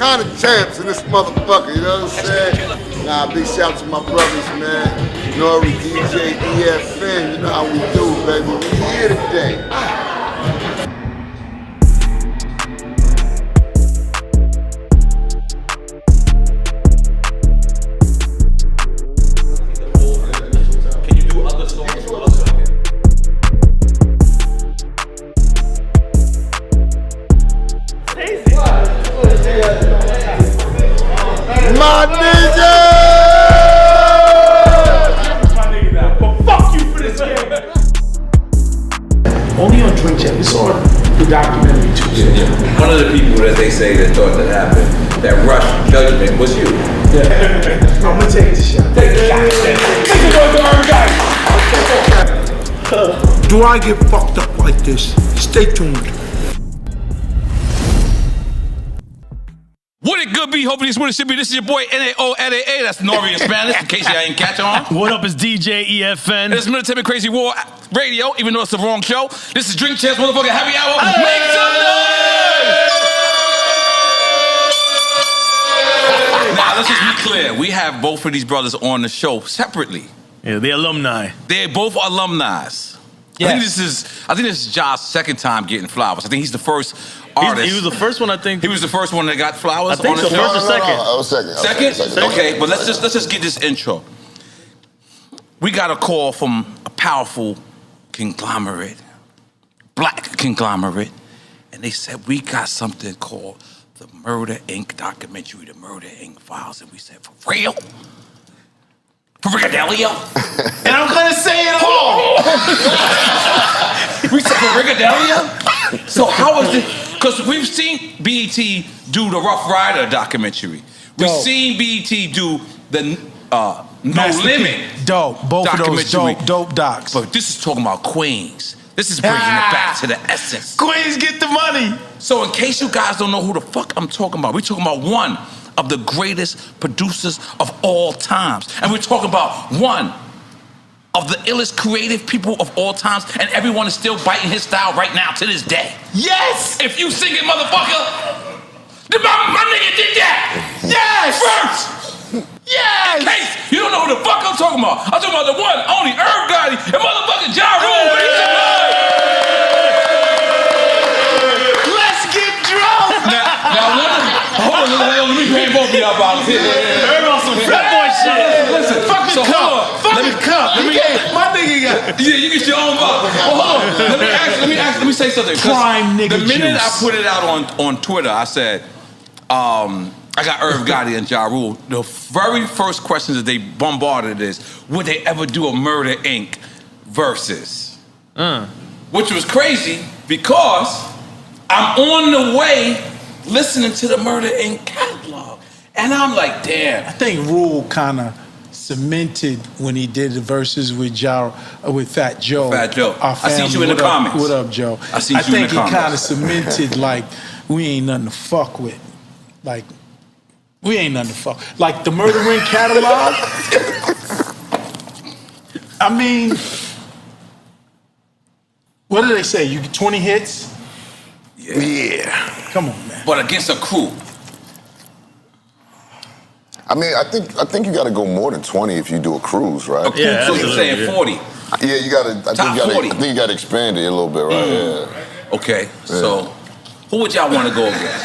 kind of champs in this motherfucker, you know what I'm saying? Nah, big shout to my brothers, man. Nori, DJ, EFN, you know how we do, baby. We here today. My nigga! But fuck you for this game. Only on Drink Champ. We saw the documentary too. Yeah. One of the people that they say that thought that happened, that rushed judgment, was you. Yeah. I'm gonna take the shot. Take the shot. Do I get fucked up like this? Stay tuned. What it good be? Hopefully it's what it should be. This is your boy N-A-O-L-A-A. That's Nori in Spanish, in case y'all ain't catch on. What up, it's DJ EFN. It's Military Crazy War Radio, even though it's the wrong show. This is Drink Champs motherfucking Happy Hour. Hey! Make some noise! Now, let's just be clear. We have both of these brothers on the show separately. Yeah, they're alumni. They're both alumni. Yes. I think this is Josh's second time getting flowers. I think he's the first artist. He was the first one, I think. He was the first one that got flowers. I think on the so. show. First or second? I was second. Second? Okay, but let's just get this intro. We got a call from a powerful conglomerate, black conglomerate, and they said we got something called the Murder Inc. documentary, the Murder Inc. files, and we said, for real? For Rigadelio? And I'm gonna say it all. We said for Rigadelio? So how is it? Because we've seen BET do the Rough Rider documentary. We've seen BET do the No Limit. Dope. Both of those dope docs. But this is talking about Queens. This is bringing it back to the essence. Queens get the money. So in case you guys don't know who the fuck I'm talking about, we're talking about one of the greatest producers of all times. And we're talking about one of the illest creative people of all times, and everyone is still biting his style right now to this day. Yes! If you sing it, motherfucker, my nigga did that. Yes! First! Yes! In case you don't know who the fuck I'm talking about, I'm talking about the one, only Irv Gotti, and motherfucking Ja Rule. Let's get drunk! Hold on, let me pay both of y'all bottles here. Irv on some fat boy shit. Listen, fucking cup. Fucking cup. My nigga got. Yeah, you get your own bottle. Well, hold on. Let me say something. Prime nigga The minute juice. I put it out on Twitter, I said, I got Irv Gotti and Ja Rule. The very first questions that they bombarded is, would they ever do a Murder Inc. versus? Which was crazy because I'm on the way listening to the Murder Inc. catalog. And I'm like, damn. I think Rule kind of cemented when he did the verses with Fat Joe. Fat Joe. Our I seen family. you in the comments. What up, Joe? I seen you in the think he kind of comments. cemented like we ain't nothing to fuck with. Like we ain't nothing to fuck. Like the Murder Inc. catalog. I mean, what do they say? You get 20 hits? Yeah. Come on, man. But against a crew. I mean, I think you got to go more than 20 if you do a cruise, right? Yeah, So you're saying 40. Yeah, you got to. Top 40. I think you got to expand it a little bit, right? Yeah. Okay, so who would y'all want to go against?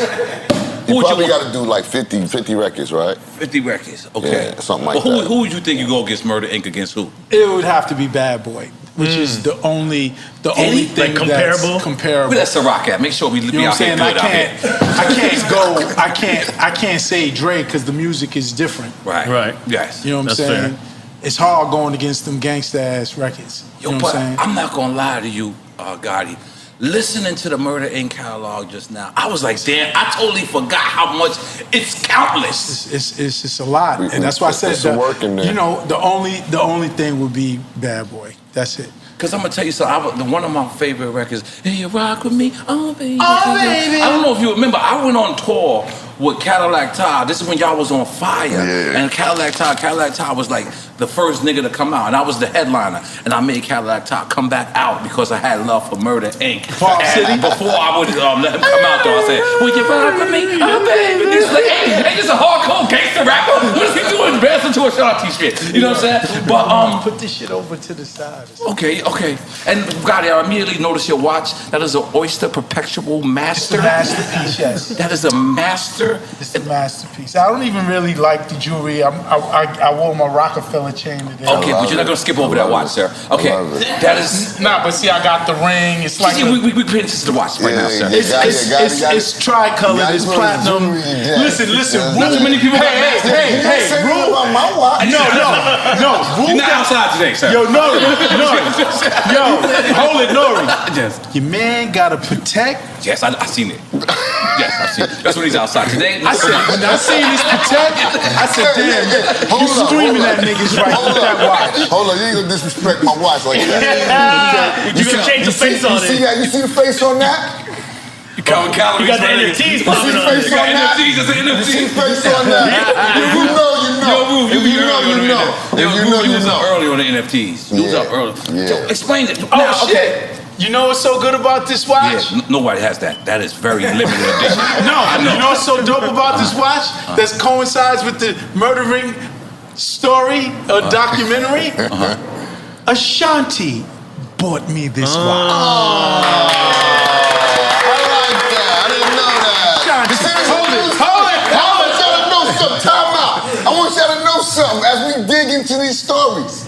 You probably got to do like 50 records, right? 50 records, okay. Yeah, something like but that. Who would you think you go against Murder Inc. against who? It would have to be Bad Boy, which is the only thing Like comparable? that's comparable. Where that's Ciroc at? Make sure we You know be what I'm out here saying? good out here. I can't say Dre because the music is different. Right. Yes. You know what I'm That's saying? fair. It's hard going against them gangsta ass records. Yo, you know but what I'm saying? I'm not gonna lie to you, Gotti. Listening to the Murder Inc. catalog just now, I was like, damn, I totally forgot how much it's countless. It's just a lot, and that's why I said It's some work in there. You know, the only thing would be Bad Boy. That's it. Cause I'm gonna tell you something. One of my favorite records, "Hey, you rock with me, oh baby." Oh, baby. I don't know if you remember. I went on tour with Cadillac Ty. This is when y'all was on fire. Yeah. And Cadillac Ty was like the first nigga to come out. And I was the headliner. And I made Cadillac Ty come back out because I had love for Murder, Inc. Park City? Before I would let him come out, though, I said, "Would you ride with me? Oh, baby." He's like, hey, this is a hardcore gangster rapper. What is he doing? Dancing to Ashanti shit. You know what I'm saying? But, put this shit over to the side. Okay. And Gotti, I immediately noticed your watch. That is an Oyster Perpetual Master. It's a masterpiece, yes. That is a master. It's a masterpiece. I don't even really like the jewelry. I wore my Rockefeller chain today. Okay, but you're not gonna skip over that watch, sir. Okay, that is. Nah, but see, I got the ring. It's like we pay attention to the watch right now, sir. It's tri-colored. It's platinum. Listen. Not too many people. Hey, Rule. about my watch. No. Rule. You're not outside today, sir. Yo, Nori. Yo, hold it, Nori. Yes. Your man gotta protect. Yes, I seen it. Yes, I seen it. That's when he's outside today. I said, when I seen this protect, I said, damn, you screaming at niggas right with that watch. Hold on, you ain't gonna disrespect my watch like that. You gonna change the face on You see it. that? You see the face on that? You got the NFTs popping on face it. on that? NFTs, that's an You see NFT. the face on that? If you know, you know. Yo, If you know, you know. If you know, you you was up know. early on the NFTs. You was up early. Yeah. So explain it. Oh, Now, shit. okay. You know what's so good about this watch? Yeah, nobody has that. That is very limited edition. No, I know. you know what's so dope about this watch? That coincides with the murdering story or documentary? Ashanti bought me this watch. I like that. I didn't know that. Ashanti, hold it. I want y'all to know something. Time out. I want y'all to know something as we dig into these stories.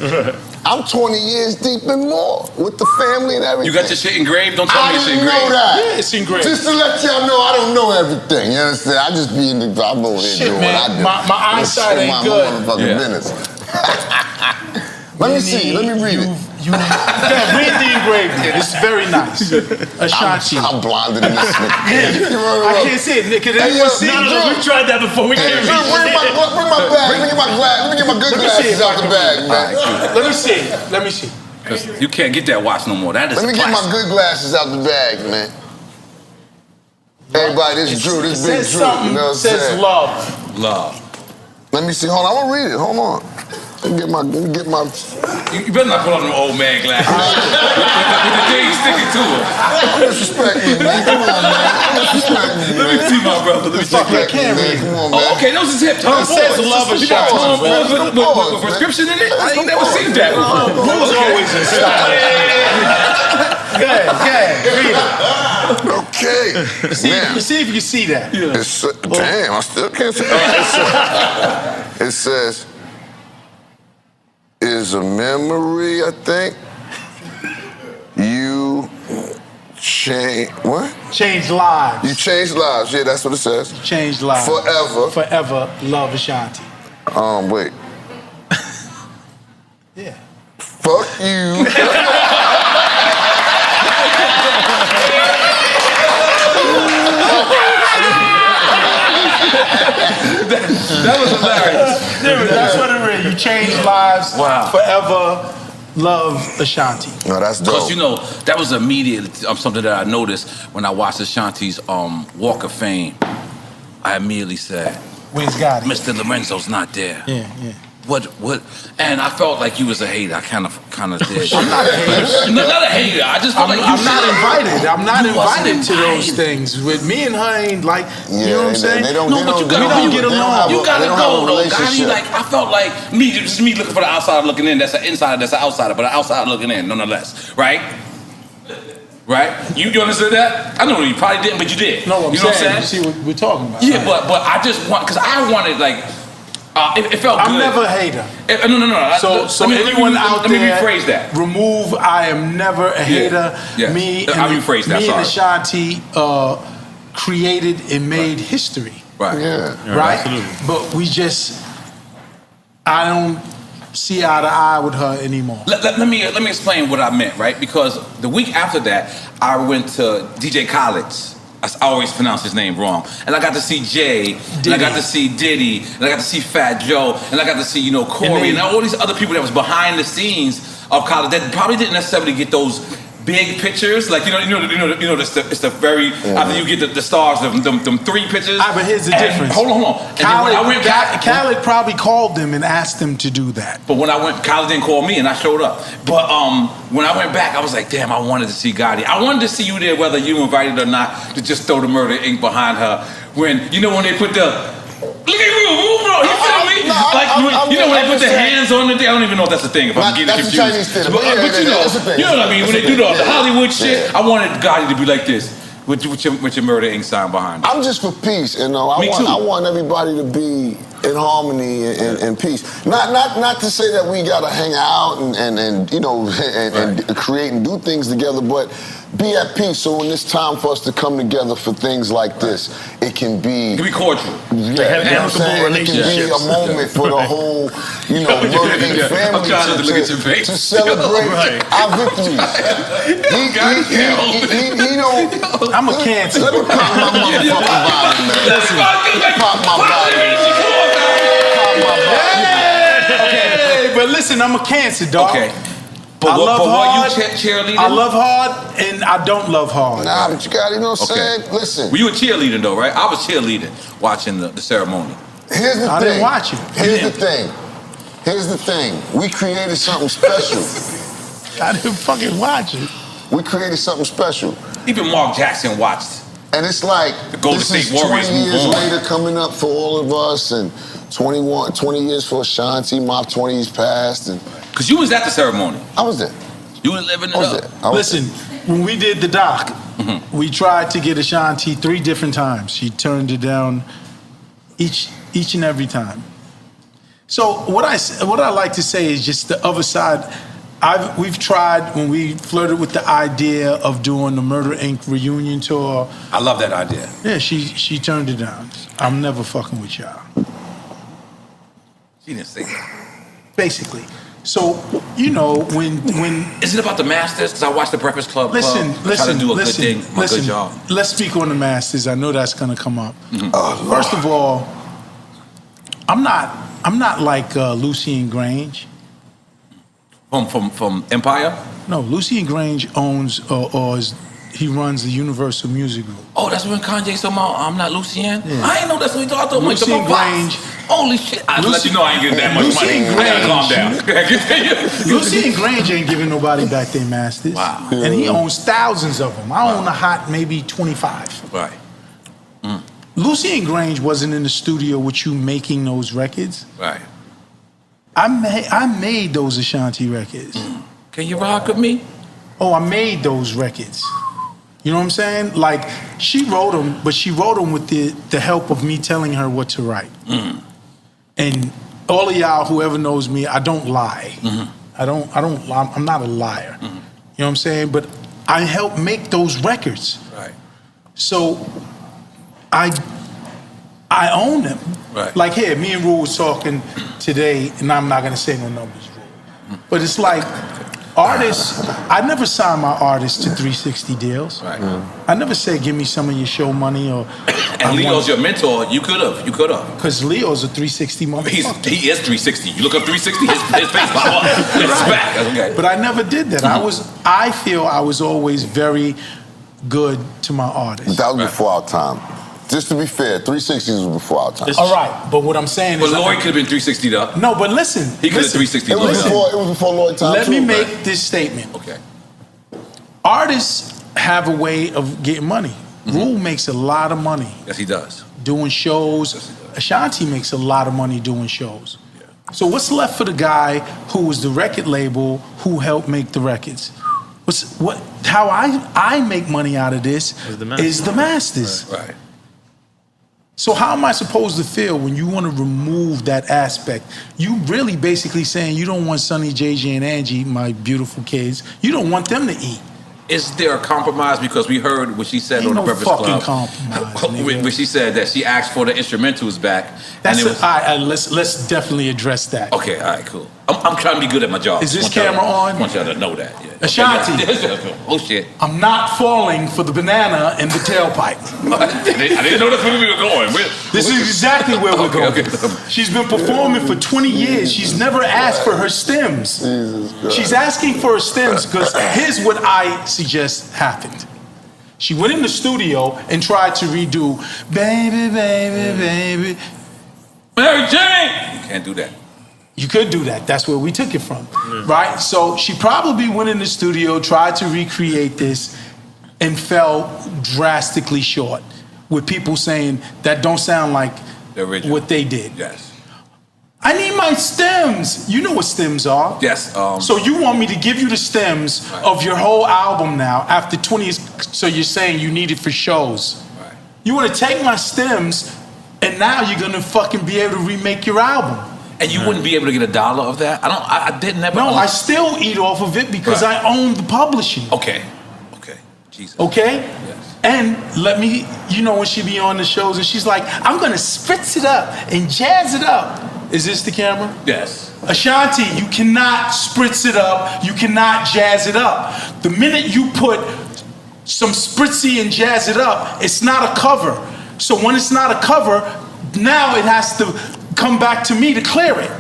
I'm 20 years deep and more with the family and everything. You got your shit engraved? Don't tell I me your shit didn't know engraved. that. Yeah, it's engraved. Just to let y'all know, I don't know everything. You understand? I just be in the. I'm over here Shit, doing man, what I do. my eyesight ain't good. My motherfucking Yeah. business. Let me see. Let me read it. Yeah, read the engraving. It's very nice. Ashanti. I'm blinded in this one. I can't see it, Nick. Can Hey, anyone yo, see no, it? We tried that before. We can't Bring my bag. Let me get my glass. Let me get my good Let me see glasses if I out the can bag, read. man. Let me see. Because you can't get that watch no more. That is Let me get my classic. good glasses out the bag, man. Everybody, this is Drew. This It big says Drew. something. You know what I'm Says saying? love. Love. Let me see. Hold on. I'm gonna read it. Hold on. Let me get my. You better not put on them old man glasses. With the thing sticking to him. Don't disrespect me, man. Come on, man. Don't disrespect me, Let me man. see my brother. Let me see. Fuck, I can't read. Come on, man. Oh, okay, those is hip. Tom It says Ford. love You got Ashanti. Tom Ford man. with a prescription in it? I ain't never seen that before. Rules always in style. Go ahead, read it. Okay. Now, See if you can see that. it's, damn, I still can't see. It says, is a memory, I think. You change, what? Change lives. You changed lives. Yeah, that's what it says. Change lives. Forever. Forever. Love Ashanti. Wait. Yeah. Fuck you. That was hilarious. That's what it read. You change lives. Wow. Forever. Love Ashanti. No, that's dope. Because, you know, that was immediate something that I noticed when I watched Ashanti's Walk of Fame. I immediately said, Where's Gotti? Mr. Lorenzo's not there. Yeah. What? And I felt like you was a hater. I kind of did. I'm not a hater. No, not a hater. I just felt like you I'm not invited. I'm not You wasn't invited to those invited. things. With me and her ain't like, you know what I'm saying? They don't, No, but you we don't gotta get along. You gotta they don't have go a though, relationship. Gotti. Like I felt like just me looking for the outsider looking in. That's an insider. That's an outsider, but an outsider looking in, nonetheless. Right? Right? You understood that? I know you probably didn't, but you did. No, you know what I'm You saying? see what we're talking about. Yeah, but I just want because I wanted like it felt good. I'm never a hater. No. So anyone out let me there, rephrase that. remove. I am never a hater. Yeah. Me I'll and rephrase that, me and sorry. Ashanti created and made history. Right. Yeah. Right? absolutely. But I don't see eye to eye with her anymore. Let me explain what I meant, right? Because the week after that, I went to DJ Khaled's. I always pronounce his name wrong. And I got to see Jay, and I got to see Diddy, and I got to see Fat Joe, and I got to see, Corey, and all these other people that was behind the scenes of Khaled that probably didn't necessarily get those big pictures, like it's the very after you get the stars, them 3 pictures. But here's the difference. Hold on. And then when I went back, Khaled probably called them and asked them to do that. But when I went, Khaled didn't call me, and I showed up. But when I went back, I was like, damn, I wanted to see Gotti. I wanted to see you there, whether you invited or not, to just throw the Murder Inc. behind her. When when they put the look at you, bro. You feel me? When they put the hands on the thing. I don't even know if that's the thing. If I'm getting confused. Chinese theater. But you know what I mean? When they do the Hollywood shit, I wanted Gotti to be like this. With your Murder Inc. sign behind it. I'm just for peace, I want everybody to be in harmony and peace. Not to say that we gotta hang out and create and do things together, but be at peace. So when it's time for us to come together for things like this, it can be cordial. Yeah, it can be a moment for the whole, Murder Inc. family. I'm trying to look at your face. To celebrate our victories. I'm a Cancer. Let me pop my motherfucking body, man. Listen, pop my body. Hey, but listen, I'm a Cancer, dog. Okay. But I love hard. Were you cheerleading? I love hard, and I don't love hard. Nah, but you got, what I'm saying? Listen. Were you a cheerleader, though, right? I was cheerleading, watching the ceremony. Here's the thing. I didn't watch it. Here's the thing. We created something special. I didn't fucking watch it. We created something special. Even Mark Jackson watched. And it's like, the Golden State Warriors 20 years later coming up for all of us, and 20 years for Ashanti, my 20s passed. Because you was at the ceremony. I was there. You were living it up. Listen, when we did the doc, we tried to get Ashanti 3 different times. She turned it down each and every time. So what I like to say is just the other side. We've tried when we flirted with the idea of doing the Murder Inc. reunion tour. I love that idea. Yeah, she turned it down. I'm never fucking with y'all. She didn't say that. Basically. So, when is it about the Masters? Because I watched the Breakfast Club. Listen. Try to do a good thing, good job. Let's speak on the Masters. I know that's gonna come up. First of all, I'm not like Lucien Grange. From Empire? No, Lucien Grange owns he runs the Universal Music Group. Oh, that's when Kanye said, I'm not Lucien? Yeah. I ain't know that's what he thought. Lucien Grange. Holy shit. I'll let you know I ain't getting that much money. I gotta calm down. Lucien Grange ain't giving nobody back their masters. Wow. And he owns thousands of them. I own a hot maybe 25. Right. Lucien Grange wasn't in the studio with you making those records. Right. I made those Ashanti records. Can you rock with me? Oh, I made those records. You know what I'm saying? Like, she wrote them, but she wrote them with the help of me telling her what to write. And all of y'all, whoever knows me, I don't lie. I'm not a liar. You know what I'm saying? But I helped make those records. Right. So I own them. Right. Like here, me and Rue was talking today, and I'm not gonna say no numbers, Rue. But it's like artists, I never signed my artists to 360 deals. Right. I never said, give me some of your show money or... And Leo's your mentor, you could have. Because Leo's a 360 motherfucker. He is 360. You look up 360, his face pop up. It's back. That's okay. But I never did that. I feel I was always very good to my artists. That was before our time. Just to be fair, 360s was before our time. All right, but what I'm saying is... But Lloyd could have been 360'd up. No, but listen. He could have 360'd It was before Lloyd time. Let me make this statement. Okay. Artists have a way of getting money. Rule makes a lot of money. Yes, he does. Doing shows. Yes, he does. Ashanti makes a lot of money doing shows. Yeah. So what's left for the guy who was the record label who helped make the records? How I make money out of this is the masters. Right. So how am I supposed to feel when you want to remove that aspect? You really basically saying you don't want Sonny, JJ, and Angie, my beautiful kids, you don't want them to eat. Is there a compromise? Because we heard what she said on the Breakfast Club. Compromise, when she said that she asked for the instrumentals back. That's let's definitely address that. Okay, all right, cool. I'm trying to be good at my job. Is this camera on? I want y'all to know that. Yeah. Ashanti. Oh shit. I'm not falling for the banana in the tailpipe. I didn't know that's where we were going. This is exactly where we're going. Okay. She's been performing for 20 years. She's never asked for her stems. She's asking for her stems because here's what I suggest happened. She went in the studio and tried to redo Baby, Baby, Baby. Mary Jane! You can't do that. You could do that. That's where we took it from, right? So she probably went in the studio, tried to recreate this, and fell drastically short with people saying that don't sound like The original. what they did. Yes. I need my stems. You know what stems are. Yes. So you want me to give you the stems of your whole album now after 20 years, so you're saying you need it for shows. Right. You want to take my stems and now you're going to fucking be able to remake your album. And you wouldn't be able to get $1 of that? I didn't ever. No, I still eat off of it because I own the publishing. Okay. Jesus. Okay? Yes. And let me, you know when she be on the shows and she's like, I'm going to spritz it up and jazz it up. Is this the camera? Yes. Ashanti, you cannot spritz it up. You cannot jazz it up. The minute you put some spritzy and jazz it up, it's not a cover. So when it's not a cover, now it has to come back to me to clear it.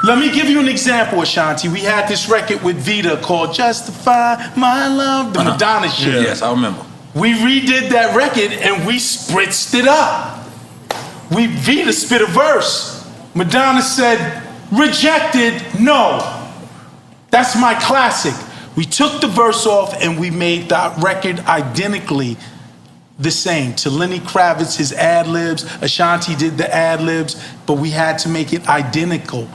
Let me give you an example, Ashanti. We had this record with Vita called Justify My Love, the Madonna shit. Yes, I remember. We redid that record and we spritzed it up. Vita spit a verse. Madonna said, rejected, no. That's my classic. We took the verse off and we made that record identically the same. To Lenny Kravitz, his ad-libs. Ashanti did the ad-libs, but we had to make it identical.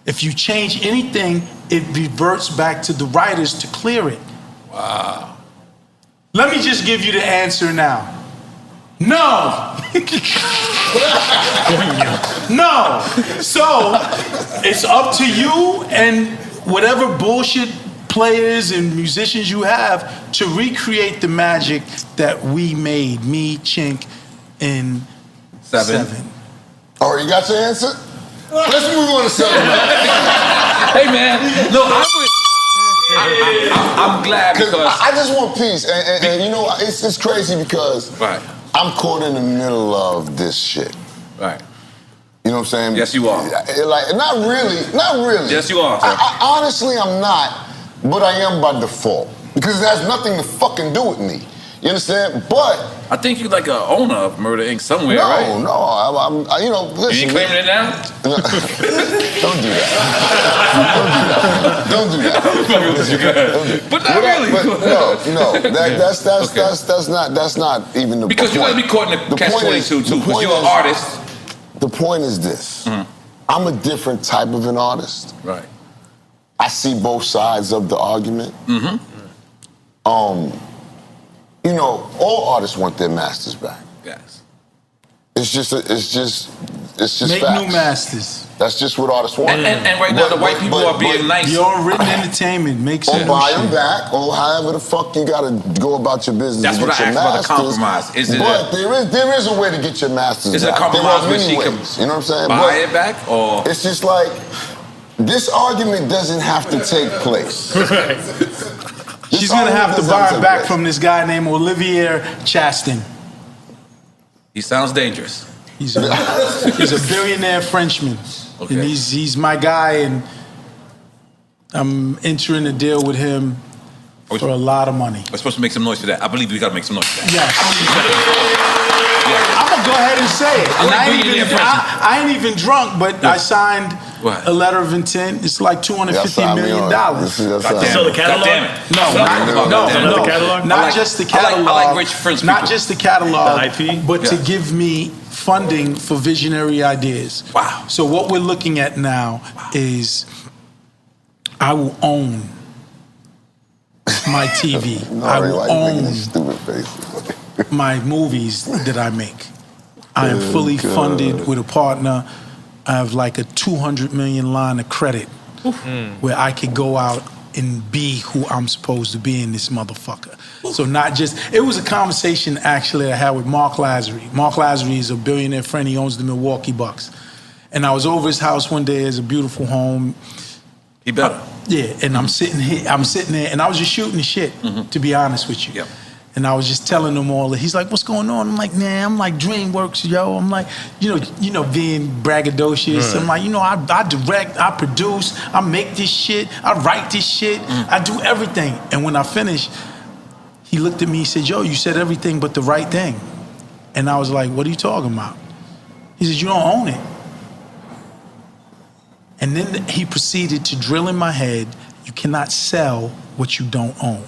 If you change anything, it reverts back to the writers to clear it. Wow. Let me just give you the answer now. No. No. So it's up to you and whatever bullshit players and musicians you have to recreate the magic that we made, me, Chink, in Seven. All right, you got your answer? Let's move on to 7. Hey man, no, I'm glad because I just want peace, and you know it's crazy because I'm caught in the middle of this shit. Right. You know what I'm saying? Yes, you are. Like not really. Yes, you are. Sir. Honestly, I'm not, but I am by default because it has nothing to fucking do with me. You understand? But I think you're like an owner of Murder Inc. somewhere, right? No, I'm you know, listen. You ain't claiming it now? Don't do that. Don't do that. But not really. No. That's not even the because point. You want to be caught in the catch-22 too, because you're an artist. The point is this. I'm a different type of an artist. Right. I see both sides of the argument. You know, all artists want their masters back. Yes. It's just Make facts. new masters. That's just what artists want. And right now the white people are being nice. Your written entertainment makes or it. buy them back, or however the fuck you gotta go about your business. That's to what get I your asked about the masters. compromise. Is it but there is a way to get your masters Is it a back. compromise There are where she many can ways. You know what I'm saying? buy But it back, or it's just like this argument doesn't have to take place. She's gonna have to buy it back from this guy named Olivier Chastain. he sounds dangerous. He's a billionaire Frenchman, Okay. and he's my guy, and I'm entering a deal with him for a lot of money. We're supposed to make some noise for that. I believe we gotta make some noise for that. Yes. I'm gonna go ahead and say it. And I ain't even drunk, but I signed a letter of intent. It's like $250 million. So the catalog? God damn it. No. Not just the catalog. I like rich French people. Not just the catalog, The IP? but to give me funding for visionary ideas. Wow. So what we're looking at now is I will own my TV. I will own stupid faces. my movies that I make. I am fully funded with a partner. I have like a 200 million line of credit where I could go out and be who I'm supposed to be in this motherfucker. So not just, it was a conversation actually I had with Mark Lazary. Mark Lazary is a billionaire friend. He owns the Milwaukee Bucks. And I was over his house one day. It's a beautiful home. He better. Yeah, and I'm sitting there, and I was just shooting the shit, to be honest with you. Yep. And I was just telling him all that. He's like, "What's going on?" I'm like, "Nah, I'm like DreamWorks, yo." I'm like, you know, being braggadocious. I'm like, I direct, I produce, I make this shit, I write this shit, I do everything. And when I finished, he looked at me. He said, "Yo, you said everything but the right thing." And I was like, "What are you talking about?" He said, "You don't own it." And then he proceeded to drill in my head, "You cannot sell what you don't own."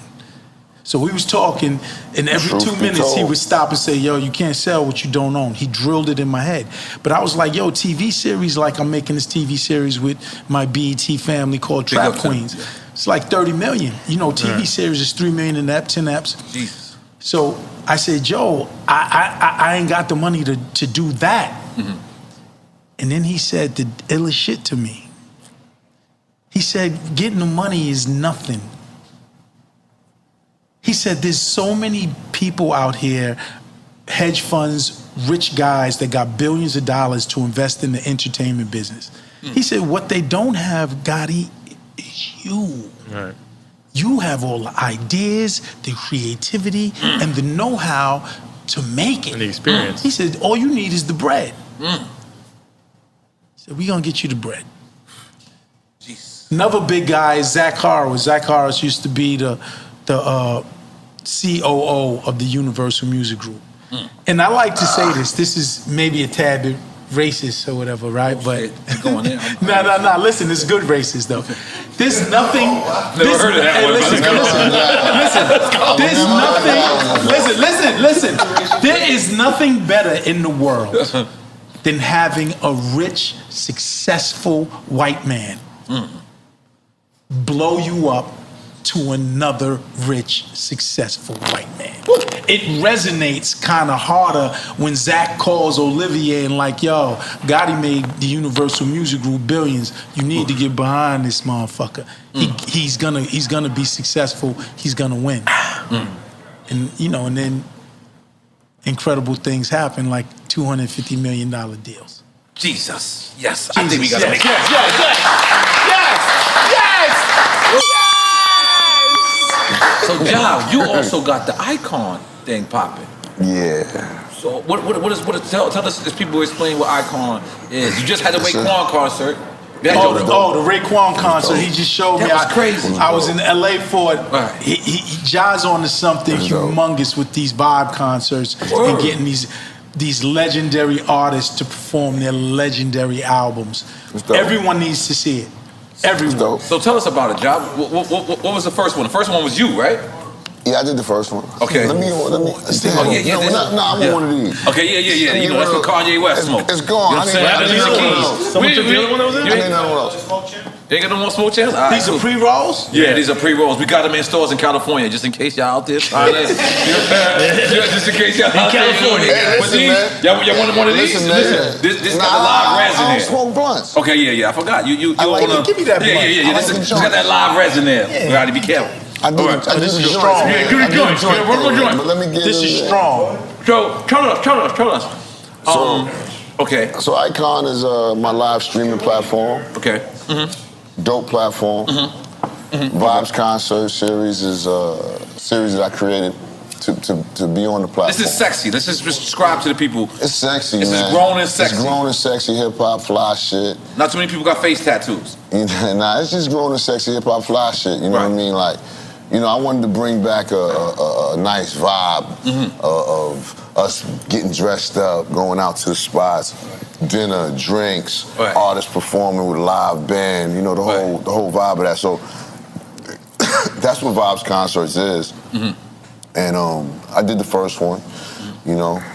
So we was talking, and every 2 minutes he would stop and say, "Yo, you can't sell what you don't own." He drilled it in my head. But I was like, "Yo, TV series, like I'm making this TV series with my BET family called Trap Queens. It's like 30 million. You know, TV series is 3 million an ep, 10 eps. Jesus. So I said, "Joe, I ain't got the money to do that." And then he said the illest shit to me. He said, "Getting the money is nothing." He said, "There's so many people out here, hedge funds, rich guys that got billions of dollars to invest in the entertainment business." He said, "What they don't have, Gotti, is you. Right. You have all the ideas, the creativity, and the know-how to make it. And the experience." He said, "All you need is the bread." He said, "We're going to get you the bread." Another big guy is Zach Horowitz. Zach Horowitz used to be the COO of the Universal Music Group. And I like to say this is maybe a tad bit racist or whatever, right? But going in. no. Listen, it's good racist though. There's nothing. Never heard of that Hey, one, listen. There is nothing better in the world than having a rich, successful white man blow you up to another rich, successful white man. It resonates kind of harder when Zach calls Olivier and like, "Yo, Gotti made the Universal Music Group billions. You need to get behind this motherfucker. He's gonna be successful. He's gonna win." And and then incredible things happen, like $250 million deals. Jesus. Yes. I think we got to make Yes. So, Ja, you also got the Icon thing popping. Yeah. So, what is tell us, as people explain what Icon is. You just had the Raekwon concert. The Raekwon concert. He just showed me. That was crazy. I was in LA for it. Right. Ja's on to something humongous with these vibe concerts and getting these legendary artists to perform their legendary albums. Everyone needs to see it. Everyone. So tell us about it, Ja. What was the first one? The first one was you, right? Yeah, I did the first one. Okay. Let me. I want one of these. Okay, yeah. You know, that's what Kanye West smoked. It's gone. You know what I'm saying? I need Someone took the other one that was in? I need another one else. You ain't got no more smoke channels? These are pre-rolls? Yeah, these are pre-rolls. We got them in stores in California, just in case y'all out there trying to, just in case y'all out there. California. Hey, listen, man. Y'all want one of these? Listen. This got the live resin I there. don't smoke blunts. Okay, yeah, I forgot. You like wanna, it. Give me that blunt. Yeah. I like This the got that live resin there. We gotta be careful. I do. Right. This is strong. strong. Yeah, good joint. Yeah, one more joint. But let me get This is strong. So, tell us. Okay. So Icon is my live streaming platform. Okay. Dope platform. Vibes Concert Series is a series that I created to be on the platform. This is sexy. Let's just describe to the people. It's sexy, This man. is grown and sexy. It's grown and sexy hip hop fly shit. Not too many people got face tattoos. Nah, it's just grown and sexy hip hop fly shit. You know what I mean? Like, I wanted to bring back a nice vibe of us getting dressed up, going out to the spots, dinner, drinks, artists performing with a live band. The whole vibe of that. So that's what Vibes Concerts is. And I did the first one.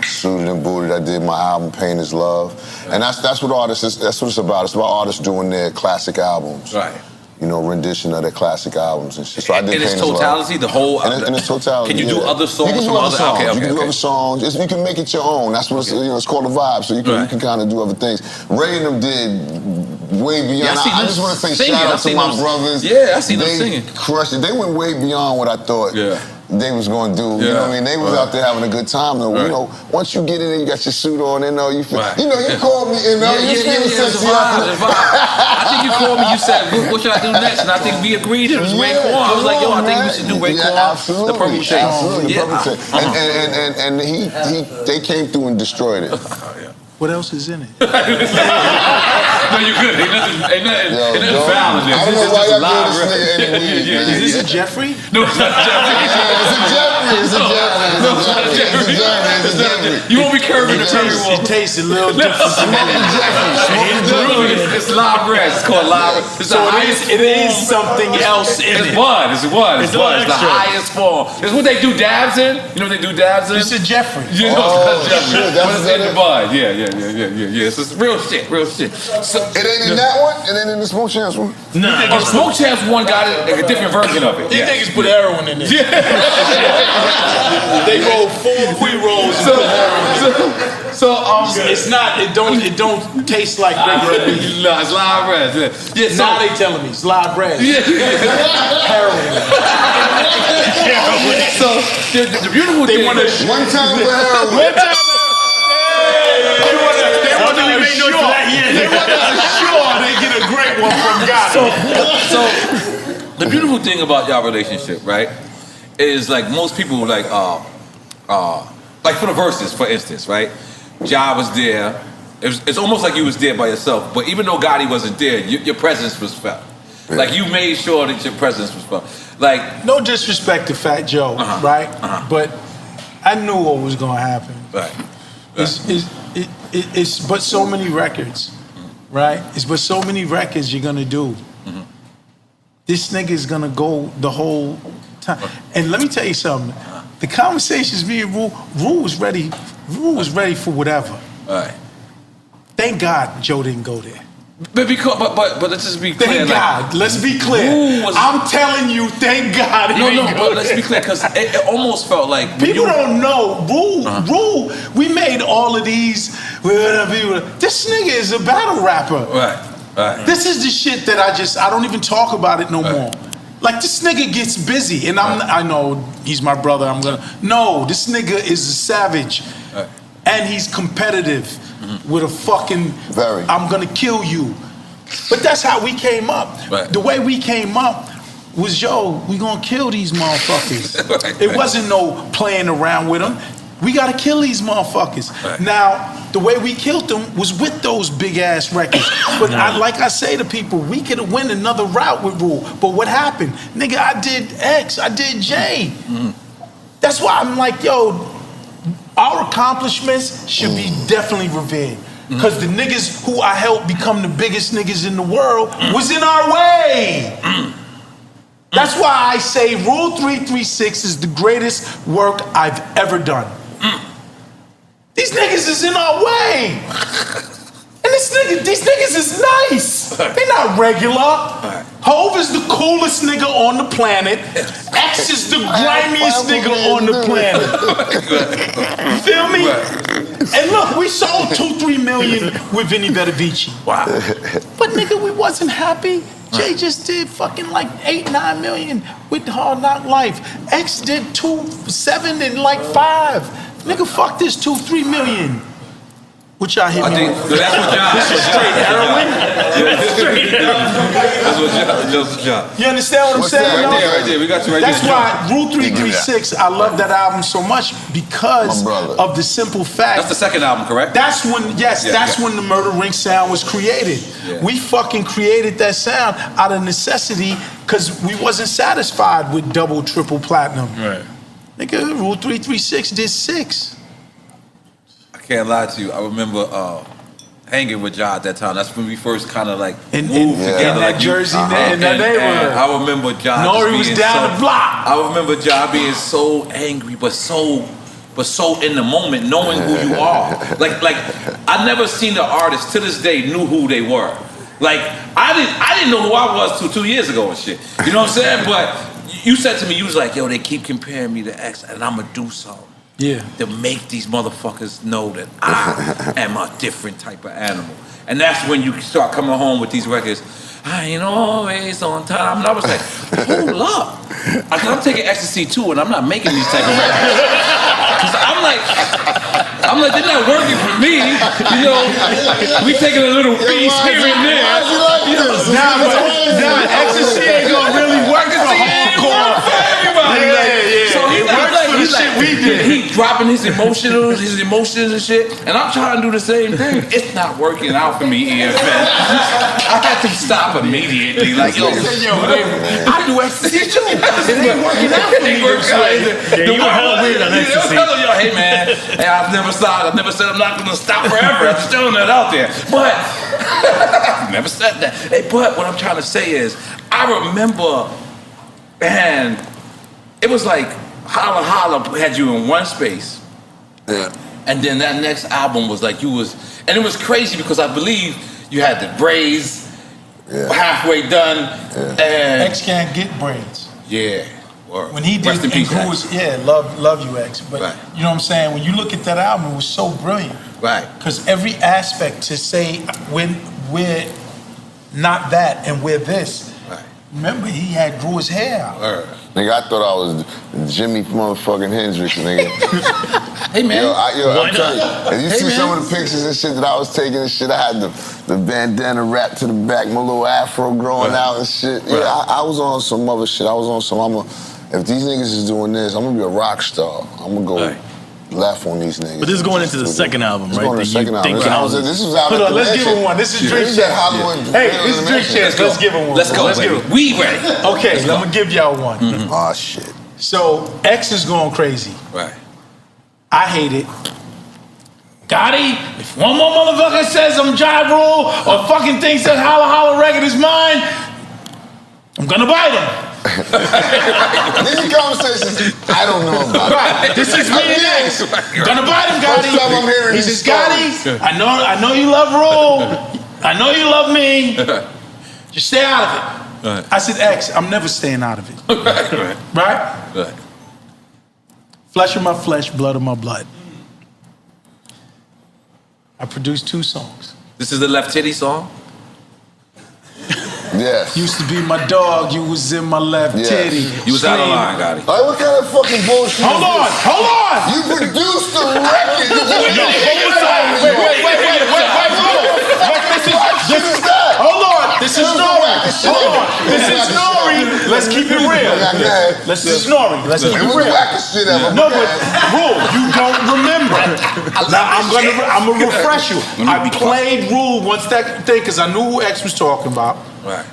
Suited and booted. I did my album Pain Is Love, and that's what artists is. That's what it's about. It's about artists doing their classic albums. Right. Rendition of their classic albums and shit. So I did in its Pain Is Love. totality, the whole. In its totality. Can you do other songs? You can do from other songs. Okay, you can do other songs. You can make it your own. That's what it's called a vibe. So you can kind of do other things. Ray and them did way beyond. Yeah, I just want to say shout out to my brothers. Yeah, I seen them singing. Crushed it. They went way beyond what I thought they was gonna do. You know what I mean? They was out there having a good time though. You know, once you get in there, you got your suit on, you know, you feel, you know, you called me, you know, you feel sexy. I think you called me, you said, what should I do next? And I think we agreed it was Raekwon. I was like, yo, I think we should do Raekwon, the Purple Shades. Absolutely, the Purple Shades. And they came through and destroyed it. What else is in it? No, you good. Ain't nothing foul in this. I don't know why y'all gave this nigga any weed. Is this a Jeffrey? No, it's not Jeffrey. It's a Jeffrey. You won't be curving the taste. It tastes a little different. It's live red. It's called live red. So it is something else in it. It's bud. It's the highest form. It's what they do dabs in. You know what they do dabs in? It's a Jeffrey. You know it's Jeffrey. But it's in the bud. Yeah. So it's real shit. So, it ain't in that one? It ain't in the Smoke Champs one? No. The Smoke Champs one got it, like a different version of it. These niggas put heroin in it. They roll 4 pre-rolls and put heroin. So it's not. It don't taste like regular weed. No, it's live res. Yeah. So now they telling me it's live res. Heroin. So the beautiful thing. They want one time for heroin. One time. They want to make sure. They want to assure they get a great one from Gotti. So the beautiful thing about y'all relationship, right, is like most people like for the verses, for instance, right? Ja was there. It's almost like you was there by yourself. But even though Gotti wasn't there, your presence was felt. Yeah. Like you made sure that your presence was felt. Like no disrespect to Fat Joe, right? But I knew what was gonna happen. Right. It's but so many records, right? It's but so many records you're gonna do. This nigga is gonna go the whole time. And let me tell you something. The conversations me and Rule was ready. Rule was ready for whatever. All right. Thank God Joe didn't go there. But let's just be clear. Thank God. Let's be clear. I'm telling you, thank God he didn't go but let's be clear, because it almost felt like people don't know. Rule. We made all of these. This nigga is a battle rapper. Right. This is the shit that I don't even talk about it no more. Like this nigga gets busy, and I know he's my brother. No, this nigga is a savage, and he's competitive with a fucking. I'm gonna kill you, but that's how we came up. Right. The way we came up was, we gonna kill these motherfuckers. It wasn't no playing around with them. We gotta kill these motherfuckers. Right. Now, the way we killed them was with those big ass records. But like I say to people, we could have went another route with Rule. But what happened? Nigga, I did X, I did J. That's why I'm like, our accomplishments should be definitely revered. Because the niggas who I helped become the biggest niggas in the world was in our way. That's why I say Rule 336 is the greatest work I've ever done. These niggas is in our way. And these niggas is nice. They're not regular. Hov is the coolest nigga on the planet. X is the grimiest nigga on the planet. You feel me? And look, we sold 2-3 million with Vinny Bettavici. Wow. But nigga, we wasn't happy. Jay just did fucking like 8-9 million with Hard Knock Life. X did 2-7 and like 5. Nigga, fuck this 2-3 million. What y'all hit me with? That's what John. This is straight heroin. That's what John. You understand what I'm saying? Right there. We got you right That's there. That's why Rule 336. I love that album so much because of the simple fact. That's the second album, correct? That's when, that's when the Murder Ring sound was created. Yeah. We fucking created that sound out of necessity because we wasn't satisfied with double, triple platinum. Right. Nigga, Rule 336 did 6. I can't lie to you. I remember hanging with Ja at that time. That's when we first kind of like moved In together. that Jersey, in that neighborhood. I remember Ja. Nori was down the block. I remember Ja being so angry, but so in the moment, knowing who you are. Like I never seen the artist to this day knew who they were. Like I didn't know who I was till 2 years ago and shit. You know what I'm saying? But you said to me, you was like, yo, they keep comparing me to X, and I'ma do something. Yeah. To make these motherfuckers know that I am a different type of animal. And that's when you start coming home with these records. I ain't always on time. And I was like, hold up. I'm taking ecstasy too, and I'm not making these type of records. Cause I'm like, they're not working for me. You know, we taking a little piece here and there. Nah, ecstasy ain't gonna really work for hardcore. So he's like, he dropping his emotions and shit, and I'm trying to do the same thing. It's not working out for me, EFN. I had to stop immediately. Like, yo, I do ecstasy too. It ain't working out for me. You were hella weird on ecstasy. Hey man, hey, I've never stopped. I've never said I'm not gonna stop forever. I'm just throwing that out there. But I've never said that. Hey, but what I'm trying to say is, I remember, man, it was like Holla Holla had you in one space. Yeah. And then that next album was like and it was crazy because I believe you had the braids halfway done. Yeah. And X can't get braids. yeah. When he did Rest in peace, and X. love you, X. But Right. you know what I'm saying? When you look at that album, it was so brilliant. Right. Because every aspect to say we're not that and we're this. Right. Remember, he had grew his hair out. Nigga, I thought I was Jimmy motherfucking Hendrix, nigga. Hey man. I'm telling you, if you see some of the pictures and shit that I was taking and shit, I had the bandana wrapped to the back, my little afro growing out and shit. Yeah, I was on some other shit. I was on some, if these niggas is doing this, I'm gonna be a rock star. I'm gonna go left on these niggas. But this is going into the second album, right? Going to the second album. This was out Hold at on, the let's mansion. give him one. This is Drink Chance. Hey, this is Drink Chance. Let's give him one. Let's go. Let's give him. We ready. Okay, I'm gonna give y'all one. Oh shit. So X is going crazy. Right. I hate it. Gotti, if one more motherfucker says I'm Ja Rule or fucking thinks that Holla Holla record is mine, I'm gonna bite him. These conversations, I don't know about. Right. This is me and X. I'm gonna bite him, Gotti. First time I'm hearing He these says, Gotti, I know you love Rule. I know you love me. Just stay out of it. Right. I said, X, I'm never staying out of it. Right? Flesh of my flesh, blood of my blood. I produced 2 songs. This is the Left Titty song? Yes. Used to be my dog, you was in my left titty. You was out of line, Gotti. Like, what kind of fucking bullshit Hold is on, this? hold on! You produced the record. Hold on, this is Nori. Hold on, this is Nori. Let's keep it real. This is Nori. Let's keep it real. No, but Rule, you don't remember. Now I'm gonna refresh you. I played Rule once that thing because I knew who X was talking about. Right.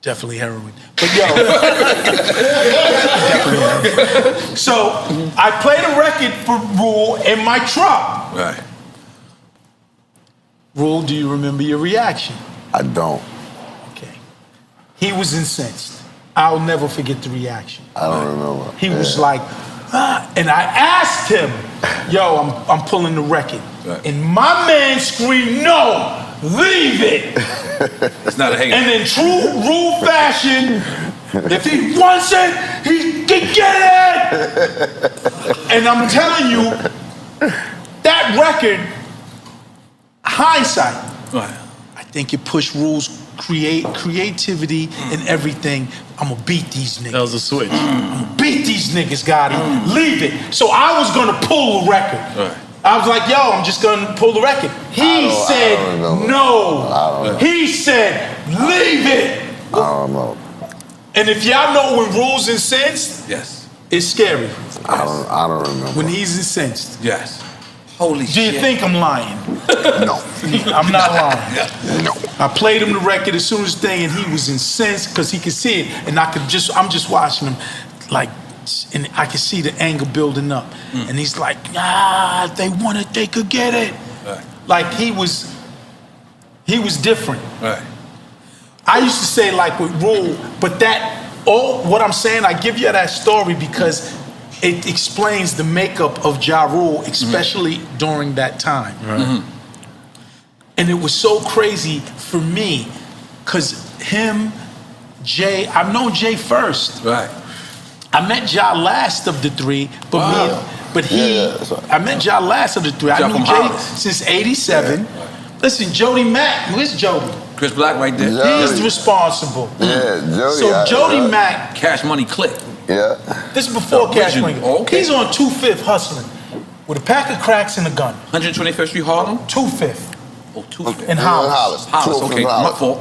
Definitely heroin. But yo, definitely heroin. So I played a record for Rule in my truck. Right. Rule, do you remember your reaction? I don't. Okay. He was incensed. I'll never forget the reaction. I don't remember. He was like, and I asked him, yo, I'm pulling the record. Right. And my man screamed, no, leave it. It's not a hate. And in true Rule fashion, if he wants it, he can get it. And I'm telling you, that record, hindsight, I think it pushed Rule's creativity and everything. I'm gonna beat these niggas. That was a switch. I'm gonna beat these niggas, Gotti. Leave it. So I was gonna pull the record. Right. I was like, yo, I'm just gonna pull the record. He said no. He said, leave it. I don't know. And if y'all know when Rule's incensed, Yes. it's scary. I don't remember. When he's incensed. Yes. Holy Do shit. you think I'm lying? No. I'm not lying. No. I played him the record as soon as thing, and he was incensed because he could see it, and I'm just watching him, like, and I could see the anger building up, and he's like, if they want it, they could get it. Right. Like he was different. Right. I used to say like with Rule, but what I'm saying, I give you that story because it explains the makeup of Ja Rule, especially during that time. Right. And it was so crazy for me, because him, Jay, I've known Jay first. Right. I met Ja last of the 3, but I met Ja last of the 3. I knew Jay since '87. Listen, Jody Mack, where's Jody? Chris Black right there. Jody. He's responsible. Yeah, Jody. So Jody Mack, Cash Money Click. Yeah. this is before The Cash original. Money. Oh, okay. He's on 2/5 hustling with a pack of cracks and a gun. 125th Street, Harlem. 2/5 Oh, 250. in Hollis. Hollis, okay, my fault.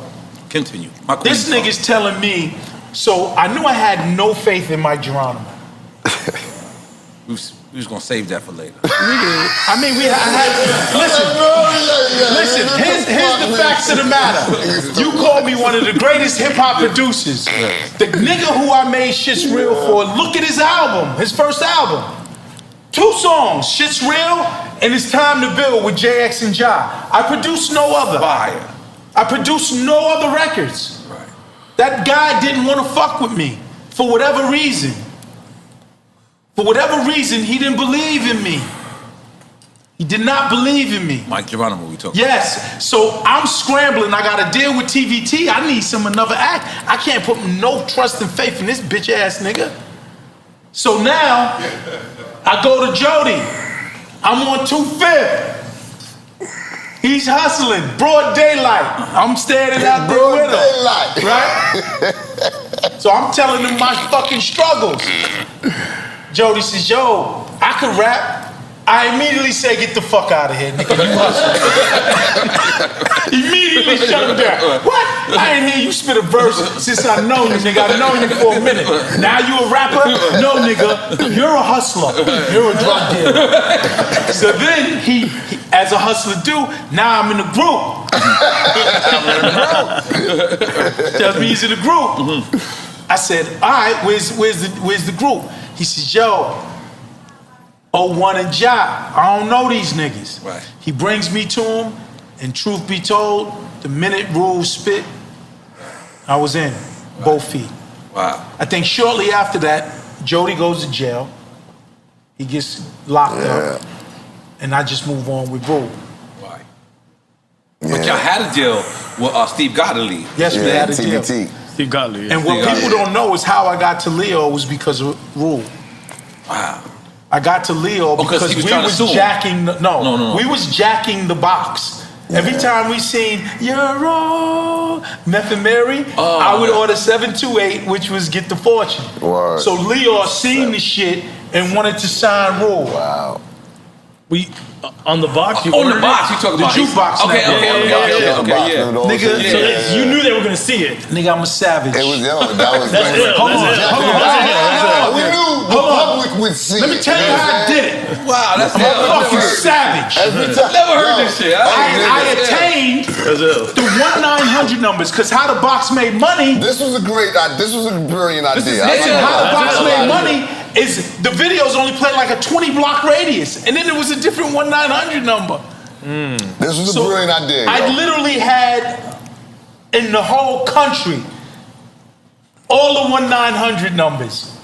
Continue. My This queen's nigga's telling me, so I knew I had no faith in Mike Geronimo. We was gonna save that for later. I mean, I had, listen, here's the facts of the matter. You called me one of the greatest hip hop producers. The nigga who I made Shit's Real for, look at his album, his first album. 2 songs, Shit's Real and It's Time to Build with JX and Ja. I produced no other. Fire. I produced no other records. Right. That guy didn't want to fuck with me for whatever reason. For whatever reason, he didn't believe in me. He did not believe in me. Mike Geronimo, we talking. Yes, so I'm scrambling. I got to deal with TVT. I need another act. I can't put no trust and faith in this bitch ass nigga. So now, I go to Jody. I'm on 2/5. He's hustling, broad daylight. I'm standing out there with him. Right? So I'm telling him my fucking struggles. Jody says, yo, I could rap. I immediately say, get the fuck out of here, nigga. You hustle. Immediately shut him down. What? I ain't hear you spit a verse since I know you, nigga. I've known you for a minute. Now you a rapper? No, nigga. You're a hustler. You're a drug dealer. So then he as a hustler do, now I'm in the group. Tells me he's in the group. I said, all right, where's the group? He says, yo, 01 and Ja, I don't know these niggas. Right. He brings me to him, and truth be told, the minute Rules spit, I was in, both feet. Wow. I think shortly after that, Jody goes to jail. He gets locked up, and I just move on with Rule. Right. But y'all had a deal with Steve Gotti. Yes, we had a deal. Steve Gotti. And what people don't know is how I got to Leo was because of Rule. Wow. I got to Leo because he was we trying to was sue him. jacking the, No. we was jacking the box. Every time we seen You're all Meth and Mary, I would order 728, which was Get the Fortune. Word. So Leo seen the shit and wanted to sign Rule. Wow. We on the box. You On the ordered box, it? you talking The about jukebox. Okay, now. okay, yeah. Nigga, So you knew they were gonna see it. Nigga, I'm a savage. It was that was That's ill. Hold on, That's ill. hold on. We knew the public would see Let me it. tell you how I did it. Wow, that's I'm a fucking savage. Every time. Never heard this shit. I attained That's ill. the 1-900 numbers because how the box made money. This was a brilliant idea. Listen, How the box that's made a- money is the videos only played like a 20-block radius, and then there was a different 1-900 number. This was a brilliant idea. I yo. literally had in the whole country all the 1-900 numbers.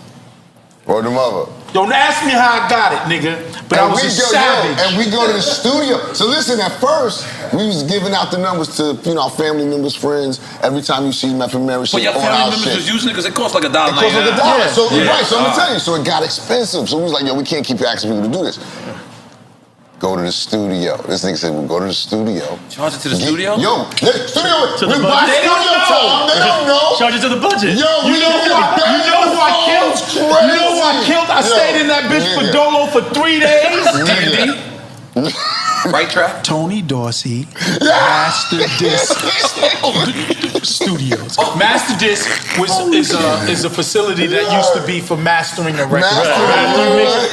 Or the mother. Don't ask me how I got it, nigga, but I was a savage. And we go to the studio. So listen, at first, we was giving out the numbers to, our family members, friends. Every time you see Meth and Mary, But your family members was using it because it cost like $1.99. It cost like $1. So, Yeah. right, so I'm gonna tell you, so it got expensive. So we was like, yo, we can't keep asking people to do this. Go to the studio. This nigga said, we'll go to the studio. Charge it to the studio? Yo, the studio, To the we buy budget. studio time. They don't know. Charge it to the budget. Yo, You know who I killed? You know who I killed? I stayed in that bitch for Dolo for 3 days. Right track? Tony Dorsey, Master Disc Studios. Master Disc is a facility that used to be for mastering a record.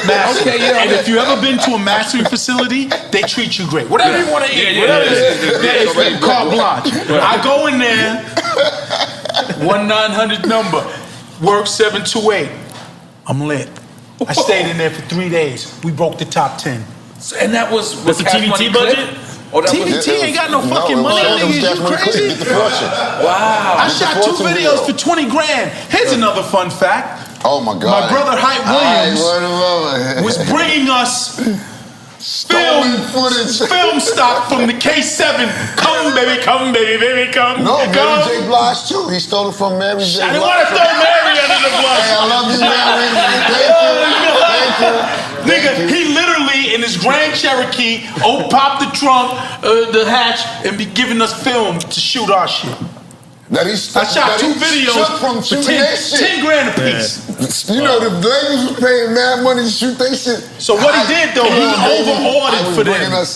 Mastering. Okay, yeah. And if you ever been to a mastering facility, they treat you great. Whatever you want to eat, Yeah, whatever yeah. it's carte blanche. I go in there, 1-900 number, work 728. I'm lit. I stayed in there for 3 days. We broke the top 10. And that was That's the Cash TVT Money budget? Clip? Oh, that was TVT ain't got no fucking money, nigga. You crazy? Get the fortune. Wow. I shot 2 Fortune videos video. for 20 grand. Here's another fun fact. Oh my God. My brother Hype Williams was was bringing us stolen footage. film stock from the K7. Come, baby, come, baby, come. No, come. Mary J. Blige too. He stole it from Mary J. I didn't want to throw Mary under the bus. Hey, I love you, Mary. Thank you. Nigga, he literally in his Grand Cherokee, pop the trunk, the hatch, and be giving us film to shoot our shit. I shot 2 videos from for 10 grand a piece. You know, the labels was paying mad money to shoot they shit. So what he did though, he over-ordered for them and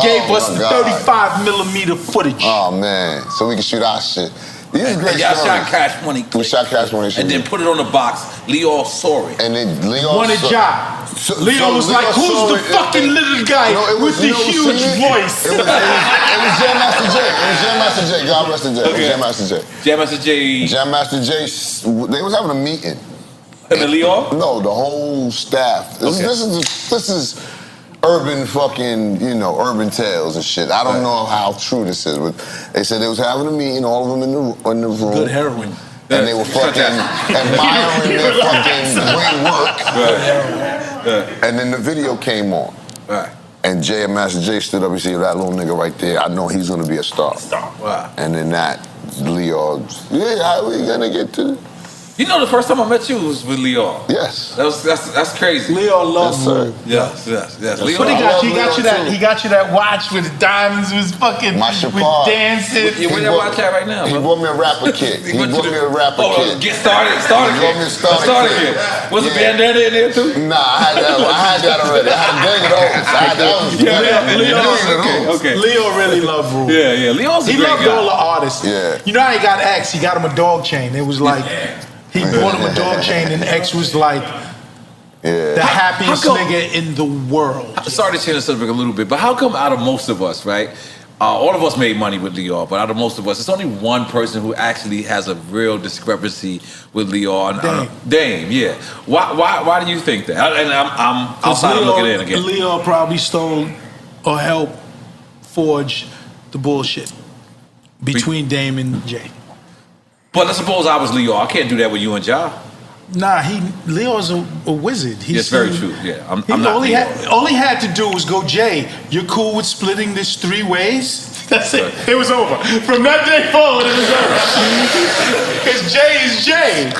gave us the 35mm footage. Oh man, so we can shoot our shit. These are great y'all stories. shot Cash Money. We shot Cash Money. And then put it on the box. Leo saw it. And then Leo wanted job. Leo was like, who's the fucking little guy with the huge voice? It was Jam Master J. It was Jam Master J. God bless the J. It was Jam Master J. Jam Master J. Jam Master J. They was having a meeting. Him and Leo? No, the whole staff. This is urban fucking, urban tales and shit. I don't know how true this is, but they said they was having a meeting, all of them in the room. Good heroin. And they were fucking admiring their fucking great work. And then the video came on. And Master J stood up and said, that little nigga right there, I know he's gonna be a star. Wow. And then Leo, how we gonna get to You know, the first time I met you was with Leo. Yes. That's crazy. Leo loves you. Yes. Leo, What he got you that watch with the diamonds was fucking with dancing. Where that watch at right now? He bought me a rapper kit. He bought me a rapper kit. Get started. Starter kit. Was a bandana in there too? Nah, I had that already. I had David Owens. Leo really loved Rue. Yeah. Leo's a he great loved guy. all the artists. Yeah. You know how he got X? He got him a dog chain. It was like he bought him a dog chain, and X was like the happiest nigga in the world. Sorry to change the subject a little bit, but how come out of most of us, right? All of us made money with Leo, but out of most of us, it's only one person who actually has a real discrepancy with Leo. Dame, yeah. Why do you think that? And I'm outside of looking in again. Leo probably stole or helped forge the bullshit between Dame and Jay. But let's suppose I was Leo. I can't do that with you and Ja. Nah, Leo's a wizard. That's very true. Yeah, I'm not all he Leo. had to do was go, Jay, you're cool with splitting this 3 ways? That's it. It was over. From that day forward, it was over. Because Jay is Jay.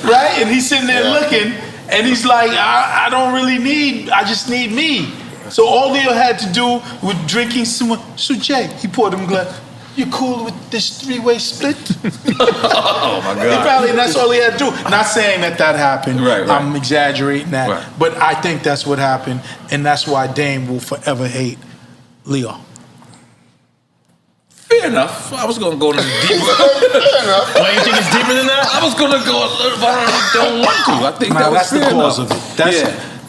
Right? And he's sitting there looking, and he's like, I don't really I just need me. So all Leo had to do was drinking some. So Jay, he poured him a glass. You cool with this 3-way split? Oh my God! That's all he had to do. Not saying that happened. Right. I'm exaggerating that, but I think that's what happened, and that's why Dame will forever hate Leo. Fair enough. I was gonna go a little deeper. Fair enough. Why you think it's deeper than that? I was gonna go a little, but I don't want to. I think that's the cause enough. of it.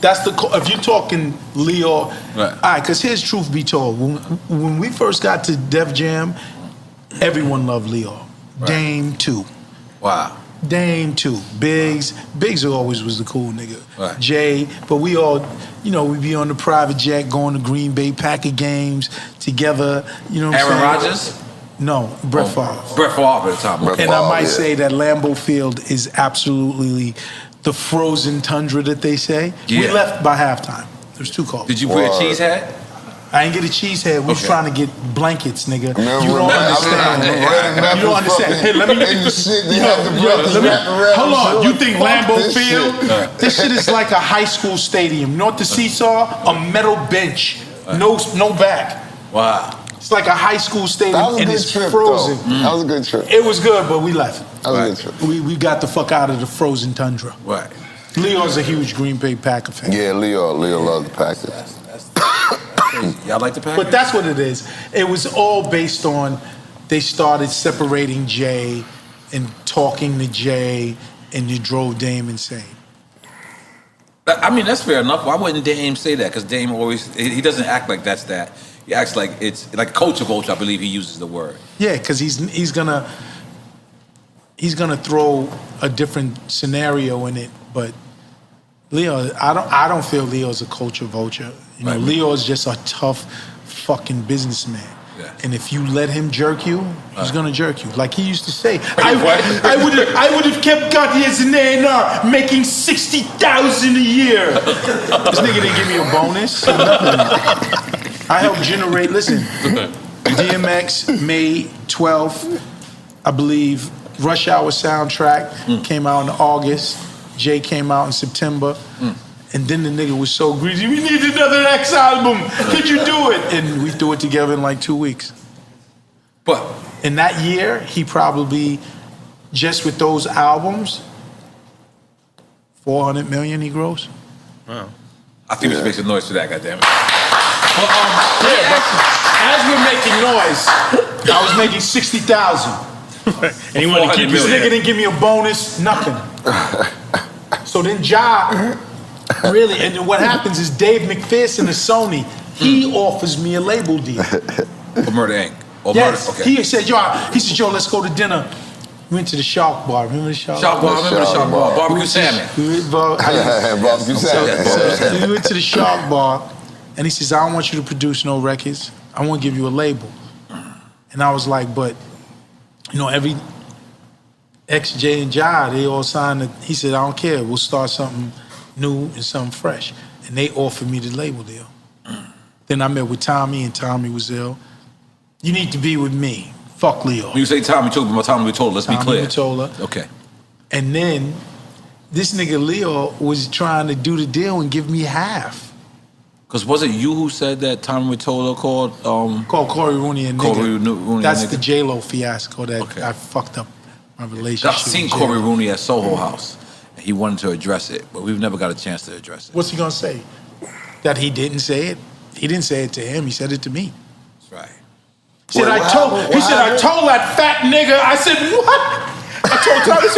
That's the if you're talking Leo, all right? Because here's truth be told, when we first got to Def Jam, everyone loved Leo. Dame too. Wow. Dame too. Biggs always was the cool nigga. Right. Jay, but we all, we'd be on the private jet going to Green Bay Packer games together. You know what I'm saying? Aaron Rodgers? No, Brett Favre. Brett Favre at the time. And I might say that Lambeau Field is absolutely the frozen tundra that they say. Yeah. We left by halftime. There's too cold. Did you wear a cheese hat? I ain't get a cheese head. We was trying to get blankets, nigga. You don't understand. You don't understand. Hey, let me. Hold on. You think Lambeau Field? This shit is like a high school stadium. North the seesaw, a metal bench, no back. Wow. It's like a high school stadium, and it's frozen. That was a good trip. It was good, but we left. That was a good trip. We got the fuck out of the frozen tundra. Right. Leo's a huge Green Bay Packer fan. Yeah, Leo loves the Packers. Y'all like the Packers? But that's what it is. It was all based on they started separating Jay and talking to Jay, and you drove Dame insane. I mean, that's fair enough. Why wouldn't Dame say that? Because Dame he doesn't act like that's that. He acts like it's like culture vulture. I believe he uses the word. Yeah, because he's gonna throw a different scenario in it. But Leo, I don't feel Leo's a culture vulture. Leo is just a tough fucking businessman. Yeah. And if you let him jerk you, he's gonna jerk you. Like he used to say, I would have kept Gotti as an A&R, making $60,000 a year. This nigga didn't give me a bonus. I helped generate. Listen, DMX May 12th, I believe. Rush Hour soundtrack came out in August. Jay came out in September. And then the nigga was so greedy, we need another X album. Could you do it? And we threw it together in like 2 weeks. But in that year, he probably, just with those albums, 400 million he grossed. Wow. I think we should make some noise for that, goddammit. As we're making noise, I was making 60,000. And he wanted to keep this nigga didn't give me a bonus, nothing. So then Ja, really, and then what happens is Dave McPherson of Sony, he offers me a label deal. For Murder Inc. Or Yes, Murder, okay. he said, yo, let's go to dinner. We went to the Shark Bar. Remember the Shark Bar? I remember the Shark Bar. Barbecue salmon. Barbecue salmon. We went to the Shark Bar, and he says, I don't want you to produce no records. I want to give you a label. And I was like, but, you know, every XJ and Ja, they all signed it. He said, I don't care. We'll start something new and something fresh. And they offered me the label deal. Then I met with Tommy, and Tommy was ill. You need to be with me. Fuck Leo. When you say Tommy, talking about Tommy Mottola, let's be clear. Tommy Mottola. Okay. And then this nigga Leo was trying to do the deal and give me half. Because was it you who said that Tommy Mottola called... Called Corey Rooney and Corey nigga. Rooney That's and the nigga. J-Lo fiasco that I fucked up my relationship. I've seen with Corey J-Lo. Rooney at Soho House. And he wanted to address it, but we've never got a chance to address it. What's he gonna say? That he didn't say it? He didn't say it to him, he said it to me. That's right. He said, I told that fat nigga, I said, what? I told Tommy,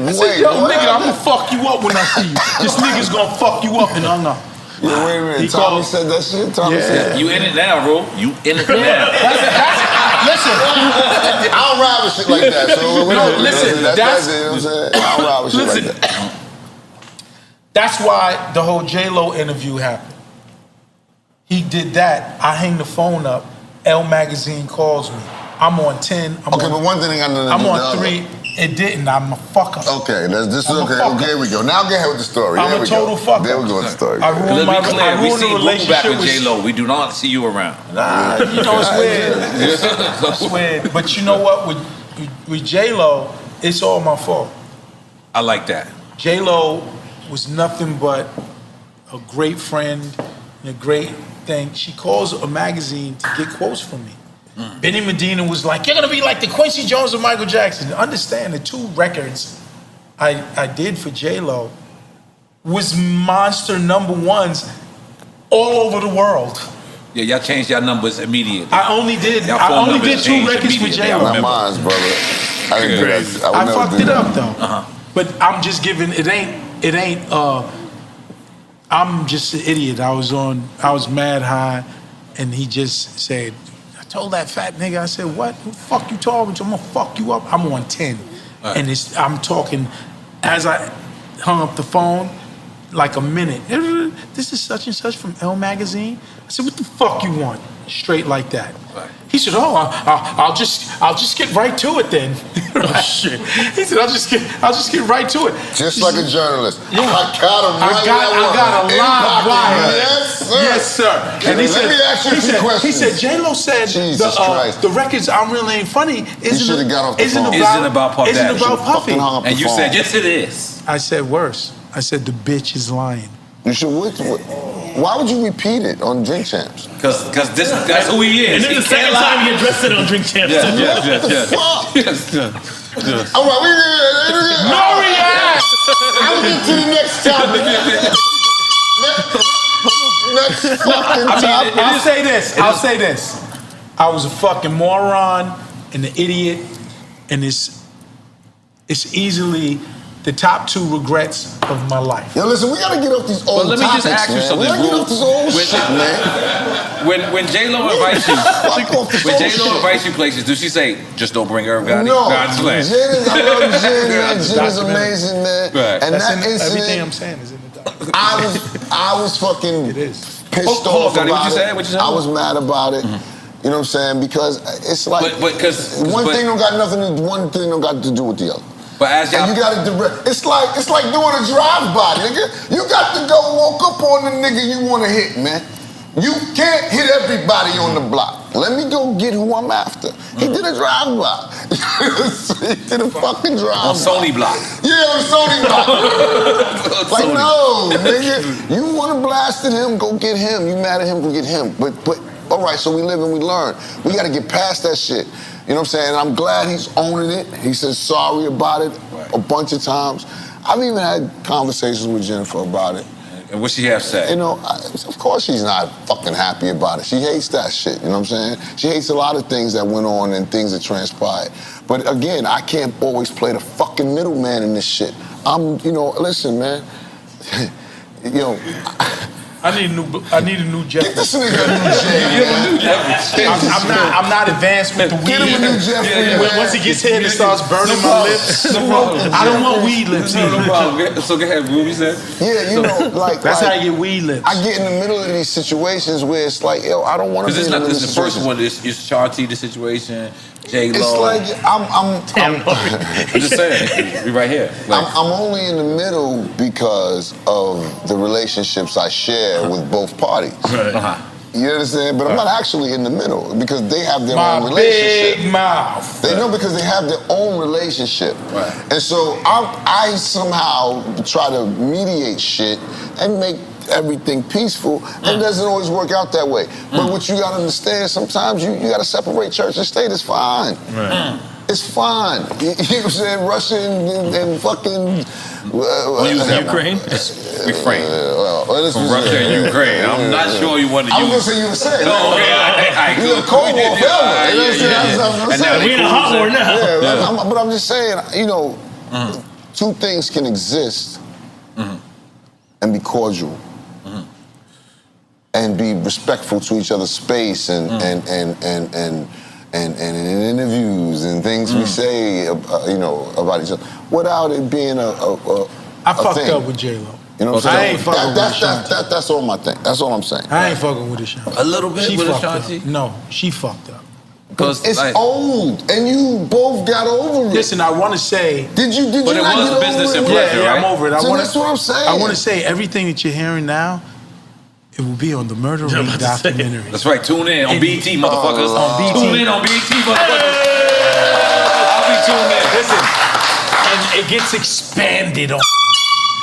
I said, yo, nigga, I'm gonna fuck you up when I see you. This nigga's gonna fuck you up, and hung up. Yeah, wait a minute. Tommy said that shit? Tommy said You in it now, bro. You in it now. Listen. I don't ride with shit like that. So listen, that's it, you know what I'm saying? I don't ride with shit like that. That's why the whole J-Lo interview happened. He did that. I hang the phone up. Elle Magazine calls me. I'm on 10. But one thing I know. I'm on 3. It didn't. I'm a fucker. Okay, this is okay. Okay, here we go. Now get ahead with the story. I'm a total fucker. There we go with the story. Let's be clear. We see Boo back with J-Lo. We do not see you around. Nah, you know, it's weird. It's weird. But you know what? With J-Lo, it's all my fault. I like that. J-Lo was nothing but a great friend and a great thing. She calls a magazine to get quotes from me. Benny Medina was like, you're gonna be like the Quincy Jones of Michael Jackson. Understand the 2 records I did for J-Lo was monster #1s all over the world. Yeah, y'all changed your numbers immediately. I only did 2 records for J-Lo. Not mine, brother. I didn't do that. I fucked it up though. But I'm just giving, it ain't, I'm just an idiot. I was mad high, and he just said, I told that fat nigga, I said, what? Who the fuck you talking to? I'm gonna fuck you up. I'm on 10. Right. And I'm talking, as I hung up the phone, like a minute. This is such and such from Elle Magazine. I said, what the fuck you want? Straight like that. Right. He said, oh, I'll just get right to it then. Oh, shit. He said, I'll just get right to it. Just like a journalist. Yeah. I got a live wire. Yes, sir. And he said, let me ask you a few questions. He said, J-Lo said the records I'm Really Ain't Funny isn't about Puffy. And you said, yes, it is. I said worse. I said the bitch is lying. You should. Why would you repeat it on Drink Champs? Because that's who he is. And then the second time he addressed it on Drink Champs. Yes. All right, no react. I'll get to the next topic. Next fucking topic. I'll say this. I was a fucking moron and an idiot, and it's easily the top 2 regrets of my life. Yo, listen, we gotta get off these old topics, let me just ask you something, We gotta get off this old shit, man. When J-Lo invites you, places, does she say, just don't bring Irv Gotti? No, God's plan. I love Jen, man. Jen is amazing, man. Right. And that incident, everything I'm saying is in the documentary. I was fucking pissed off Gotti, about what you it. said? I was mad about it. You know what I'm saying? Because it's like one thing don't got to do with the other. But as y'all, and you gotta it's like doing a drive-by, nigga. You got to go walk up on the nigga you wanna hit, man. You can't hit everybody on the block. Let me go get who I'm after. He did a drive-by. He did a fucking drive-by. On Sony Block. Yeah, on Sony Block. Like, no, nigga. You want to blast at him, go get him. You mad at him, go get him. But all right, so we live and we learn. We got to get past that shit. You know what I'm saying? And I'm glad he's owning it. He says sorry about it a bunch of times. I've even had conversations with Jennifer about it. And what she have said? You know, of course she's not fucking happy about it. She hates that shit, you know what I'm saying? She hates a lot of things that went on and things that transpired. But again, I can't always play the fucking middleman in this shit. Listen, man. I need a new Jeffrey. Get this nigga a new Jeffrey. I'm not advanced with the weed. Get him a new Jeffrey. Once he gets here and it starts burning my lips, I don't want weed lips. No problem. So go ahead, Ruby said. Yeah, that's how you get weed lips. I get in the middle of these situations where it's like, yo, I don't want to be in the middle of this first one. It's Ashanti, the situation. J Lo. It's like I'm just saying, we right here. I'm only in the middle because of the relationships I share with both parties. You understand? But I'm not actually in the middle because they have their own relationship. Big mouth. They know because they have their own relationship. Right. And so I somehow try to mediate shit and make everything peaceful, and it doesn't always work out that way. But what you gotta understand, sometimes you gotta separate church and state. It's fine. Right. It's fine. You know what I'm saying? Russia and fucking... Ukraine? Refrain. From Russia and Ukraine. I'm not sure you want to use... I was gonna say USA. No, okay. We're in a Cold War forever. You know what I'm saying? We're in a hot war now. Yeah, but I'm just saying, two things can exist and be cordial. And be respectful to each other's space and in interviews and things we say, about each other, without it being a I fucked thing. up with J Lo. You know what I'm saying? I ain't fucking with Ashanti. That's all my thing. That's all I'm saying. I ain't fucking with Ashanti. A little bit with Ashanti? No, she fucked up. It's old, and you both got over it. Listen, I want to say... Did you But it not was get business over and it? pleasure, Yeah, right? I'm over it. So that's what I'm saying. I want to say everything that you're hearing now, it will be on the Murder Ring documentary. That's right. Tune in on BT, motherfuckers. On BT. Tune in on BT, motherfuckers. I'll be tuned in. Listen, and it gets expanded on.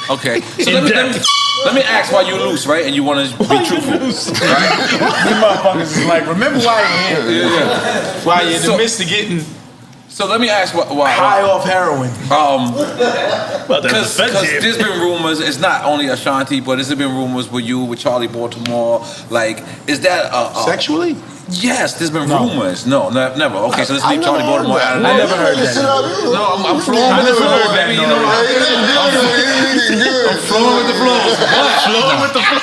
Okay. So let me ask why you loose, right? And you want to be truthful, right? You motherfuckers is like, remember why you're here. Yeah. Why you're in the midst of getting So let me ask why high off heroin. Because there's been rumors, it's not only Ashanti, but there's been rumors with you, with Charlie Baltimore. Like, is that sexually? Yes, there's been rumors. No, never. Okay, so let's leave Charlie never Baltimore out of I that. never heard that. No, I'm flowing. I never heard that. I'm flowing with the flows.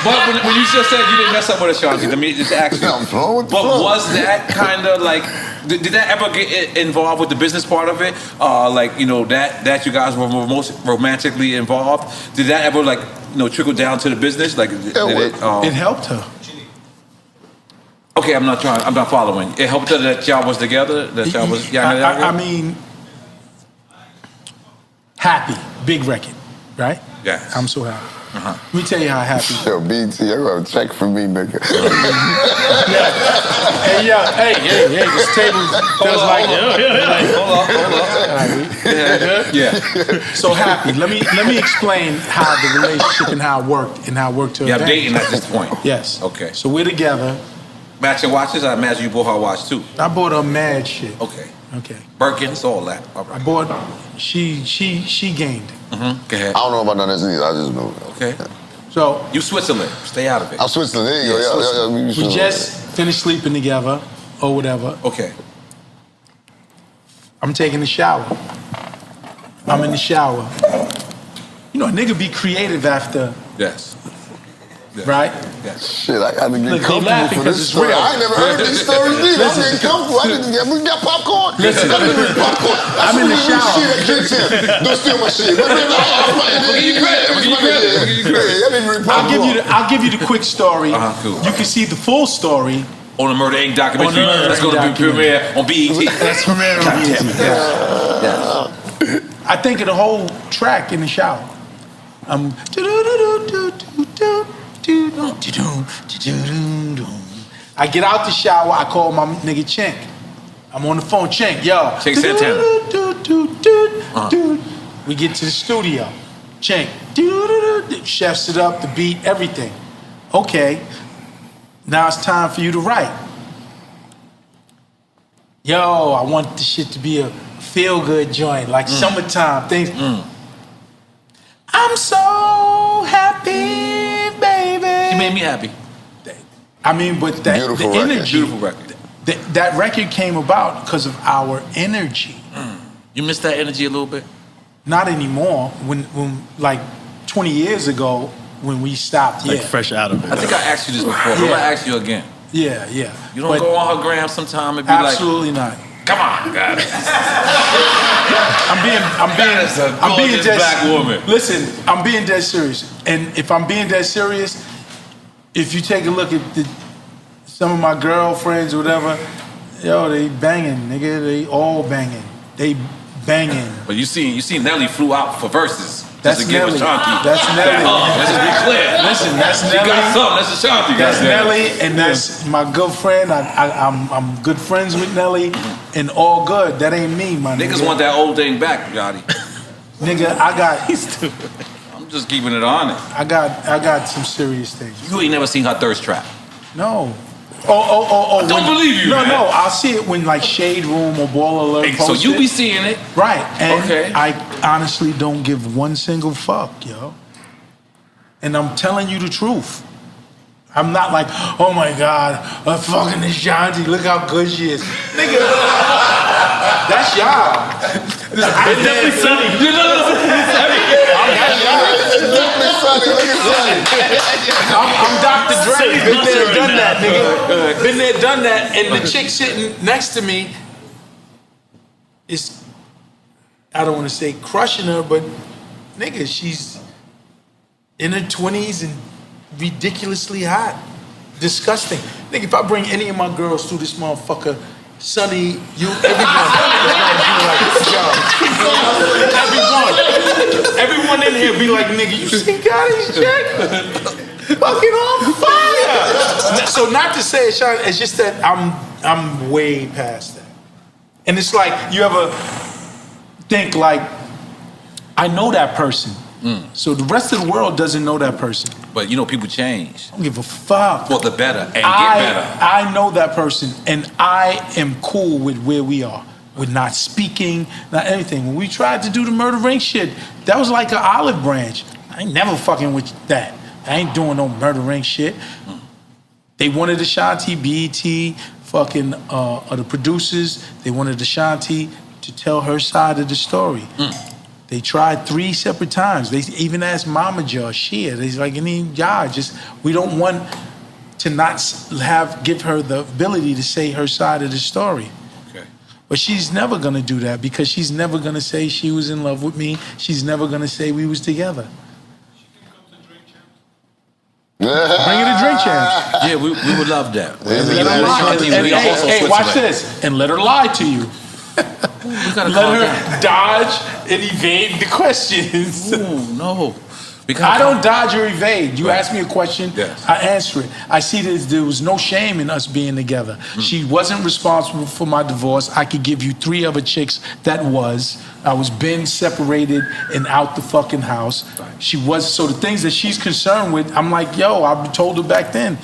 But when you just said you didn't mess up with Ashanti, let me just ask you. I'm flowing with the But flow. was that kind of like? Did that ever get involved with the business part of it? That you guys were most romantically involved. Did that ever trickle down to the business? It helped her. Okay, I'm not following. It helped her that y'all was together. That y'all was. I mean, happy, big record, right? Yeah. I'm so happy. Let me tell you how happy. Yo, BT, you're gonna check for me, nigga. Hey, this table feels like. Hold on. Yeah. So happy. Let me explain how the relationship and how it worked to. Yeah, I'm dating at this point. Yes. Okay. So we're together. Matching watches. I imagine you bought her watch too. I bought her mad shit. Okay. Birkins, all that. All right. I bought. She gained it. Go ahead. I don't know about none of this either. I just know. Okay. So you Switzerland. Stay out of it. I'm Switzerland. There you go. We just finished sleeping together or whatever. Okay. I'm taking a shower. I'm in the shower. A nigga be creative after. Yes. Right? Yes. Shit, I got to get comfortable for this it's story. real. I ain't never heard these stories either. I'm getting comfortable. We got popcorn. Listen, popcorn. I'm in the shower. Don't steal my shit. I'll give you credit. I'll give you the quick story. Cool. You can see the full story on the Murder Inc. documentary. That's going to be premiere on BET. That's premiere on BET. Yes. I think of the whole track in the shower. I get out the shower, I call my nigga Chink. I'm on the phone, Chink, yo. Chink Santana. We get to the studio. Chink, chefs it up, the beat, everything. Okay, now it's time for you to write. Yo, I want this shit to be a feel-good joint, like summertime things. I'm so happy, baby. You made me happy. I mean, but that the energy, beautiful record. That record came about because of our energy. You miss that energy a little bit? Not anymore. When like 20 years ago, when we stopped, Like fresh out of it. I think I asked you this before, but I'm gonna ask you again. Yeah. You don't go on her gram sometime and be absolutely not. Come on, God. I'm being dead black woman. Listen, I'm being dead serious. And if I'm being dead serious, if you take a look at some of my girlfriends or whatever, yo, they banging, nigga. They all banging. They banging. But you seen Nelly flew out for verses. That's Nelly. That's Nelly. Let's just be clear. Listen, that's Nelly. You got something. That's Ashanti. That's Nelly, and that's my good friend. I'm good friends with Nelly, and all good. That ain't me, my nigga. Niggas want that old thing back, Gotti. Nigga, I got. I'm just keeping it honest. I got some serious things. You ain't never seen her thirst trap. No. Oh. I don't believe you. No, man. I'll see it when like Shade Room or Ball Alert. Hey, so you be seeing it, right? And okay. I honestly don't give one single fuck, yo. And I'm telling you the truth. I'm not like, oh my God, fucking Ashanti, look how good she is, nigga. That's y'all. It's definitely sunny. I'm Dr. Dre. Been there, done that, nigga. Been there, done that. And the chick sitting next to me is, I don't want to say crushing her, but nigga, she's in her 20s and ridiculously hot. Disgusting. Nigga, if I bring any of my girls through this motherfucker, Sonny, you, everyone is gonna be like, good job. Everyone in here be like, nigga, you see Gotti's chick? Fucking on fire. So not to say it's just that I'm way past that. And it's like, you ever think like, I know that person. So the rest of the world doesn't know that person. but you know people change. I don't give a fuck. For the better and get better. I know that person, and I am cool with where we are. With not speaking, not anything. When we tried to do the Murder Inc. shit, that was like an olive branch. I ain't never fucking with that. I ain't doing no Murder Inc. shit. They wanted Ashanti, BET, fucking the producers. They wanted Ashanti to tell her side of the story. They tried 3 separate times. They even asked Mama Joe, Shia. They's like, we don't want to not give her the ability to say her side of the story. Okay. But she's never gonna do that because she's never gonna say she was in love with me. She's never gonna say we was together. Bring her to Drink Champs. Yeah, we would love that. Hey, watch this. And let her lie to you. Let her dodge and evade the questions. Ooh, no. I don't dodge or evade. You ask me a question, yes. I answer it. I see that there was no shame in us being together. She wasn't responsible for my divorce. I could give you 3 other chicks that was. I was been separated and out the fucking house. Right. She was, so the things that she's concerned with, I'm like, yo, I told her back then,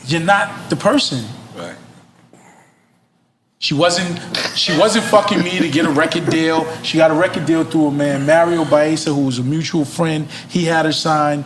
you're not the person. Right. She wasn't fucking me to get a record deal. She got a record deal through a man, Mario Baeza, who was a mutual friend. He had her signed,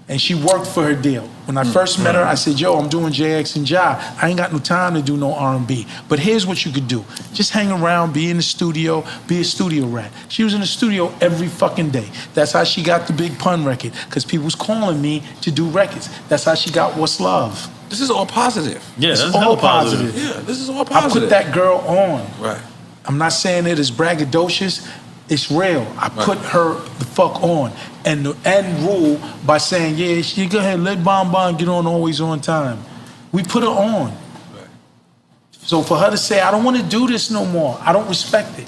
and she worked for her deal. When I first met her, I said, yo, I'm doing JX and Ja. I ain't got no time to do no R&B. But here's what you could do. Just hang around, be in the studio, be a studio rat. She was in the studio every fucking day. That's how she got the Big Pun record, because people was calling me to do records. That's how she got What's Love. This is all positive. Yeah, It's that's all hella positive. Yeah, this is all positive. I put that girl on. Right. I'm not saying it is braggadocious. It's real. I put her the fuck on. And the end rule by saying, yeah, she go ahead, let Bon Bon get on Always On Time. We put her on. Right. So for her to say, I don't want to do this no more, I don't respect it.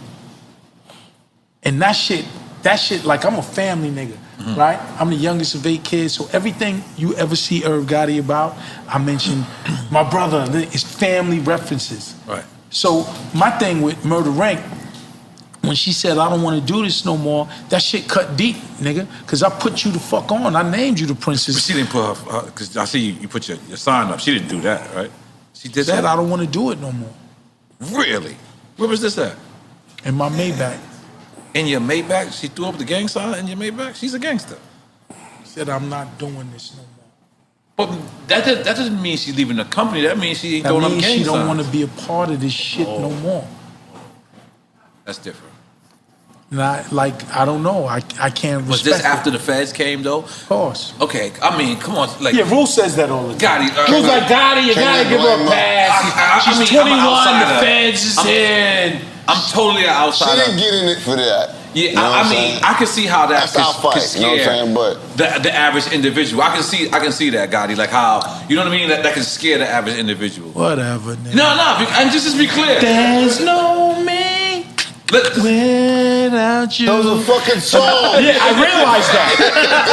And that shit that shit, like I'm a family nigga, right? I'm the youngest of 8 kids, so everything you ever see Irv Gotti about, I mention my brother, it's family references. Right. So my thing with Murder Rank, when she said, I don't want to do this no more, that shit cut deep, nigga, because I put you the fuck on. I named you the princess. But she didn't put her, because I see you put your sign up. She didn't do that, right? She did said, that? I don't want to do it no more. Really? Where was this at? In my Maybach. In your Maybach? She threw up the gang sign in your Maybach? She's a gangster. Said, I'm not doing this no more. But that doesn't mean she's leaving the company. That means she ain't That throwing up means gang she don't signs. want to be a part of this shit no more. That's different. And I don't know. I can't respect Was this after it. the feds came though? Of course. Okay, I mean, come on, like Yeah, Rule says that all the time. Gotti. Rule's like, Gotti, you gotta give her a pass. I mean, She's 21, I'm an the outsider. feds is in. I'm totally an She outsider. didn't get in it for that. Yeah, You know what I I'm mean, saying? I can see how that That's our could fight, scare you know what I'm saying? But the average individual. I can see that, Gotti, like how, you know what I mean? That can scare the average individual. Whatever, nigga. No, and just to be clear. There's no me without you. that was a fucking song. Yeah, I realized that.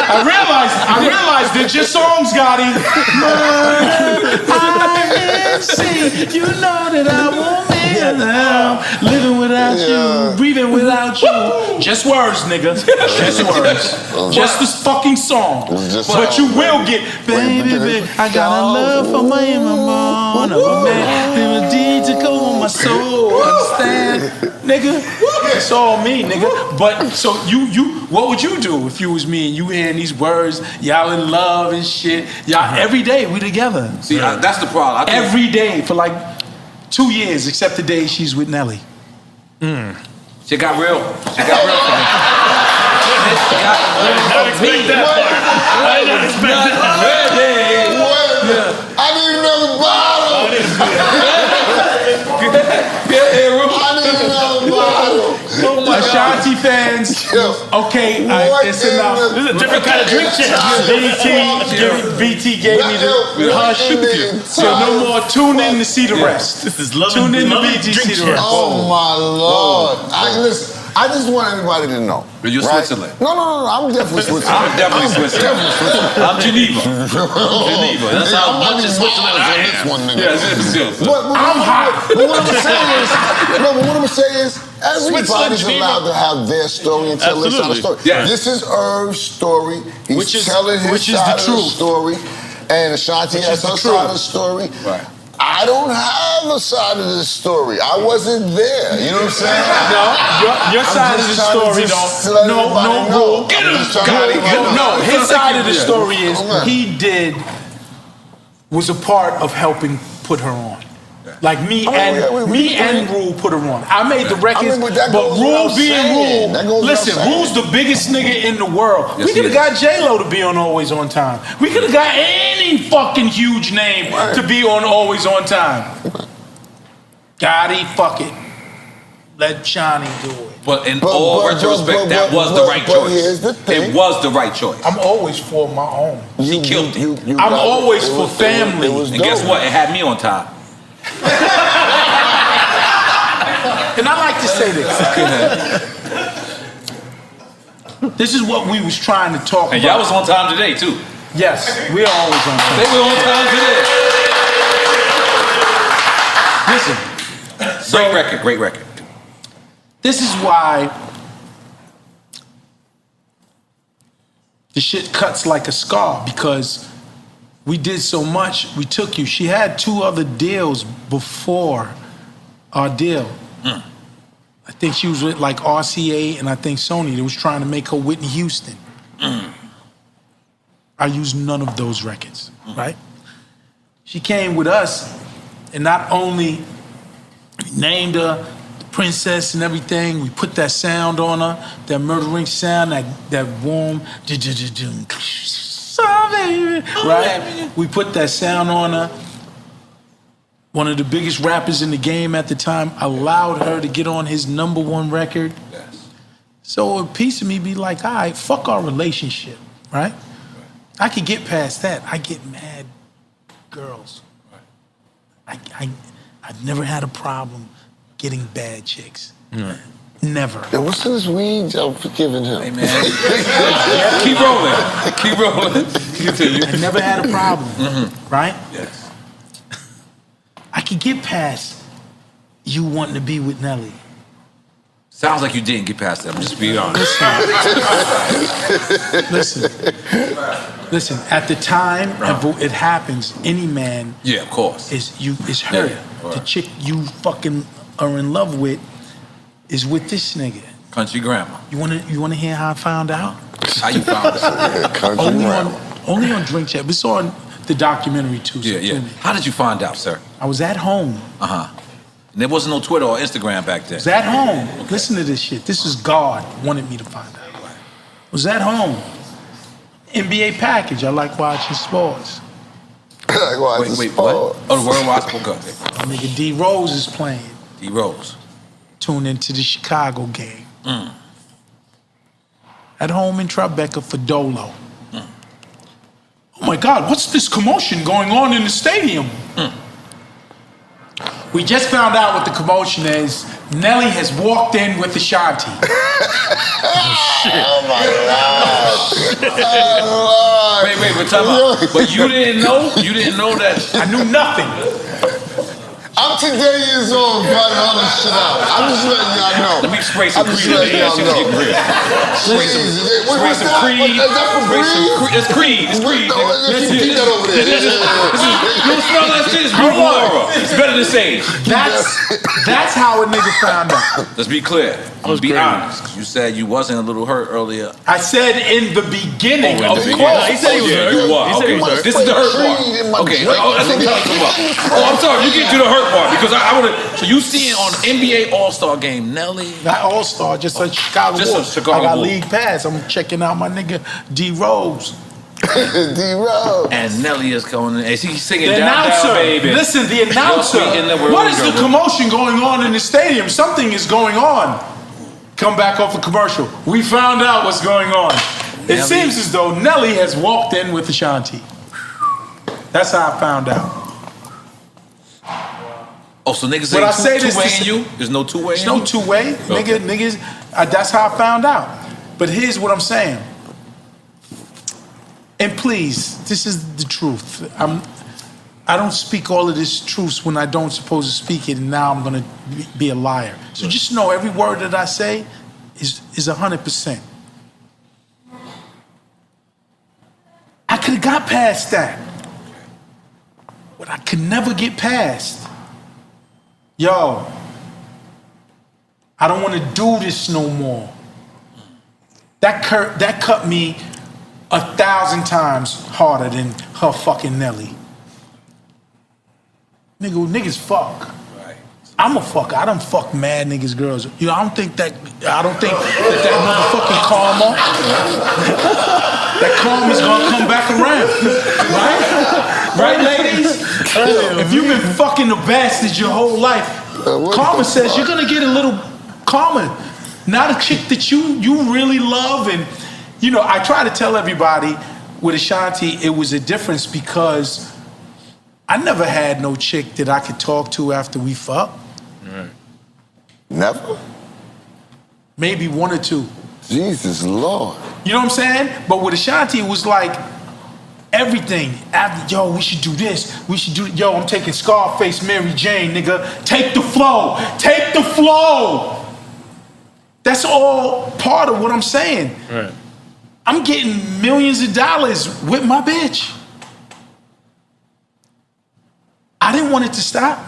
I realized that your songs, Gotti. I you know that I won't be alone. Living without you, breathing without you. Just words, nigga. Just words. Just this fucking song. But you will get, baby, I got a love for my bone of a man. There a deed to go on my soul. Understand, nigga? It's all me, nigga. But so you, what would you do if you was me and you hearing these words? Y'all in love and shit. Y'all every day we together. See, that's the problem. I think Every day for like 2 years, except the day she's with Nelly. she got real. She got real for me. She got real Not for me. expect that part. I did not expect that. I didn't know the bottle. I didn't know the bottle. Ashanti fans, okay, it's enough. This is a different kind of drink champ. BT gave me the hush. So no more. Tune in to see the rest. This is love Tune in to love BT drink see the champ. rest. Oh my Lord. Listen, I just want everybody to know. You're right? Switzerland. No, I'm definitely Switzerland. I'm definitely Switzerland. I'm Geneva. Geneva. That's how much is Switzerland as I this am. one, nigga. Yeah, it's I'm hot. But what I'm gonna say is, everybody's allowed to have their story and tell their side of the story. Yeah. This is Irv's story. He's telling his side of the story. And Ashanti has her side of the story. Right. I don't have a side of the story. I wasn't there. You know what I'm saying? No, your side of the story, though. No rule. Get him, Gotti. No, his side of the story is he was a part of helping put her on. Like me and Rule put her on. I made the records, but Rule being Rule, listen, Rule's the biggest nigga in the world. Yes, we could have got J-Lo to be on Always On Time. We could have got any fucking huge name to be on Always On Time. Gotti, fuck it. Let Johnny do it. But in all retrospect, that was the right choice. Here's the thing. It was the right choice. I'm always for my own. She killed it. I'm always for family. And guess what? It had me on time. And I like to say this. This is what we was trying to talk about. And y'all was on time today, too. Yes, we're always on time. They were on time today. Listen. Great record. This is why the shit cuts like a scar, because we did so much. We took you. She had 2 other deals before our deal. I think she was with like RCA and I think Sony. They was trying to make her Whitney Houston. I used none of those records, right? She came with us and not only named her the princess and everything, we put that sound on her, that murdering sound, that warm, right? We put that sound on her. One of the biggest rappers in the game at the time allowed her to get on his #1 record. Yes. So a piece of me be like, all right, fuck our relationship, right? I could get past that. I get mad girls. I've never had a problem getting bad chicks. You Never. Yo, what's in this weed? I'm forgiving him. Hey, man. Keep rolling. Keep rolling. Continue. I never had a problem, right? Yes. I could get past you wanting to be with Nelly. Sounds like you didn't get past that. I'm just being honest. Listen. At the time it happens, any man Yeah, of course. is hurt. Yeah, right. The chick you fucking are in love with is with this nigga. Country grandma. You wanna hear how I found out? How you found out? Country grandma. Only on Drink Chat. It's on the documentary too. So Yeah. tune in. How did you find out, sir? I was at home. And there wasn't no Twitter or Instagram back then. I was at home. Listen to this shit. This is God wanted me to find out. I was at home. NBA package. I like watching sports. Wait, what? Oh, the Worldwide Sport Cup. Nigga D Rose is playing. D Rose. Tune into the Chicago game. At home in Tribeca for Dolo. Oh my God, what's this commotion going on in the stadium? We just found out what the commotion is. Nelly has walked in with Ashanti. Oh my God. Wait, but time out. But you didn't know? You didn't know that? I knew nothing. I'm today years old finding all this shit out. I'm just letting y'all know. Let me spray some I'm just Creed in letting there. y'all Shit know. getting real. Spray some Creed. Is that for Creed? It's Creed. It's Creed. Keep that over there. You don't smell that shit? It's Blue Laura. It's better than Sage. That's how a nigga found out. Let's be clear. I'm gonna be honest. 'Cause you said you wasn't a little hurt earlier. I said in the beginning, Oh, in of the course. He said he was Yeah, hurt. you was. He said he was Okay, hurt. this is the hurt part. Okay, that's what I'm talking about. Oh, I'm sorry. You get to the hurt part because I would have. So you see it on NBA All-Star Game, Nelly. Not All-Star, just a Chicago Just a Bulls. Chicago I got Bulls. league pass. I'm checking out my nigga D Rose. D-Rose. And Nelly is going and he's singing The Down announcer, Down Baby. listen, the announcer. Your feet in the world, What is the girl. commotion going on in the stadium? Something is going on. Come back off a commercial. We found out what's going on. It Nelly. seems as though Nelly has walked in with Ashanti. That's how I found out. Oh, so niggas But I say ain't this two-way to- in you? There's no two-way in There's no you? two-way. Okay. Niggas, that's how I found out. But here's what I'm saying. And please, this is the truth. I don't speak all of this truth when I don't supposed to speak it, and now I'm gonna be a liar. So just know every word that I say is 100%. I could have got past that. What I could never get past. Yo, I don't want to do this no more. That cut me 1,000 times harder than her fucking Nelly. Niggas fuck. Right. I'm a fucker. I done fuck mad niggas, girls. You know, I don't think that motherfucking karma, that karma's gonna come back around. Right? Right, ladies? If you've been fucking the bastards your whole life, karma says you're gonna get a little karma. Not a chick that you really love. And, you know, I try to tell everybody with Ashanti, it was a difference because I never had no chick that I could talk to after we fucked. Right. Never? Maybe one or two. Jesus Lord. You know what I'm saying? But with Ashanti, it was like everything. After, yo, we should do this. We should do, yo, I'm taking Scarface, Mary Jane, nigga. Take the flow. Take the flow. That's all part of what I'm saying. Right. I'm getting millions of dollars with my bitch. I didn't want it to stop.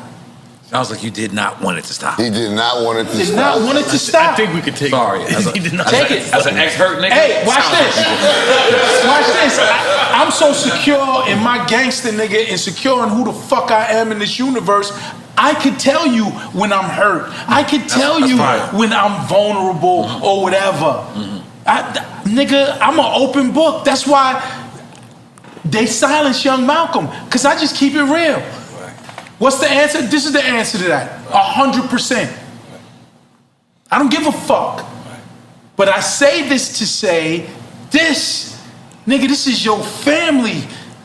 Sounds like you did not want it to stop. He did not want it to Did stop. not want it to stop. I think we could take Sorry. it. He did not Take it. As an ex-hurt nigga? Hey, watch sounds this. like you did. Watch this. I'm so secure in my gangster nigga and secure in who the fuck I am in this universe. I could tell you when I'm hurt. I could tell you fine. when I'm vulnerable or whatever. Nigga, I'm an open book. That's why they silence young Malcolm, because I just keep it real. What's the answer? This is the answer to that. 100%. I don't give a fuck. But I say this to say, this, nigga, this is your family.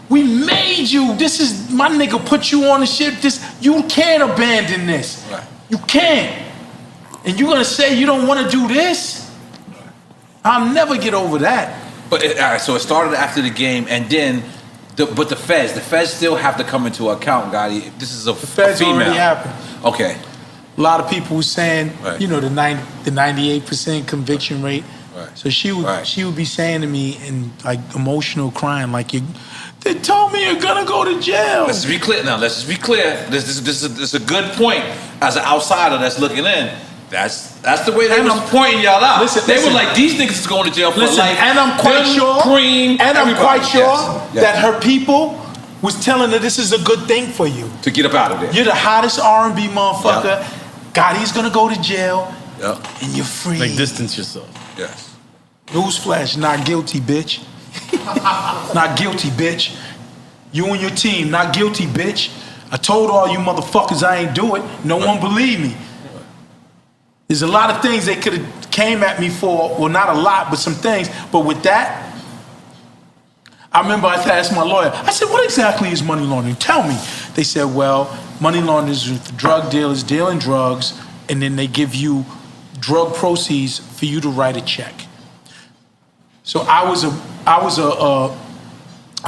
We made you. This is, my nigga put you on the ship. This, you can't abandon this. Right. You can't. And you're gonna say you don't want to do this? I'll never get over that. But all right, so it started after the game, and then, but the feds still have to come into account, Gotti. This is a feds female. already happened. Okay. A lot of people were saying, Right. you know, the 98% conviction rate. Right. So she would Right. she would be saying to me in like emotional crying, like they told me you're gonna go to jail. Let's just be clear now. Let's just be clear. This is a good point as an outsider that's looking in. That's the way they was pointing y'all out. They were like, these niggas is going to jail for life. And I'm quite Them, sure. Cream, and I'm everybody. quite sure Yes. that her people was telling her this is a good thing for you. To get up out of there. You're the hottest R&B motherfucker. Gotti's gonna go to jail, and you're free. Like distance yourself. Yes. Newsflash, not guilty, bitch. Not guilty, bitch. You and your team, not guilty, bitch. I told all you motherfuckers I ain't do it. No one believed me. There's a lot of things they could have came at me for. Well, not a lot, but some things. But with that, I remember I asked my lawyer, I said, what exactly is money laundering? Tell me. They said, well, money laundering is with drug dealers dealing drugs, and then they give you drug proceeds for you to write a check. So I was a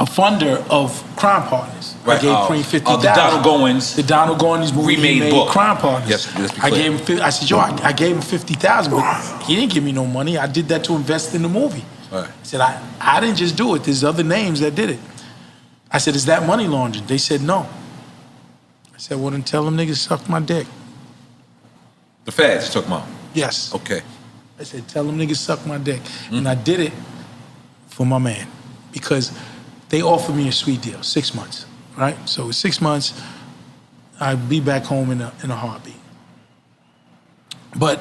funder of Crime Partners. Right. I gave Cream $50,000. The Donald Goins. The Donald Goins movie remade book. Crime Partners. Yes, let's be I clear. gave him. I said, yo, I gave him $50,000, but he didn't give me no money. I did that to invest in the movie. Right. I said, I didn't just do it. There's other names that did it. I said, is that money laundering? They said no. I said, well, then tell them niggas suck my dick. The feds took them out. Yes. Okay. I said, tell them niggas suck my dick. And I did it for my man because they offered me a sweet deal, 6 months, right? So 6 months, I'd be back home in a heartbeat. But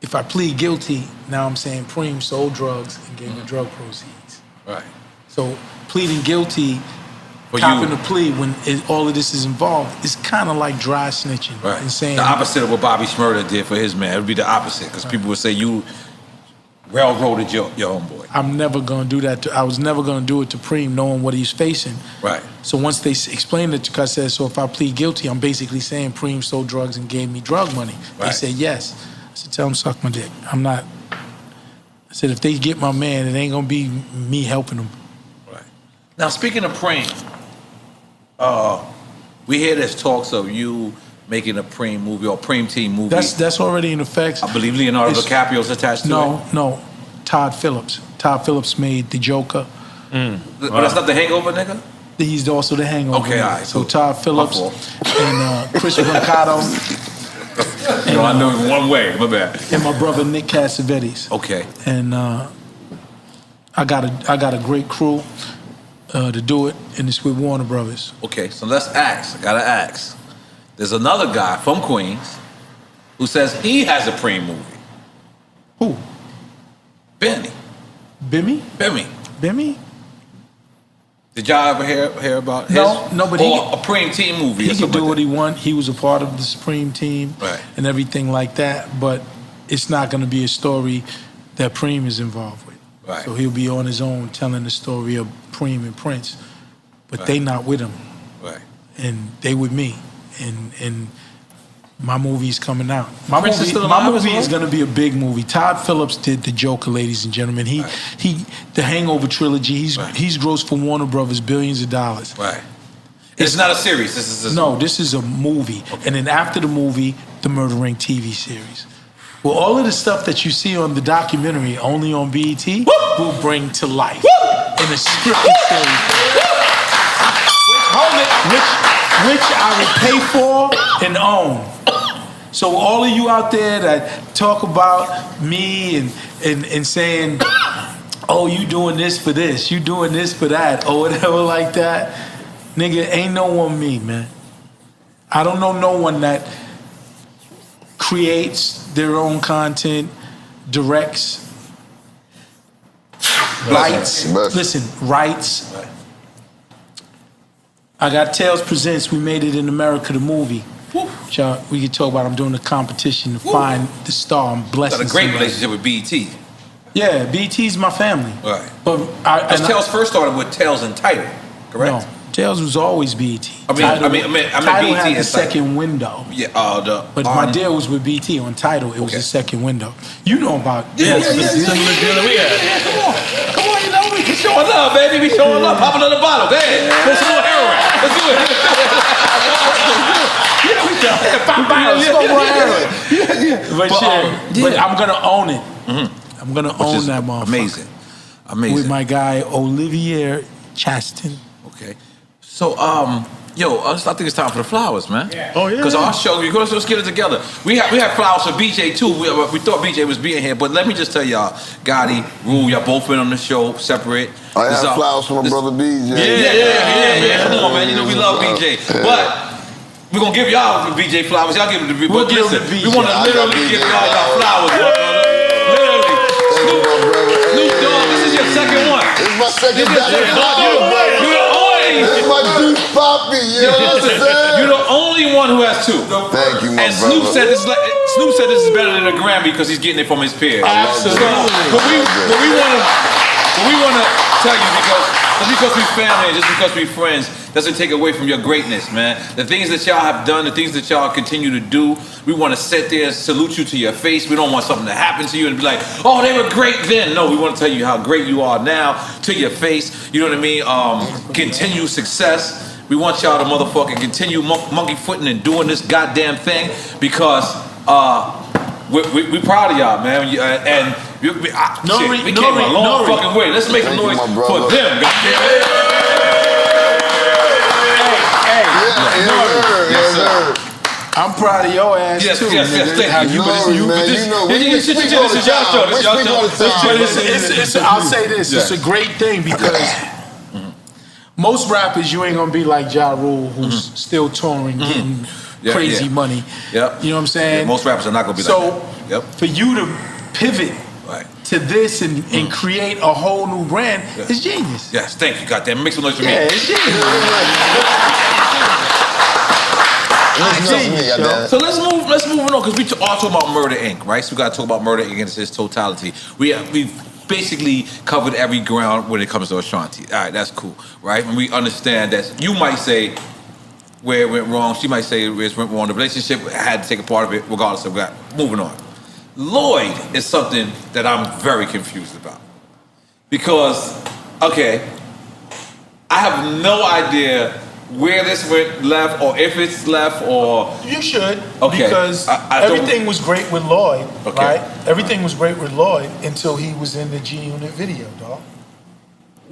if I plead guilty, now I'm saying Preem sold drugs and gave me drug proceeds. Right. So pleading guilty, copping a plea when all of this is involved, it's kind of like dry snitching. Right. And saying, the opposite of what Bobby Shmurda did for his man. It would be the opposite because people would say you railroaded your homeboy. I'm never gonna do that. I was never gonna do it to Preem, knowing what he's facing. Right. So once they explained it to us, I said, so if I plead guilty, I'm basically saying Preem sold drugs and gave me drug money. They Right. said yes. I said, tell them suck my dick. I'm not. I said, if they get my man, it ain't gonna be me helping them. Right. Now speaking of Preem, we hear there's talks of you making a Preem movie or Preem Team movie. That's already in effect. I believe Leonardo DiCaprio's attached to it. No. Todd Phillips. Todd Phillips made The Joker. But that's not the Hangover, nigga? He's also the Hangover. Okay, all right. So Todd Phillips and Chris Brancato. No, I know it one way. My bad. And my brother Nick Cassavetes. Okay. And I got a great crew to do it, and it's with Warner Brothers. Okay, so let's ask. I gotta ask. There's another guy from Queens who says he has a Preem movie. Who? Benny. Bimmy? Bimmy. Did y'all ever hear about his? No, but a Preem Team movie. He could do what he wants. He was a part of the Supreme Team and everything like that, but it's not going to be a story that Preem is involved with. Right. So he'll be on his own telling the story of Preem and Prince, but they not with him. Right. And they with me. And my movie's coming out. My Prince is movie, still my alive as movie well? is going to be a big movie. Todd Phillips did The Joker, ladies and gentlemen. He the Hangover trilogy. He's grossed for Warner Brothers billions of dollars. Right. It's not a series. This is this is a movie. Okay. And then after the movie, the Murder Ring TV series. Well, all of the stuff that you see on the documentary, only on BET, will bring to life in a scripted series. Which I will pay for and own. So all of you out there that talk about me and saying, oh, you doing this for this, you doing this for that, or whatever like that, nigga, ain't no one me, man. I don't know no one that creates their own content, directs, writes. Listen, writes. I got Tales Presents. We made it in America, the movie. We could talk about. I'm doing a competition to find the star. I'm blessed. Got a great relationship with BET. Yeah, BET's my family. Right. But Tales first started with Tales and Title, correct? Jails was always BET. Tidal BET had the second window. Yeah, but my deal was with BET on Tidal. It was the second window. You know about similar deal that we had. Come on, you know we showing up, baby. We showing up. Pop another bottle. Go ahead. Let's do a heroin. Let's do it. Yeah, we showing. Pop bottles. But I'm gonna own it. I'm gonna own that motherfucker. Amazing. With my guy Olivier Chastain. Okay. So, I think it's time for the flowers, man. Yeah. Oh, yeah. Because our show, let's get it together. We have flowers for BJ too. We thought BJ was being here, but let me just tell y'all, Gotti, Rule, y'all both been on the show separate. I have flowers for my brother BJ. Yeah. Come on, man. You know we love BJ, but we're gonna give y'all BJ flowers. Y'all give it to BJ. But listen, we want to literally give y'all flowers, my brother. Literally. Snoop Dogg, this is your second one. This is my second You're the only. This is my Deuce Poppy. You know what I'm saying? You're the only one who has two. Thank you, my and brother. Snoop said this is better than a Grammy because he's getting it from his peers. Absolutely. But we want to tell you just because we're family, just because we're friends, doesn't take away from your greatness, man. The things that y'all have done, the things that y'all continue to do, we want to sit there and salute you to your face. We don't want something to happen to you and be like, oh, they were great then. No, we want to tell you how great you are now to your face. You know what I mean? Continue success. We want y'all to motherfucking continue monkey footing and doing this goddamn thing because we proud of y'all, man. We came a long fucking way. Let's make a noise for them, goddamn. Yes, sir. I'm proud of your ass too. Yes, thank you. I'll say this: it's a great thing because most rappers, you ain't gonna be like Ja Rule, who's still touring, getting crazy money. Yep. You know what I'm saying? Yeah, most rappers are not gonna be like that. So for you to pivot to this and create a whole new brand is genius. Yes, thank you. Goddamn, make some noise for me. Yeah, it's genius. So let's move on because we all talk about Murder Inc., right? So we got to talk about Murder Inc. in its totality. We've basically covered every ground when it comes to Ashanti. All right, that's cool, right? And we understand that you might say where it went wrong. She might say where it went wrong. The relationship had to take a part of it, regardless of that. Moving on. Lloyd is something that I'm very confused about because, okay, I have no idea where this went left or if it's left or... You should, because everything was great with Lloyd, right? Everything was great with Lloyd until he was in the G-Unit video, dog.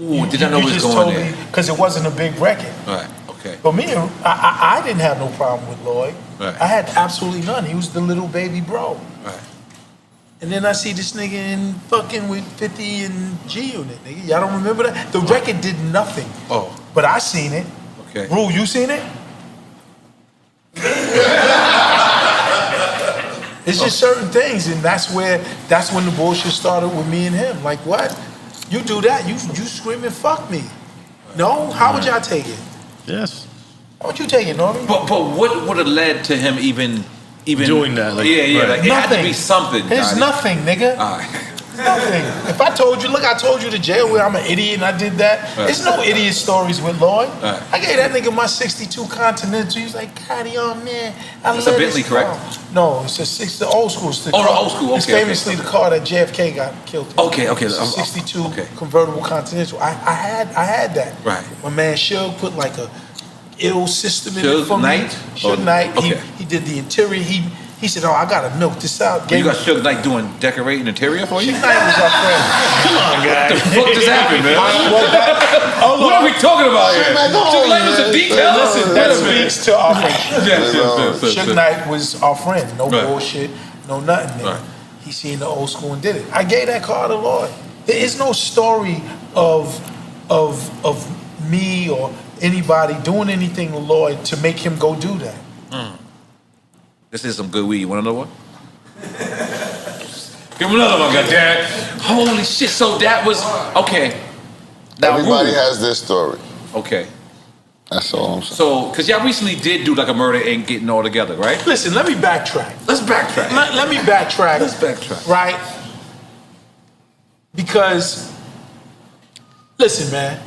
Ooh, did I know what was going there? Because it wasn't a big record. Right, okay. But me, I didn't have no problem with Lloyd. Right. I had absolutely none. He was the little baby bro. Right. And then I see this nigga in fucking with 50 and G-Unit, nigga. Y'all don't remember that? The record did nothing. Oh. But I seen it. Okay. Rule, you seen it? It's just certain things, and that's when the bullshit started with me and him. Like, what? You do that, you screaming, fuck me. No? How would y'all take it? Yes. How would you take it, Norman? But what would have led to him even doing that? Like, like it had to be something. It's nothing, nigga. All right. Nothing. If I told you, look, I told you to jail where I'm an idiot and I did that. There's no idiot stories with Lloyd. I gave that nigga my 62 Continental. He was like, God, man. It's a Bentley, correct? No, it's the old school. The old school. Okay. It's famously the car that JFK got killed in. Okay. It's a 62 convertible Continental. I had that. Right. My man Suge put like a ill system in it for me. Suge Knight. Okay. He did the interior. He said, oh, I gotta milk this out. You got Suge Knight doing decorating interior for you? Suge Knight was our friend. Come on, guys. What the fuck just happened, man? What are we talking about here? Suge Knight was a detail. Listen, that speaks to our friendship. Yes. Suge Knight was our friend. No bullshit, no nothing. Right. He seen the old school and did it. I gave that car to Lloyd. There is no story of me or anybody doing anything with Lloyd to make him go do that. This is some good weed. You want another one? Give him another one, goddamn. Holy shit. So that was okay. Now, everybody has their story. Okay. That's all I'm saying. So, because y'all recently did do like a Murder Inc. getting all together, right? Listen, let me backtrack. Let's backtrack. Let me backtrack. Let's backtrack. Right? Because, listen, man.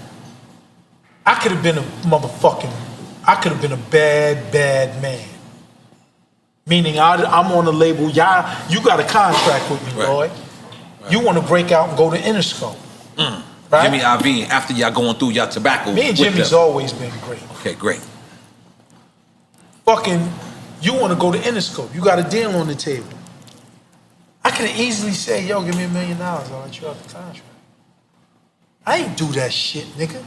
I could have been a bad man. Meaning I'm on the label, you got a contract with me, Lloyd. Right. You want to break out and go to Interscope. Right? Jimmy Iovine, after y'all going through y'all tobacco. Me and Jimmy's always been great. Okay, great. Fucking, you want to go to Interscope. You got a deal on the table. I could have easily said, yo, give me $1 million. I'll let you out the contract. I ain't do that shit, nigga.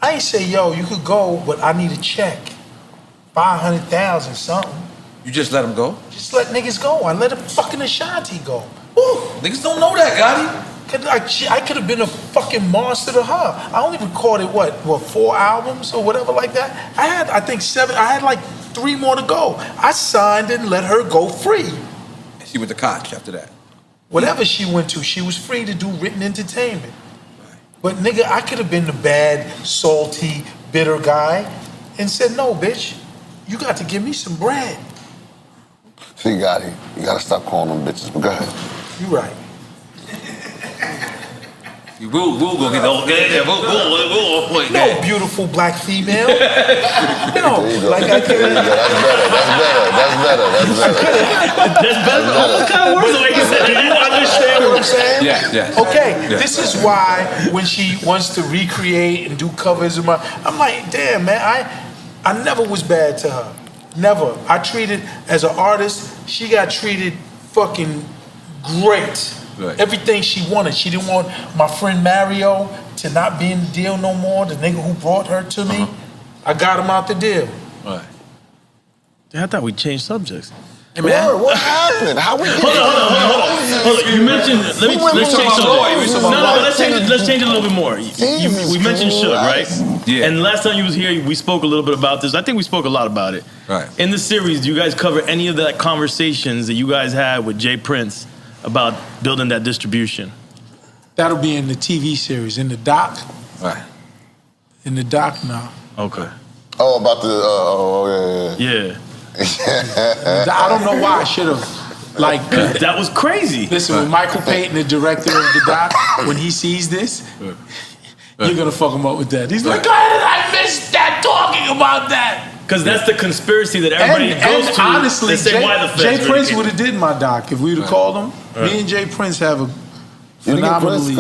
I ain't say, yo, you could go, but I need a check. 500,000 something. You just let them go? Just let niggas go. I let a fucking Ashanti go. Ooh, niggas don't know that, Gotti. I could have been a fucking monster to her. I only recorded, what, 4 albums or whatever like that? I had, I think, 7. I had like 3 more to go. I signed and let her go free. And she went to Koch after that. Whatever she went to, she was free to do written entertainment. Right. But nigga, I could have been the bad, salty, bitter guy and said, no, bitch, you got to give me some bread. See, Gotti, you gotta stop calling them bitches, but go ahead. You right. We'll go get the No beautiful black female. No, like I could. That's better. What kind of words are you saying? Do you understand what I'm saying? Yeah. Okay, this is why when she wants to recreate and do covers of I'm like, damn man, I never was bad to her. Never. I treated as an artist, she got treated fucking great. Right. Everything she wanted. She didn't want my friend Mario to not be in the deal no more. The nigga who brought her to me, I got him out the deal. Right. I thought we changed subjects. Hey man, what happened? How we get Hold on. You mentioned. Let's change something. Let's change it a little bit more. We mentioned Suge, right? Yeah. And last time you was here, we spoke a little bit about this. I think we spoke a lot about it. Right. In the series, do you guys cover any of that conversations that you guys had with Jay Prince about building that distribution? That'll be in the TV series. In the doc? Right. In the doc, no. Okay. Oh, about the, yeah. I don't know why I should have, like... that was crazy. Listen, when Michael Payton, the director of the doc, when he sees this, you're gonna fuck him up with that. He's like, how did I miss that talking about that? Because that's the conspiracy that everybody goes to. Honestly, Jay Prince would have did my doc if we'd have called him. Right. Me and Jay Prince have a phenomenally.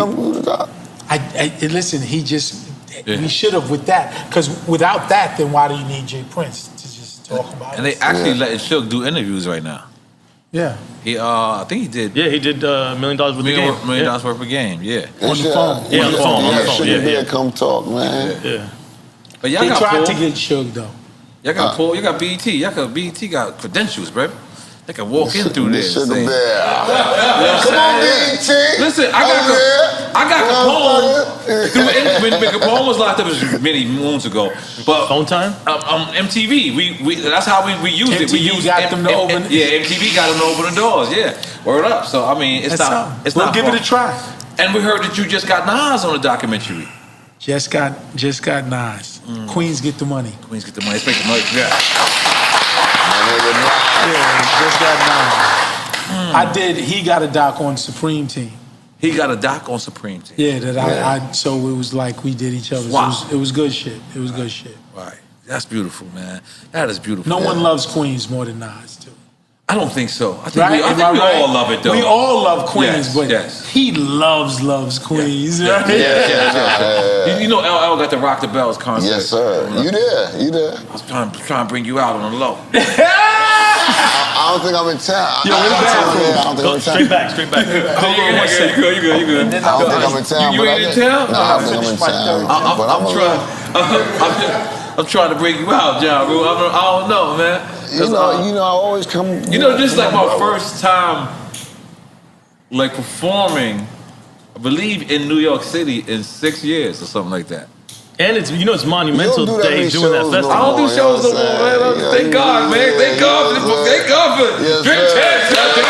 Listen, he just we should have with that, because without that, then why do you need Jay Prince to just talk about it? And they actually letting Suge do interviews right now. Yeah. He I think he did. Yeah, he did $1 million worth of game. $1 million worth of game. Yeah. On the phone. Yeah, on the phone. Yeah, come talk, man. Yeah. But y'all They got tried pulled. to get Suge though. Y'all got pulled. You got BET. BET got credentials, bro. They can walk in through this. Sugar thing. Bear. Come on, BET. Listen, I got Capone. When Capone was locked up, it was many moons ago. But Phone time? MTV. We that's how we used it. We used got them to open. MTV got them to open the doors. Yeah, word up. So I mean, it's not. It's we'll not. Give it a try. And we heard that you just got Nas on the documentary. Just got Nas. Queens get the money. Queens get the money. Let's make the money. Yeah. Just got Nas. I did. He got a doc on Supreme Team. He got a doc on Supreme Team. Yeah, that I so it was like we did each other. Wow. It was good shit. It was good shit. Right. That's beautiful, man. That is beautiful. No one loves Queens more than Nas, too. I don't think so. I think we all love it, though. We all love Queens, but yes. he loves Queens. Yeah. You know LL got the Rock the Bells concert. Yes, sir. You there. I was trying to bring you out on the low. I don't think I'm in town. I don't think I'm in town. Straight back. Hold on one second. You good. I don't think I'm in town. You ain't in town? No, I don't think I'm in town. I'm trying to bring you out, John. I don't know, man. You know, I always come. This is like my first time, like performing, I believe in New York City in 6 years or something like that. And it's monumental that he's doing that festival. I don't do shows no more, man. Thank God, man. Thank God for Drink Champs out there.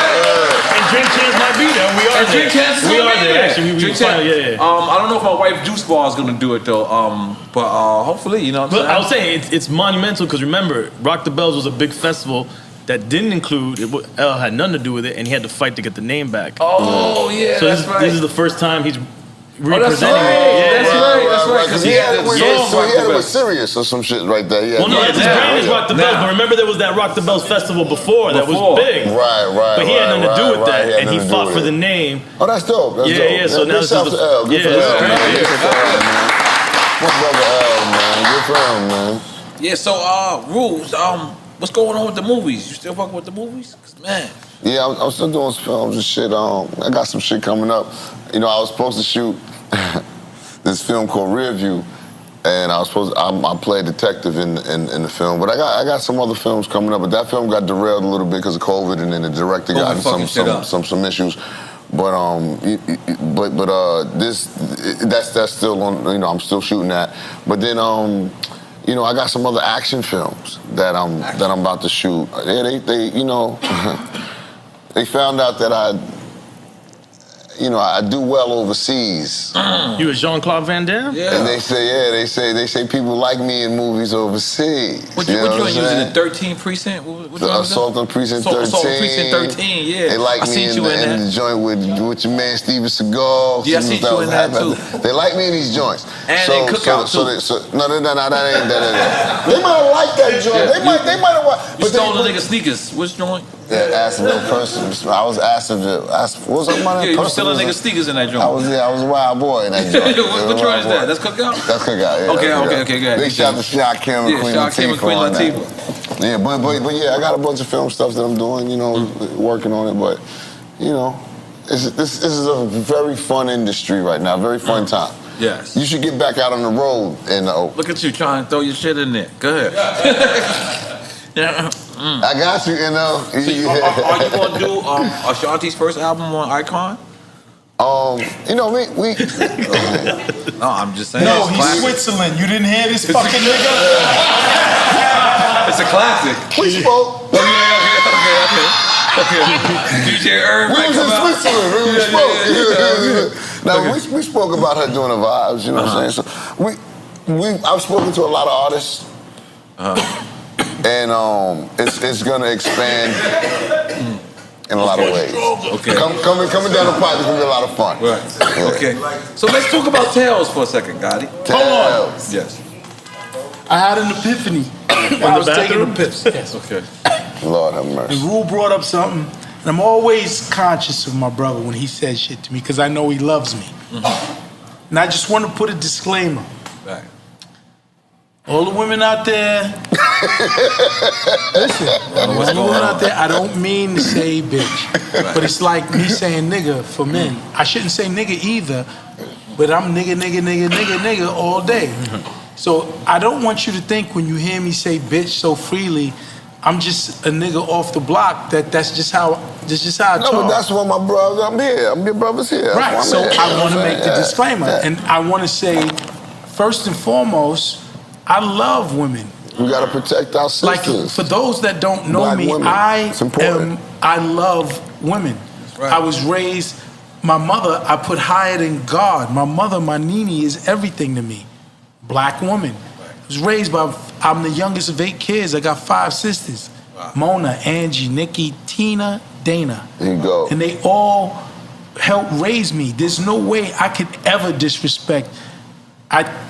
And Drink Champs might be there. We are there. We are there. Actually, we finally, I don't know if my wife Juice Bar is gonna do it though. But hopefully, you know. But I was saying it's monumental because remember, Rock the Bells was a big festival that didn't include L had nothing to do with it, and he had to fight to get the name back. Oh yeah, so that's right. This is the first time he's representing it. That's right. Because he had it with Bells. Sirius or some shit right there. Well, no, his brand is Rock the Bells, but remember there was that Rock the Bells festival before that was big. Right. But he had nothing to do with that, and he fought for the name. Oh, that's dope. That's dope. Yeah. So now this is the L. Good for L, man. My brother L, man. Good for him, man. Yeah. So, Rules. What's going on with the movies? You still fucking with the movies? 'Cause, man. Yeah, I'm still doing films and shit. I got some shit coming up. You know, I was supposed to shoot this film called Rear View, and I play a detective in the film. But I got some other films coming up. But that film got derailed a little bit because of COVID, and then the director got in some issues. But that's still on. You know, I'm still shooting that. But then you know, I got some other action films that I'm about to shoot. Yeah, they you know. They found out that I do well overseas. You a Jean-Claude Van Damme? Yeah. And they say people like me in movies overseas. What you using the 13th precinct? The Assault on Precinct 13. Assault on Precinct 13, yeah. They like me in the joint with your man Steven Seagal. Yeah, I seen you in that too. They like me in these joints. And in Cookout too. No, that ain't that. They might have liked that joint. They might have. You stole the nigga sneakers. Which joint? Yeah, Asheville person. I was Asheville. What was my name? Yeah, you was selling nigga sneakers in that joint. I was a wild boy in that joint. What joint is that? That's Cookout? That's Cookout, yeah. Okay, good. Big shout to Shaq Kim and Queen Latifah. Yeah, but yeah, I got a bunch of film stuff that I'm doing, you know, working on it, but, you know, this is a very fun industry right now, very fun time. Yes. You should get back out on the road and Look at you trying to throw your shit in there. Go ahead. Yeah. I got you, you know. So are you going to do Ashanti's first album on Icon? You know, we No, I'm just saying. No, he's Switzerland. You didn't hear this fucking nigga? It's a classic. We spoke. Okay. DJ Irv We was in Switzerland. We spoke. Now, we spoke about her doing the vibes, you know what I'm saying? So I've spoken to a lot of artists. And it's gonna expand in a lot of ways. Okay. Coming down the pipe is gonna be a lot of fun. Right. Yeah. Okay. So let's talk about Tales for a second, Gotti. Tales. Yes. I had an epiphany. I was taking a piss. Yes. Okay. Lord have mercy. And Rule brought up something, and I'm always conscious of my brother when he says shit to me because I know he loves me. And I just want to put a disclaimer. Right. All the women out there, listen, all the women out there, I don't mean to say bitch, but it's like me saying nigga for men. I shouldn't say nigga either, but I'm nigga all day. So I don't want you to think when you hear me say bitch so freely, I'm just a nigga off the block. That's just how I talk. No, but that's what my brother. I'm here. I'm your brother's here. Right. So I want to make the disclaimer, and I want to say, first and foremost, I love women. We gotta protect our sisters. Like, for those that don't know Black me, women. I love women. Right. I was raised, my mother, I put higher than God. My mother, my Nini, is everything to me. Black woman. I was raised by, I'm the youngest of 8 kids. I got 5 sisters. Wow. Mona, Angie, Nikki, Tina, Dana. There you go. And they all helped raise me. There's no way I could ever disrespect.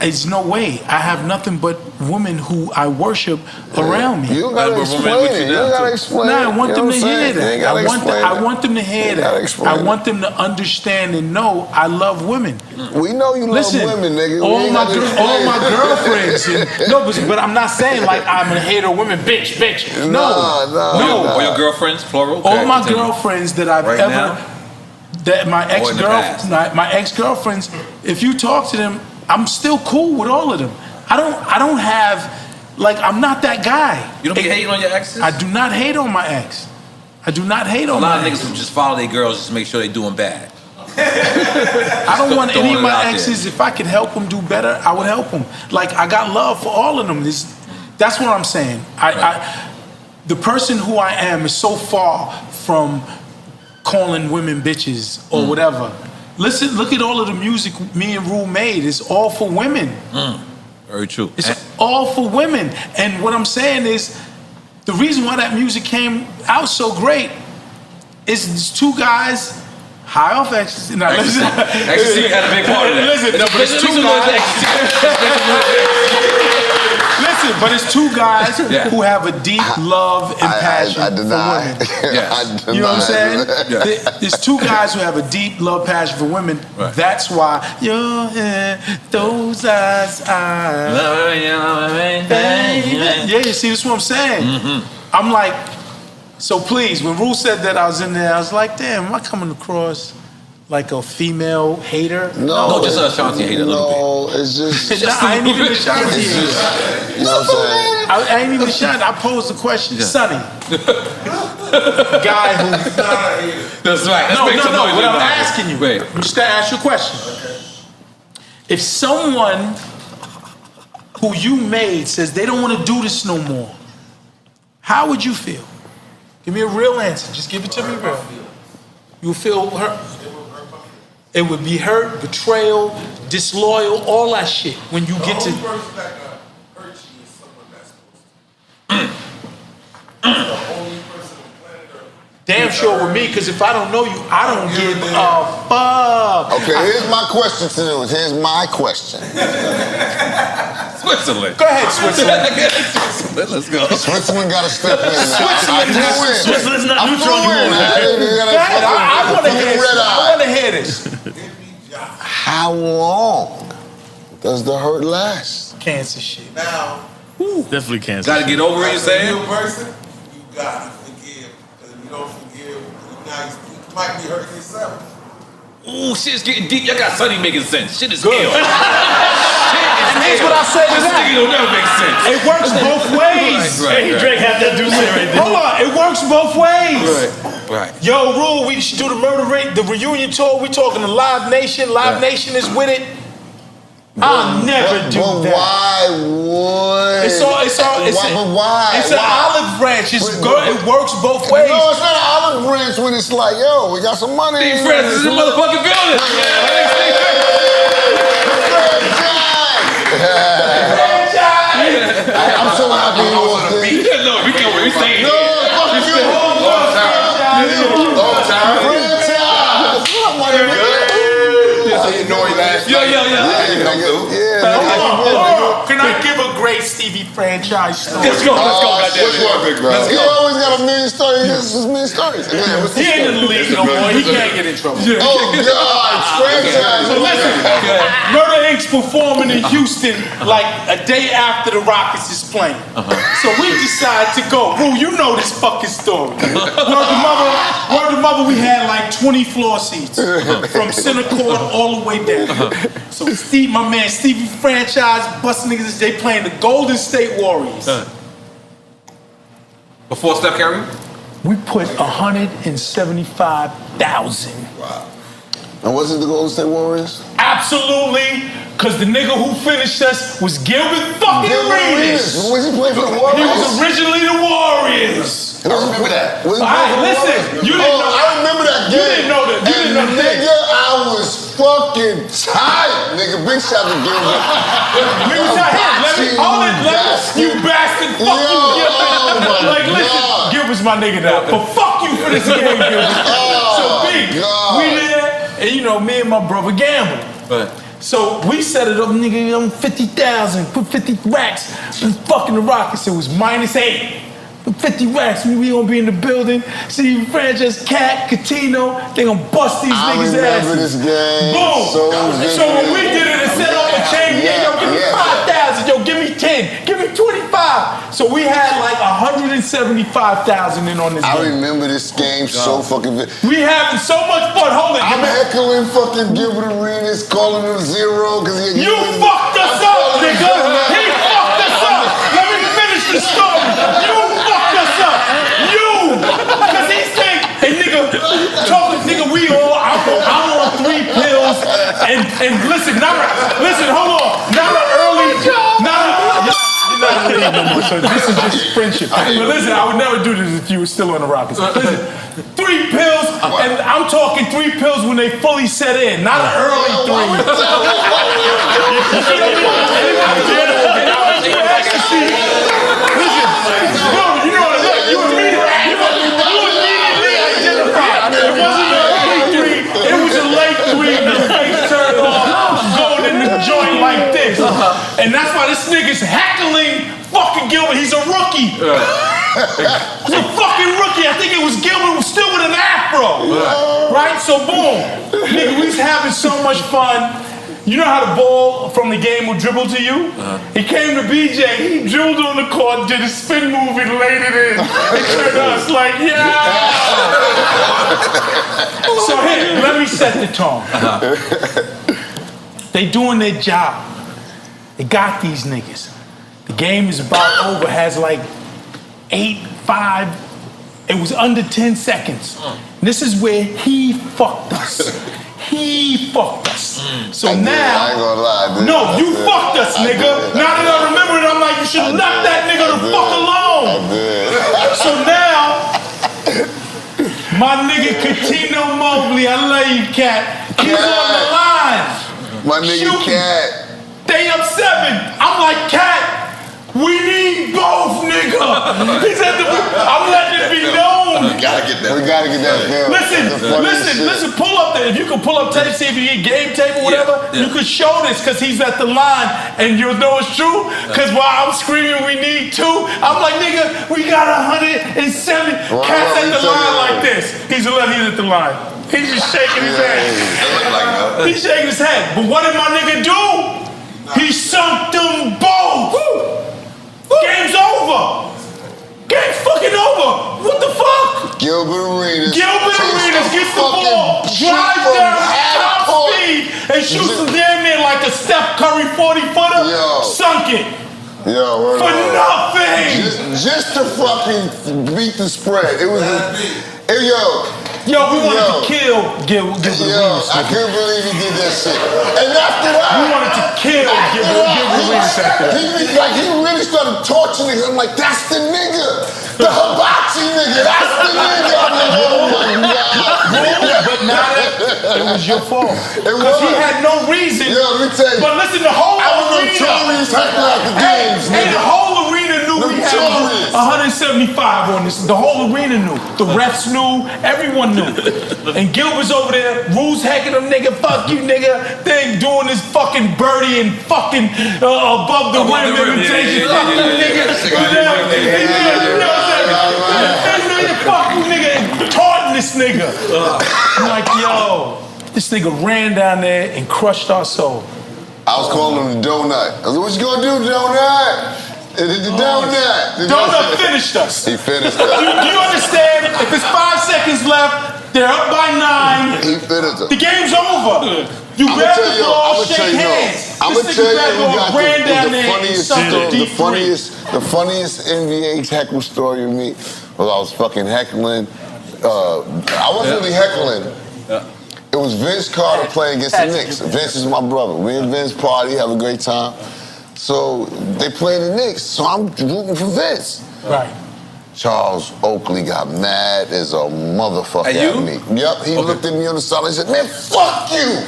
It's no way. I have nothing but women who I worship around me. You don't gotta explain it. You don't gotta explain it. No, I want them to hear that. I want them to hear that. I it. want them to understand and know I love women. We know you love women, nigga. All my girlfriends. But I'm not saying like I'm a hater of women, bitch. No. All your girlfriends, plural. Okay, all my girlfriends that I've ever. Now? That my ex-girlfriends, if you talk to them, I'm still cool with all of them. I don't have, like, I'm not that guy. You don't be hating on your exes? I do not hate on my ex. I do not hate on my ex. A lot of niggas who just follow their girls just to make sure they doing bad. I don't want any of my exes, if I could help them do better, I would help them. Like, I got love for all of them. That's what I'm saying. The person who I am is so far from calling women bitches or whatever. Listen, look at all of the music me and Rue made. It's all for women. Very true. It's all for women. And what I'm saying is, the reason why that music came out so great is these 2 guys high off ecstasy. No, listen. Ecstasy had a big part of that. Listen, no, but it's two guys. Listen, but it's two guys who have a deep love and passion I deny. for women. Yes. I deny. You know what I'm saying? Yeah. There's two guys who have a deep love, passion for women. Right. That's why your hair, those eyes, yeah, you see, that's what I'm saying. I'm like, so please, when Rue said that I was in there, I was like, damn, am I coming across like a female hater? No, just an Ashanti hater a little bit. No, it's just. I ain't even Ashanti. It's just, you know what I'm saying? I ain't even Ashanti. I posed the question, Sonny. Guy who. That's right. Let's No, make some noise what in I'm the market. asking you. Wait. I'm just gonna ask you a question. If someone who you made says they don't want to do this no more, how would you feel? Give me a real answer. Just give it to me real. You feel hurt? It would be hurt, betrayal, disloyal, all that shit. When you get to. Damn sure with me, because if I don't know you, I don't give a fuck. Okay, here's my question to you. Here's my question. Switzerland. Go ahead, Switzerland. Let's go. Switzerland got to step in. Switzerland's not neutral anymore. Go ahead, I want to hear this. I want to hear this. How long does the hurt last? Cancer shit. Now, Definitely cancer. Gotta get over it, you as a saying? real person, you gotta forgive. Because if you don't forgive, now you might be hurting yourself. Ooh, shit's getting deep. Y'all got Sonny making sense. Shit is ill. And here's what I say to This that. nigga don't never make sense. It works both ways. Hey, Drake had that dude say right there. Hold on, it works both ways. Right. Yo, Rule, we should do the murder rate, the reunion tour. We talking to Live Nation. Live Nation is with it. I'll never do But that. why would? It's all. But why? It's an olive branch. It works both ways. No, it's not an olive branch when it's like, yo, we got some money. Steve Francis is in the motherfucking building. I'm so happy you walked in. No, we can't. We staying No, here. fuck you. Long time. Franchise. I didn't know he last Yo. Can I give a great Stevie franchise story? Let's go, goddamn Which it. one, big bro? He always got a million stories. This is million stories. He ain't in the league no more. He can't get in trouble. Oh, God. Franchise. So listen, Murder Inc.'s performing in Houston like a day after the Rockets is playing. So we decide to go. Bro, you know this fucking story. Word to mother, we had like 20 floor seats from center court all the way down. So my man Stevie franchise busting niggas, they playing the Golden State Warriors. Before Steph Curry? We put 175,000. Wow. And was it the Golden State Warriors? Absolutely, because the nigga who finished us was Gilbert fucking Arenas. Was he playing for the Warriors? He was originally the Warriors. I remember that. All right, listen, you didn't know. I remember that game. You didn't know that. You didn't know that. Nigga, I was fucking tired. Nigga, big shout to Gilbert. We was out here. Let me hold it. You bastard. Fuck you, Gilbert. Like, listen, Gilbert's my nigga now. But fuck you for this game, Gilbert. So big. We there, and you know, me and my brother gamble. So we set it up, nigga, 50,000, put 50 racks. We fucking the Rockets. It was -8. 50 racks, we gonna be in the building. See, franchise, Cat, Catino, they gonna bust these niggas' asses. I remember this game. Boom. So when we did it and set off the chain, yo, give me 5,000, yo, give me 10, give me 25. So we had like 175,000 in on this game. I remember this game so fucking good. We having so much fun. Hold it. I'm heckling fucking Gilbert Arenas, calling him zero because he. You fucked us up, nigga. He fucked us up. Let me finish the story. You fucked us up. You. Because he said, hey, nigga, nigga, I'm on 3 pills. And listen, hold on. Not an early, you're not kidding no more, so this is just friendship. But listen, I would never do this if you were still on the Rockets. Listen, 3 pills, and I'm talking 3 pills when they fully set in, not an early 3. Listen, you know what you immediately identified. It wasn't an early 3. And that's why this nigga's heckling fucking Gilbert. He's a rookie. He's a fucking rookie. I think it was Gilbert was still with an afro. Right? So boom. Nigga, we was having so much fun. You know how the ball from the game will dribble to you? He came to BJ, he dribbled on the court, did a spin move and laid it in. And turned us like, yeah! So here, let me set the tone. They doing their job. They got these niggas. The game is about over, has like 8-5. It was under 10 seconds. This is where he fucked us. He fucked us. So now, I ain't gonna lie, dude. no, you fucked us, nigga. Now that I remember it, I'm like, you should have left that nigga the fuck alone. So now, my nigga Katino Mobley, I love you, Cat. He's on the line. My nigga Shooting. Cat. They up 7. I'm like, Cat, we need both, nigga. He said, I'm letting it be known. We gotta get that film. Listen, pull up there. If you can pull up tape, see if you get game tape or whatever, you could show this because he's at the line and you'll know it's true. Because while I'm screaming, we need 2, I'm like, nigga, we got 107. Cat's at the line like this. He's at the line. He's just shaking his head. He's shaking his head. But what did my nigga do? He sunk them both. Game's over. Game's fucking over. What the fuck? Gilbert Arenas gets the ball, drives down top speed, and shoots him damn near like a Steph Curry 40-footer. Sunk it. Yo, for nothing. Just to fucking beat the spread. It was Yo, we wanted to kill Gilbert Arenas. I couldn't believe he did that shit. And after that, we wanted to kill Gilbert Arenas after that. He really started torching niggas. I'm like, that's the nigga. The hibachi nigga. That's the nigga. I'm like, oh my God. But now it was your fault. Because he had no reason. Yo, let me tell you. But listen, the whole arena. The whole arena knew we had 175 on this. The whole arena knew. The refs knew. Everyone knew. And Gilbert's over there, rules hacking them, nigga, fuck you, nigga. They doing this fucking birdie and fucking above the rim imitation. Fuck you, nigga. Fuck you, nigga. And taunting this nigga. I'm like, yo, this nigga ran down there and crushed our soul. I was calling him the donut. I was like, what you gonna do, donut? The donut. Donut finished us. He finished us. Do you understand? If it's 5 seconds left, they're up by 9. He finished us. The game's over. You grab the ball, shake hands. I'm gonna tell you, we got the funniest NBA heckle story of me was I was fucking heckling. I wasn't really heckling. It was Vince Carter playing against the Knicks. Vince is my brother. We and Vince party, have a great time. So they play the Knicks, so I'm rooting for Vince. Right. Charles Oakley got mad as a motherfucker at me. Yep, he looked at me on the side and said, man, fuck you!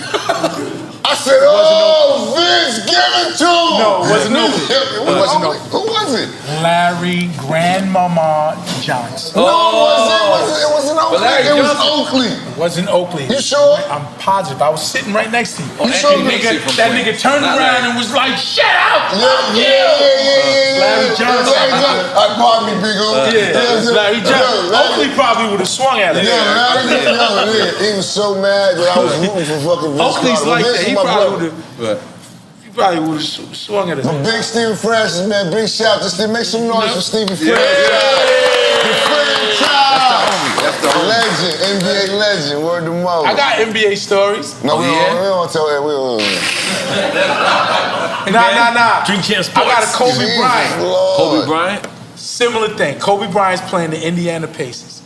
I said, oh, Vince, give it to him! No, it wasn't Oakley. It wasn't Oakley. Who was it? Larry Grandmama Johnson. No, it wasn't Oakley. It was Oakley. It wasn't Oakley. You sure? I'm positive. I was sitting right next to you. You sure? That nigga turned around and was like, shut up! Yeah. Larry Johnson. Pardon me, big old. Yeah, Larry Johnson. Oakley probably would have swung at him. He was so mad that I was rooting for fucking Vince Oakley's Carter. like that. He probably would have swung at us. Big Stephen Francis, man. Big shout out to Steve. Make some noise for Stephen Francis. The franchise. That's the legend, NBA legend. Word to mother. I got NBA stories. No, we don't tell that. Nah. Dream Champ Sports. I got a Kobe Bryant. Kobe Bryant? Similar thing. Kobe Bryant's playing the Indiana Pacers.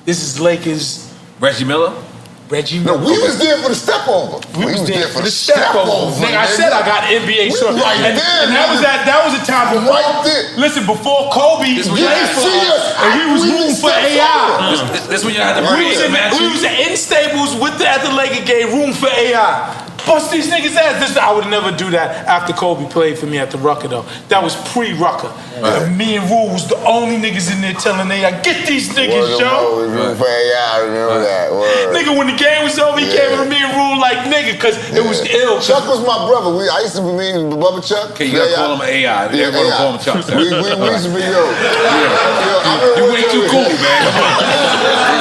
This is Lakers. Reggie Miller? No, we was there for the step over. We was there for the step over. Nigga, I said I got NBA stories. Right and that was a time before. Right there. Listen, before Kobe played for us, and we was rooting for AI. This when you had to We was in Stables at the Laker game, rooting for AI. bust these niggas' ass. I would never do that after Kobe played for me at the Rucker, though. That was pre-Rucker. Me and Rule was the only niggas in there telling AI, get these niggas, yo. I remember that. Word. Nigga, when the game was over, he came to me and Rule like nigga, because it was ill. Chuck was my brother. I used to be me and Bubba Chuck. Okay, you gotta call him AI. Everybody call him Chuck. We used to be, yo. You way too cool, man.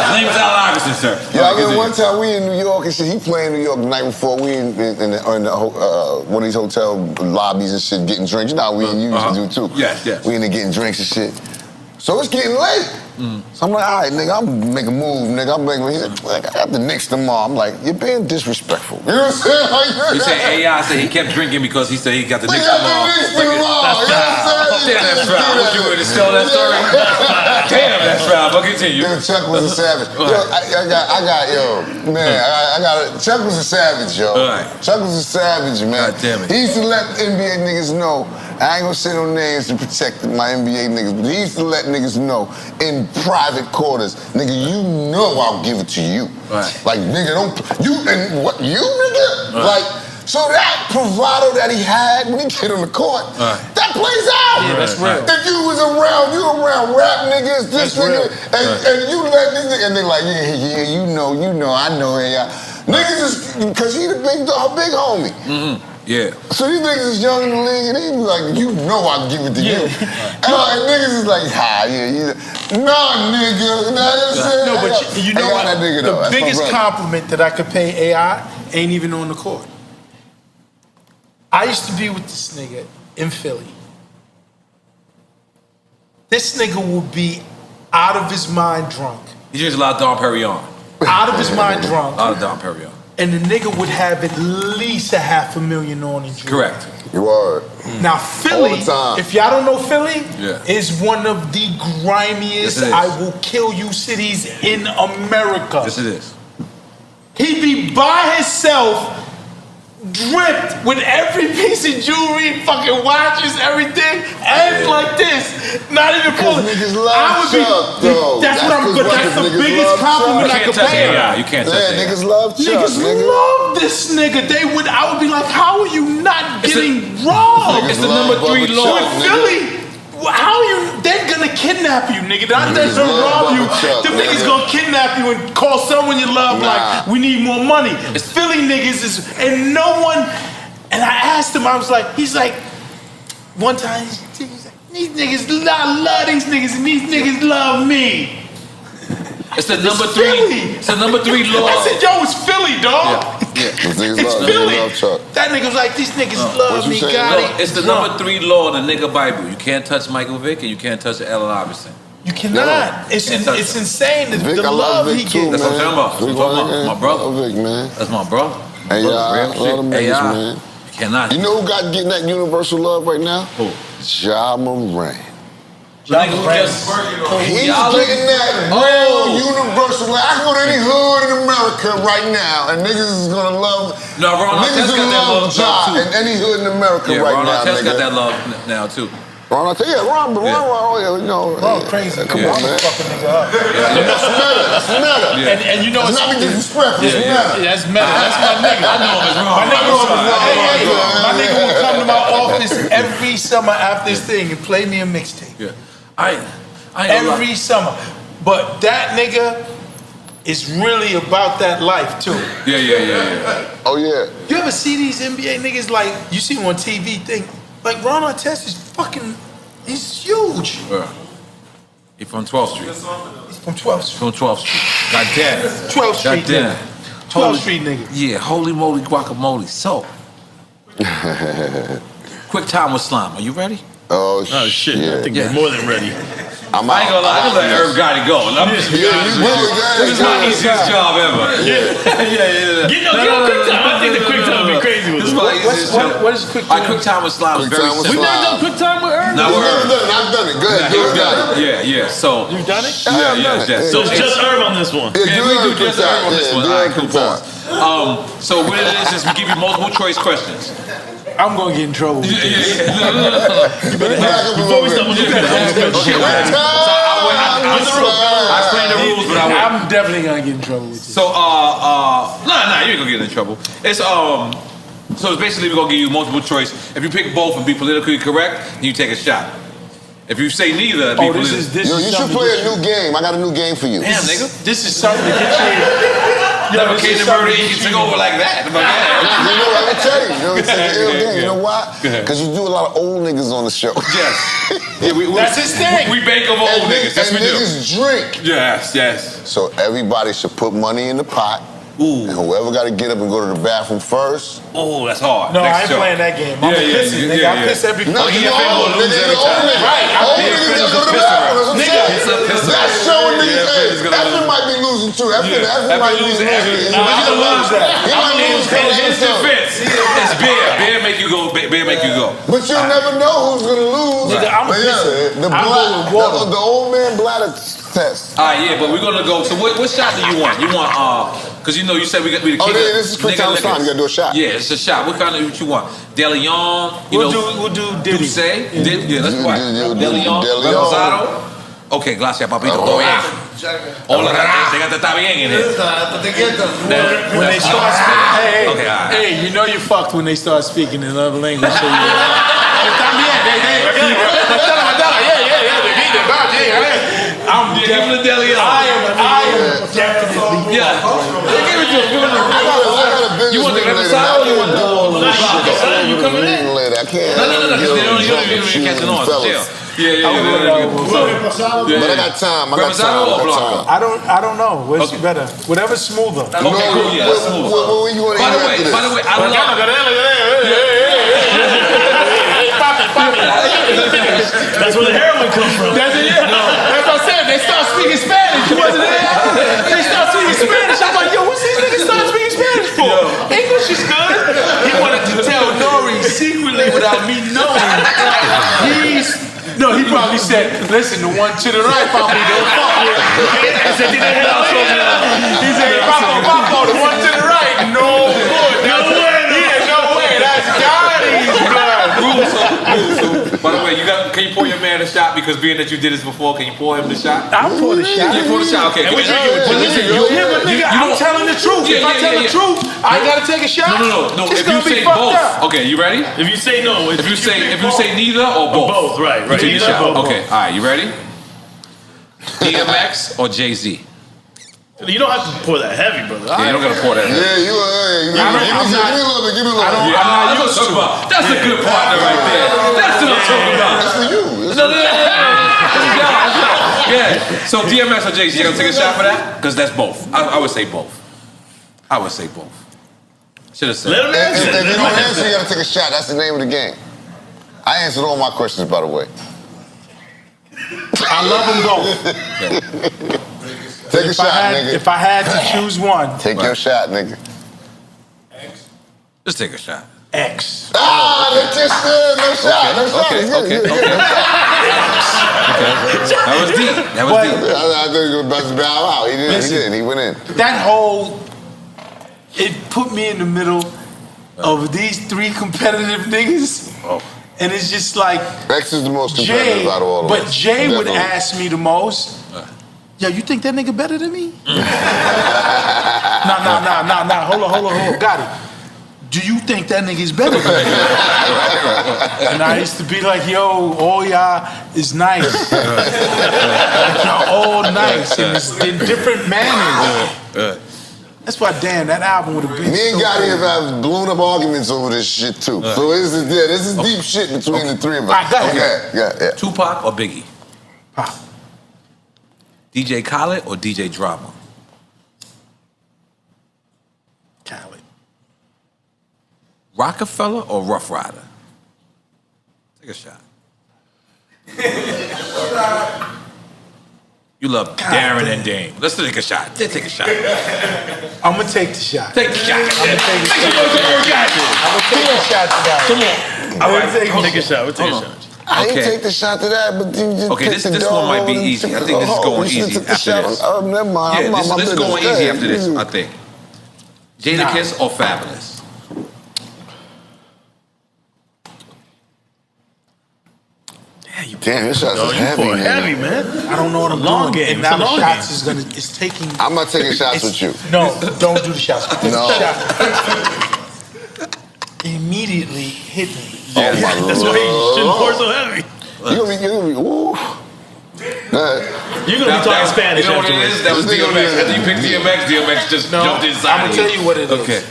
His name is Al Iverson, sir. Yeah, I mean, one time we in New York and shit. He playing in New York the night before. We in one of these hotel lobbies and shit, getting drinks. You know how we used to do too. Yes. We in there getting drinks and shit. So it's getting late. So I'm like, all right, nigga, I'm gonna make a move, nigga. He's like, I got the Knicks tomorrow. I'm like, you're being disrespectful. You know what I'm saying? Like, you say AI said he kept drinking because he said he got the Knicks tomorrow. Damn, that's right. Would you really tell that story? Damn, that's right. But continue. Yo, Chuck was a savage. Chuck was a savage, yo. Chuck was a savage, man. God damn it. He used to let NBA niggas know. I ain't gonna say no names to protect my NBA niggas, but he used to let niggas know in private quarters, nigga, you know I'll give it to you. Right. Like, nigga, nigga? Right. Like, so that bravado that he had when he get on the court, that plays out. Yeah, that's real. If you was around rap niggas, this nigga, and you let these niggas, and they like, yeah, you know, I know, yeah. Niggas is, because he the big homie. Mm-hmm. Yeah. So these niggas is young in the league, and he be like, you know I'll give it to you. And niggas is like, nah, nigga. No, but you know what? That nigga, the biggest compliment that I could pay AI ain't even on the court. I used to be with this nigga in Philly. This nigga would be out of his mind drunk. He drinks a lot of Dom Perignon. Out of his mind drunk. Out of Dom Perignon. And the nigga would have at least $500,000 on his drink. Correct. You are. Now Philly, all the time. if y'all don't know Philly, Yeah. is one of the grimiest, Yes, it is. I will kill you cities in America. Yes, it is. He be by himself, dripped with every piece of jewelry, fucking watches, everything, and like this. Not even pulling. Niggas love Chuck, though. That's the biggest compliment I could pay. You can't touch AI. Niggas love Chuck, Niggas love this nigga. I would be like, how are you not getting robbed? It's the number 3 law. With Philly, how are you? They're gonna kidnap you, nigga. Not that to rob you. Them niggas gonna kidnap you and call someone you love like, we need more money. Philly niggas is, and no one, and I asked him, he's like, one time, he's like, these niggas, I love these niggas, and these niggas love me. It's the number 3. Philly. It's the number 3 law. I said, yo, it's Philly, dog. It's Philly. love Chuck. That nigga was like, these niggas love me, No, it's the number 3 law in the nigga Bible. You can't touch Michael Vick and you can't touch Allen Iverson. You cannot. It's insane. Vic, The I love Vic he too, gets. That's what I'm talking about. My brother. Vic, man. That's my brother. Hey, I love them niggas, man. You cannot. You know who got getting that universal love right now? Who? Ja Morant. The nigga who just He's getting that real universal. Like, I can go to any hood in America right now, and niggas is gonna love. No, Ron niggas Artest got that love Ja too. in any hood in America right Ron now. Artest nigga. got that love now too. Ron Artest, Ron, you know. Ron crazy. Come on, man. Fucking nigga up. That's meta. And you know It's not be disrespectful. It's meta. That's meta. That's my nigga. I know him as Ron. My nigga would come to my office every summer after this thing and play me a mixtape. Yeah. I Every summer. But that nigga is really about that life too. Yeah. Oh yeah. You ever see these NBA niggas like you see them on TV thing? Like Ron Artest is fucking, he's huge. He from 12th Street. He's from 12th Street. From 12th Street. God damn. 12th Street damn. nigga. 12th Street nigga. Yeah, holy moly guacamole. So, quick time with slime. Are you ready? Oh shit! I think we're more than ready. I ain't gonna lie, I just let Herb Gotti go. I'm just be honest with you. This is my easiest job ever. Yeah. Give him quick time. I think the quick time would be crazy with this. What is quick time? Quick time with slime is very simple. We've never done quick time with Herb. No, I've done it. Go ahead. Yeah. So you've done it? Yeah. So it's just Herb on this one. Yeah, we do just Herb on this one. All right, cool. So what it is we give you multiple choice questions. I'm gonna get in trouble. Before we start, you gotta ask questions. I explained the rules, but I'm definitely gonna get in trouble with you. So, nah, you ain't gonna get in trouble. It's So it's basically we're gonna give you multiple choice. If you pick both and be politically correct, then you take a shot. If you say neither, be this is Yo, you should play a new game. I got a new game for you. Damn, nigga. This is something to get you. Never came to murder you can take over like that. You know what I'm tell you? You know, it's an ill game. You know why? Because you do a lot of old niggas on the show. Yes. Yeah, That's his thing. We bank over old niggas. That's what we do. Niggas drink. Yes. So everybody should put money in the pot. Ooh. And whoever got to get up and go to the bathroom first. Oh, that's hard. No, I ain't playing that game. I'm pissing, nigga. I piss every No, fucking you old lose every time. Right. Old niggas got to go to the bathroom. That's what I'm saying. That's showing niggas, hey, Effin might be losing too. Effin might be losing. He's gonna lose that. He might lose his defense. It's beer. Beer make you go. Beer make you go. But you'll never know who's gonna lose. Nigga, I'm a pisser. The old man bladder test. All right, yeah, but we're gonna go. So what shot do you want? You want because you know you said we the king. Oh, yeah, this is quick time. You gotta do a shot. Yeah, it's a shot. What kind of what you want? De Leon. We'll do Diddy. Yeah, let's watch. De Leon. Reposado. Okay, gracias, papito. Todo bien. Hola, te está bien in it. When they start speaking, hey, you know you fucked when they start speaking in another language. So I'm definitely I am definitely. Yeah. Give it to him. You want the reposado or you want the you coming in? I can't. No. You don't even catch it on. Chill. Yeah. But I got time. I don't know. What's better? Whatever's smoother. Okay, cool. Yeah, smooth. What you want to eat after this? By the way, I love. That's where the heroin comes from. That's what I said. They start speaking Spanish. You wasn't there? They start speaking Spanish. I'm like, yo, what's these niggas start speaking Spanish for? English is good. He wanted to tell Nori secretly without me knowing. He probably said, listen, the one to the right, Papo, don't fuck with. He said, Papo, the one to the right, no good. No way. That's Gotti, blood. By the way, can you pour your man a shot? Because being that you did this before, can you pour him the shot? I'll pour the shot. You pour the shot, okay. But listen, I'm telling the truth. If I tell the truth, I gotta take a shot. No. It's If you say both, okay, you ready? If you say no, if you say neither or both, both, right. You take a shot. Both. Okay, all right, you ready? DMX or Jay-Z? You don't have to pour that heavy, brother. Yeah, you don't gotta pour that heavy. Yeah, give me a little bit. That's a good partner right there. That's what I'm talking about. That's for you. Yeah. So DMX or Jay-Z, you gonna take a shot for that? Because that's both. I would say both. Should have said. Let him answer. If you don't answer, you gotta take a shot. That's the name of the game. I answered all my questions, by the way. I love them both. Take a shot, nigga. If I had to choose one. Take your shot, nigga. Just take a shot. X. That's just no shot. Okay. That was deep. I thought he was about to bow out. He didn't. He went in. That whole, it put me in the middle of these three competitive niggas. Oh. And it's just like X is the most competitive out of all of us. But Jay would ask me the most. Yo, you think that nigga better than me? Nah. Hold on. Got it. Do you think that nigga's better than me? And I used to be like, yo, all y'all is nice. Like, y'all all nice and it's in different manners. That's why, damn, that album would have been. Me and Gotti have blown up arguments over this shit too. So this is deep shit between the three of us. Yeah. Tupac or Biggie? Pop. DJ Khaled or DJ Drama? Khaled. Rockefeller or Rough Rider? Take a shot. You love Darren and Dame. Let's take a shot. Take a shot. I'm gonna take the shot. Take the shot. I'm gonna take a shot to that. Come on. All right. Take a shot. We'll take a shot. I didn't take the shot to that, but you just okay, this one might be easy. I think this is going easy after this. Oh, never mind. Yeah, this is going easy after this, I think. Jadakiss or Fabulous? Damn, this shot's heavy, man. I don't know what I'm long doing. Game. And now the shots is taking. I'm not taking shots with you. No, don't do the shots. No. immediately hit me. Yeah, That's why he shouldn't pour so heavy. You're gonna be, ooh. You're gonna be talking Spanish. You know what it is? That was DMX. After you picked DMX, DMX just jumped inside. I'm gonna tell you what it is. Okay.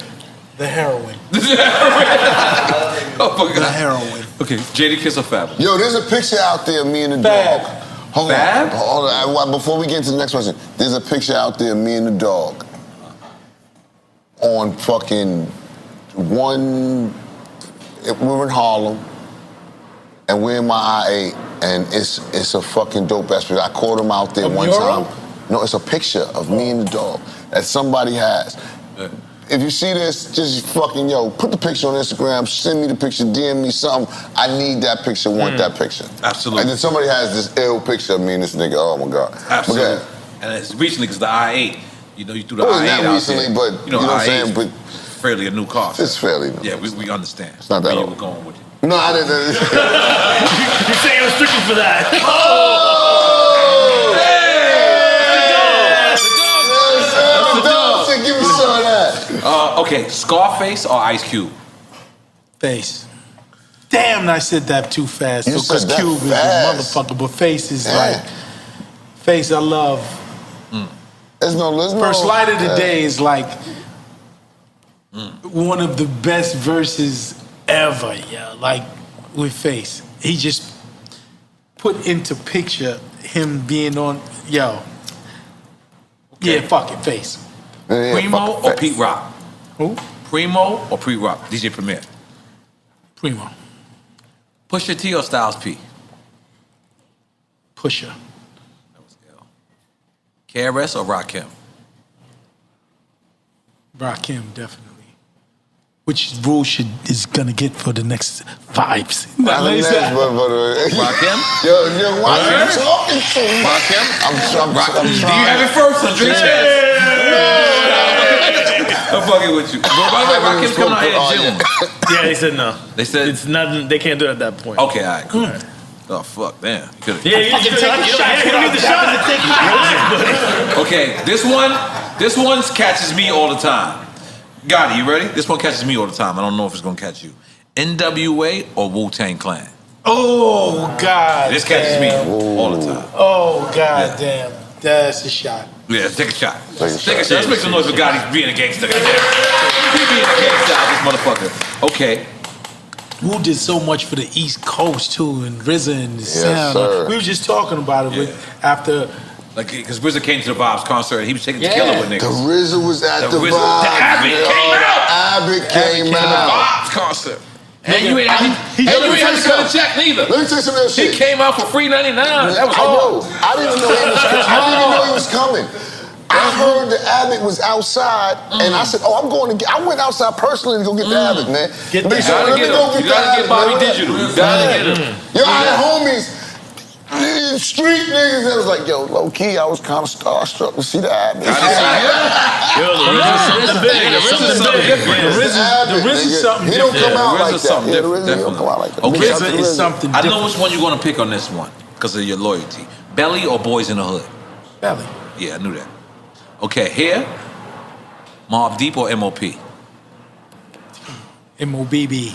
The heroin. Oh my God. The heroin. Okay, Jada Kiss or Fab? Yo, there's a picture out there of me and the Fab. dog. Hold Fab? on. Hold on. Before we get into the next question, there's a picture out there of me and the dog on fucking one. We're in Harlem, and we're in my I-8, and it's a fucking dope ass picture. I caught him out there one time. No, it's a picture of me and the dog that somebody has. If you see this, just fucking, put the picture on Instagram, send me the picture, DM me something. I need that picture, want that picture. Absolutely. And then somebody has this ill picture of me and this nigga, oh my God. Absolutely. Okay. And it's recently because the I-8, you threw the Well, I-8 not out recently, there. but you know what I'm saying? But fairly a new car. it's fairly new. Yeah, we understand. It's not that Where old. you were going with it. No, I didn't. You're saying it was strictly for that. Give me some of that. Okay, Scarface or Ice Cube? Face. Damn, I said that too fast. You Because said that Cube is a fast. motherfucker, but Face is Yeah. like, Face I love. There's no. First Light of the Day is like one of the best verses ever, yeah. Like with Face. He just put into picture him being on, Yeah, fuck it, Face. Yeah, Primo fuck or that. Pete Rock? Who? Primo or Pete Rock? DJ Premier. Primo. Pusha T or Styles P? Pusher. That was ill. KRS or Rakim? Rakim, definitely. Which rule is gonna get for the next 5s? Rakim? Yo, why are you talking so much? I'm trying. Do you have it first? I'm fucking with you. But by the way, Rakim's coming out here in June. Yeah, they said no. They said it's not. They can't do it at that point. Okay, all right, cool. Oh fuck, damn. You could've- Yeah, you can take the shot. You don't need the shot. Okay, this one catches me all the time. Gotti, you ready? This one catches me all the time. I don't know if it's gonna catch you. NWA or Wu-Tang Clan? Oh God! This catches me all the time. Oh God damn! That's a shot. Yeah, take a shot. Take a shot. Let's make some noise for Gotti being a gangster. He being a gangster out this motherfucker. Okay. Wu did so much for the East Coast too, and RZA and the Yes, sound. sir. We were just talking about it after. Like, because RZA came to the Vibes concert and he was taking tequila with niggas. The RZA was at the RZA, Vibes. the Abbott came out. Abbott came The out. Vibes concert. And you ain't had to cut a check neither. Let me tell you some of that shit. He came out for $3.99. That was hard. I didn't even know he was coming. I heard that Abbott was outside, and I said, I'm going to get, I went outside personally to go get the Abbott, man. You gotta get him. You gotta get Bobby Digital. You gotta get him. Yo, I had homies, street niggas that was like, yo, low key, I was kind of starstruck to see the Abbott. Yo, the RZA is something He don't come out RZA like is something that. Yeah, the different, RZA don't come out like that. Okay. RZA is something I different. know which one you're gonna pick on this one because of your loyalty. Belly or Boys in the Hood? Belly. Yeah, I knew that. Okay, here, Mobb Deep or MOP? MOBB.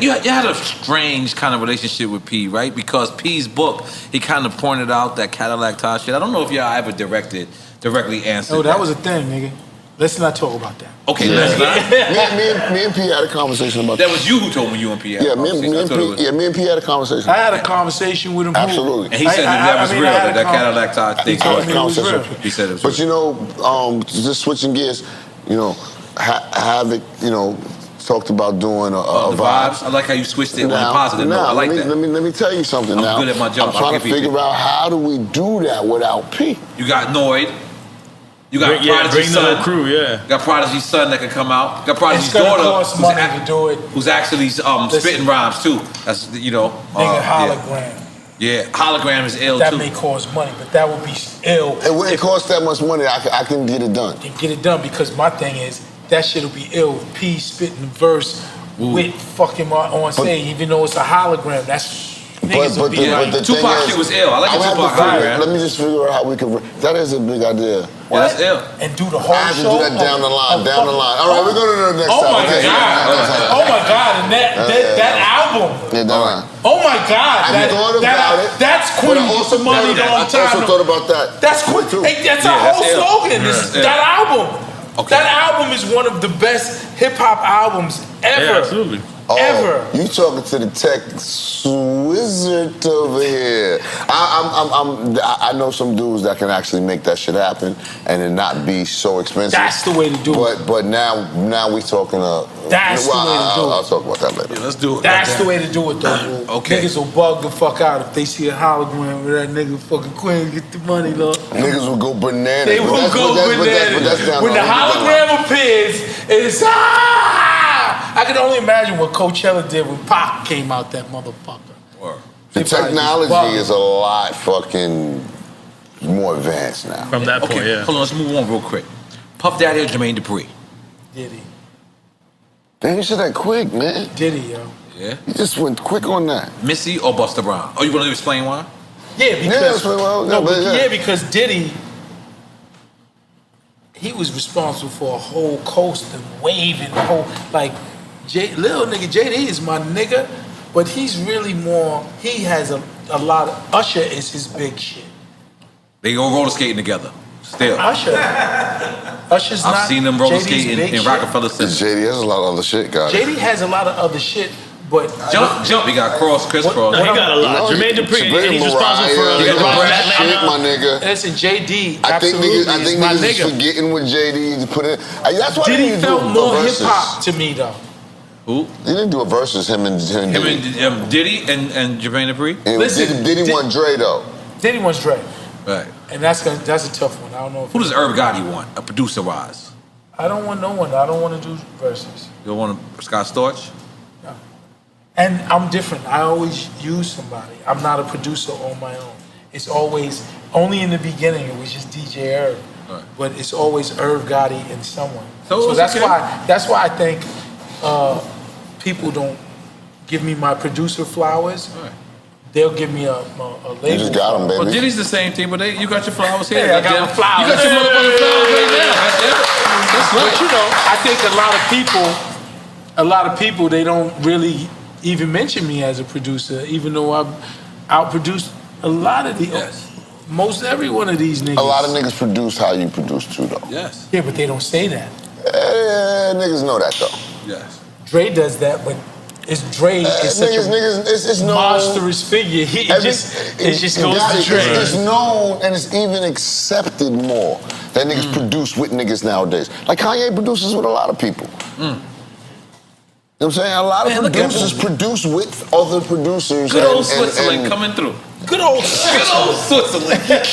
You had a strange kind of relationship with P, right? Because P's book, he kind of pointed out that Cadillac tie shit. I don't know if y'all ever directly answered. Oh, that was a thing, nigga. Let's not talk about that. Okay, let's not. Me and P had a conversation about That was you who told me you and P had a conversation. me and P had a conversation. I had a conversation with him. Absolutely. And he said that was real, that Cadillac tie thing. told me it was real. He said it was But real. you know, just switching gears, you know, Havoc, you know, talked about doing a the vibes. I like how you switched it on a positive note. I like that. Let me tell you something I'm now. good at my job. I'm trying to figure out how do we do that without P. You got Noid. You got Prodigy's bring the son. whole crew, yeah. You got Prodigy's son that can come out. You got Prodigy's It's gonna daughter cost money to do it. who's actually spitting rhymes too. That's Nigga, hologram. Yeah, hologram is ill That too. may cost money, but that would be ill. It wouldn't cost that much money. I can get it done. And get it done because my thing is that shit'll be ill. P spitting the verse with fucking on stage, even though it's a hologram. That's Niggas will be like, the thing Tupac is, shit was ill. I like the have to Tupac figure- high, man. Let me just figure out how we can. That is a big idea. Yeah, that's ill. And do the whole I have to show. do that down the line. Down the line. All right, we're going to the next Oh time. my Okay. God! Oh my God! And that album. Yeah, down the line. Oh my God! I thought about it. That's But Queen I also with the money I long time. also thought about that. That's Queen. too. Hey, that's Yeah, a whole that's ill. slogan. Yeah. That album. Okay. That album is one of the best hip hop albums ever. Yeah, absolutely. Oh, Ever. You talking to the tech wizard over here? I know some dudes that can actually make that shit happen and it not be so expensive. That's the way to do it. But now we talking. That's the way to do it. I'll talk about that later. Let's do it. That's the way to do it, though. Okay. Niggas will bug the fuck out if they see a hologram with that nigga fucking Queen get the money, look. Niggas will go bananas. They but will that's- go but that's- but that's- but that's bananas. down When the line. hologram appears, it's I can only imagine what Coachella did when Pac came out that motherfucker. The They probably technology bugging. is a lot fucking more advanced now. From that point, Okay, yeah. hold on, let's move on real quick. Puff Daddy or Jermaine Dupri? Did he? Damn, you said that quick, man. Did he, yo? Yeah. You just went quick on that. Missy or Busta Brown? Oh, you want to explain why? Yeah, because yeah. because Diddy, he was responsible for a whole coast and wave and whole like little nigga JD is my nigga, but he's really more. He has a lot of Usher is his big shit. They go roller skating together. Still. Usher's I've not. seen them roller JD's skating big in shit. Rockefeller Center. JD has a lot of other shit, guys. JD has a lot of other shit, but Jump, he got crisscross. No, he got a lot. Jermaine Dupri, he's responsible for he got the the Rock black Atlanta. shit, my nigga. listen, JD. I think absolutely is my niggas is nigga. forgetting what JD put in. That's why Diddy he felt more hip hop to me though. Who? He didn't do a versus him and Him Diddy. and Diddy and Jermaine Dupri? Listen, Diddy won Dre though. Diddy wants Dre, Right. and that's a tough one. I don't know. Who does Irv Gotti want? A producer-wise? I don't want no one. I don't want to do verses. You don't want a Scott Storch? No. And I'm different. I always use somebody. I'm not a producer on my own. It's always only in the beginning. It was just DJ Irv, Right. but it's always Irv Gotti and someone. So it's that's okay. why I think people don't give me my producer flowers. Right. They'll give me a label. You just got him, baby. Well, Diddy's the same thing, but you got your flowers here. Yeah, I got my flowers. You got your motherfucking flowers right now. That's But right. you know, I think a lot of people, they don't really even mention me as a producer, even though I've outproduced a lot of the, most every one of these niggas. A lot of niggas produce how you produce too, though. Yes. Yeah, but they don't say that. Niggas know that though. Yes. Dre does that, but it's Dre is such niggas, it's a known. monstrous figure. It just goes to Dre. It's known and it's even accepted more that niggas produce with niggas nowadays. Like Kanye produces with a lot of people. You know what I'm saying? A lot of producers produce with other producers. Good old Switzerland coming through. Good old Switzerland. It's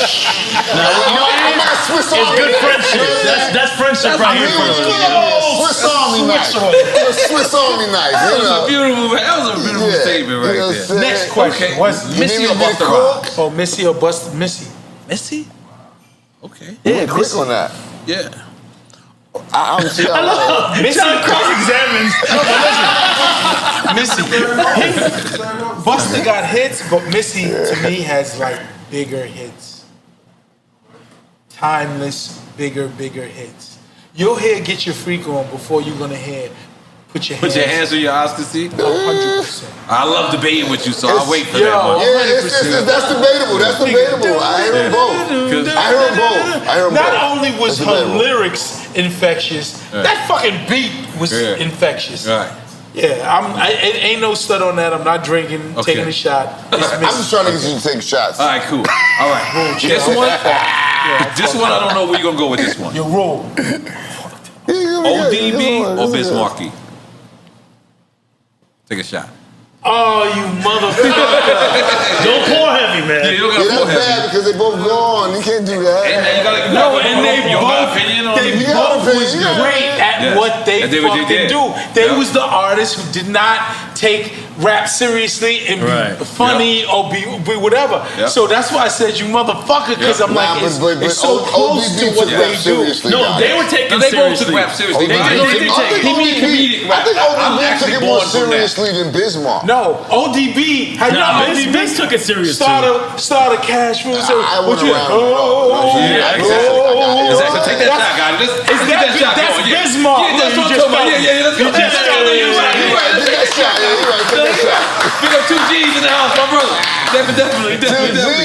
good friendship. That's friendship right here. Swiss Army knife. Swiss Army knife. That was a beautiful statement right there. Next question. What's Missy or Busta Rhymes? Oh, Missy or Busta? Missy. Missy? Okay. Yeah, quick on that. Yeah. I'm I love Missy cross-examines. Missy. Busta got hits, but Missy to me has like bigger hits. Timeless, bigger hits. You'll hear "Get Your Freak On" before you're gonna hear "Put Your hands on your eyes to see. 100%. I love debating with you, so I'll wait for that one. Yeah, that's debatable. That's debatable. I hear them both. I hear them both. Not only was her lyrics infectious, that fucking beat was infectious. Right. Yeah, it ain't no stud on that. I'm not drinking, taking a shot. It's I'm just trying to get you to take shots. All right, cool. All right. This one, I don't know where you're gonna go with this one. Your roll. ODB or Bismarcky? Take a shot. Oh, you motherfucker! Don't pour heavy, man. Yeah, you don't gotta pour that's heavy. bad because they both gone. You can't do that. They both was great at what they fucking do. They was the artists who did not take rap seriously and Right. be funny or be whatever. Yep. So that's why I said you motherfucker, because I'm like, it's so close to what they do. No, they were taking No, they both took seriously. rap seriously. They They did. take comedic I rap. think I'm ODB took actually it more born from that. seriously than Bismarck. No, ODB. How you Nah, know ODB Biz took it serious, Started cash rules. I went around. Yeah, Exactly. Take that shot, guys. Let's get that shot that's going. Yeah. Bismarck. Yeah, that's You what I'm just talking about. felt Yeah, let's go. You just felt it. You're right. Take that shot. Yeah, you're right. Take that shot. Big up 2 G's in the house, my brother. Definitely.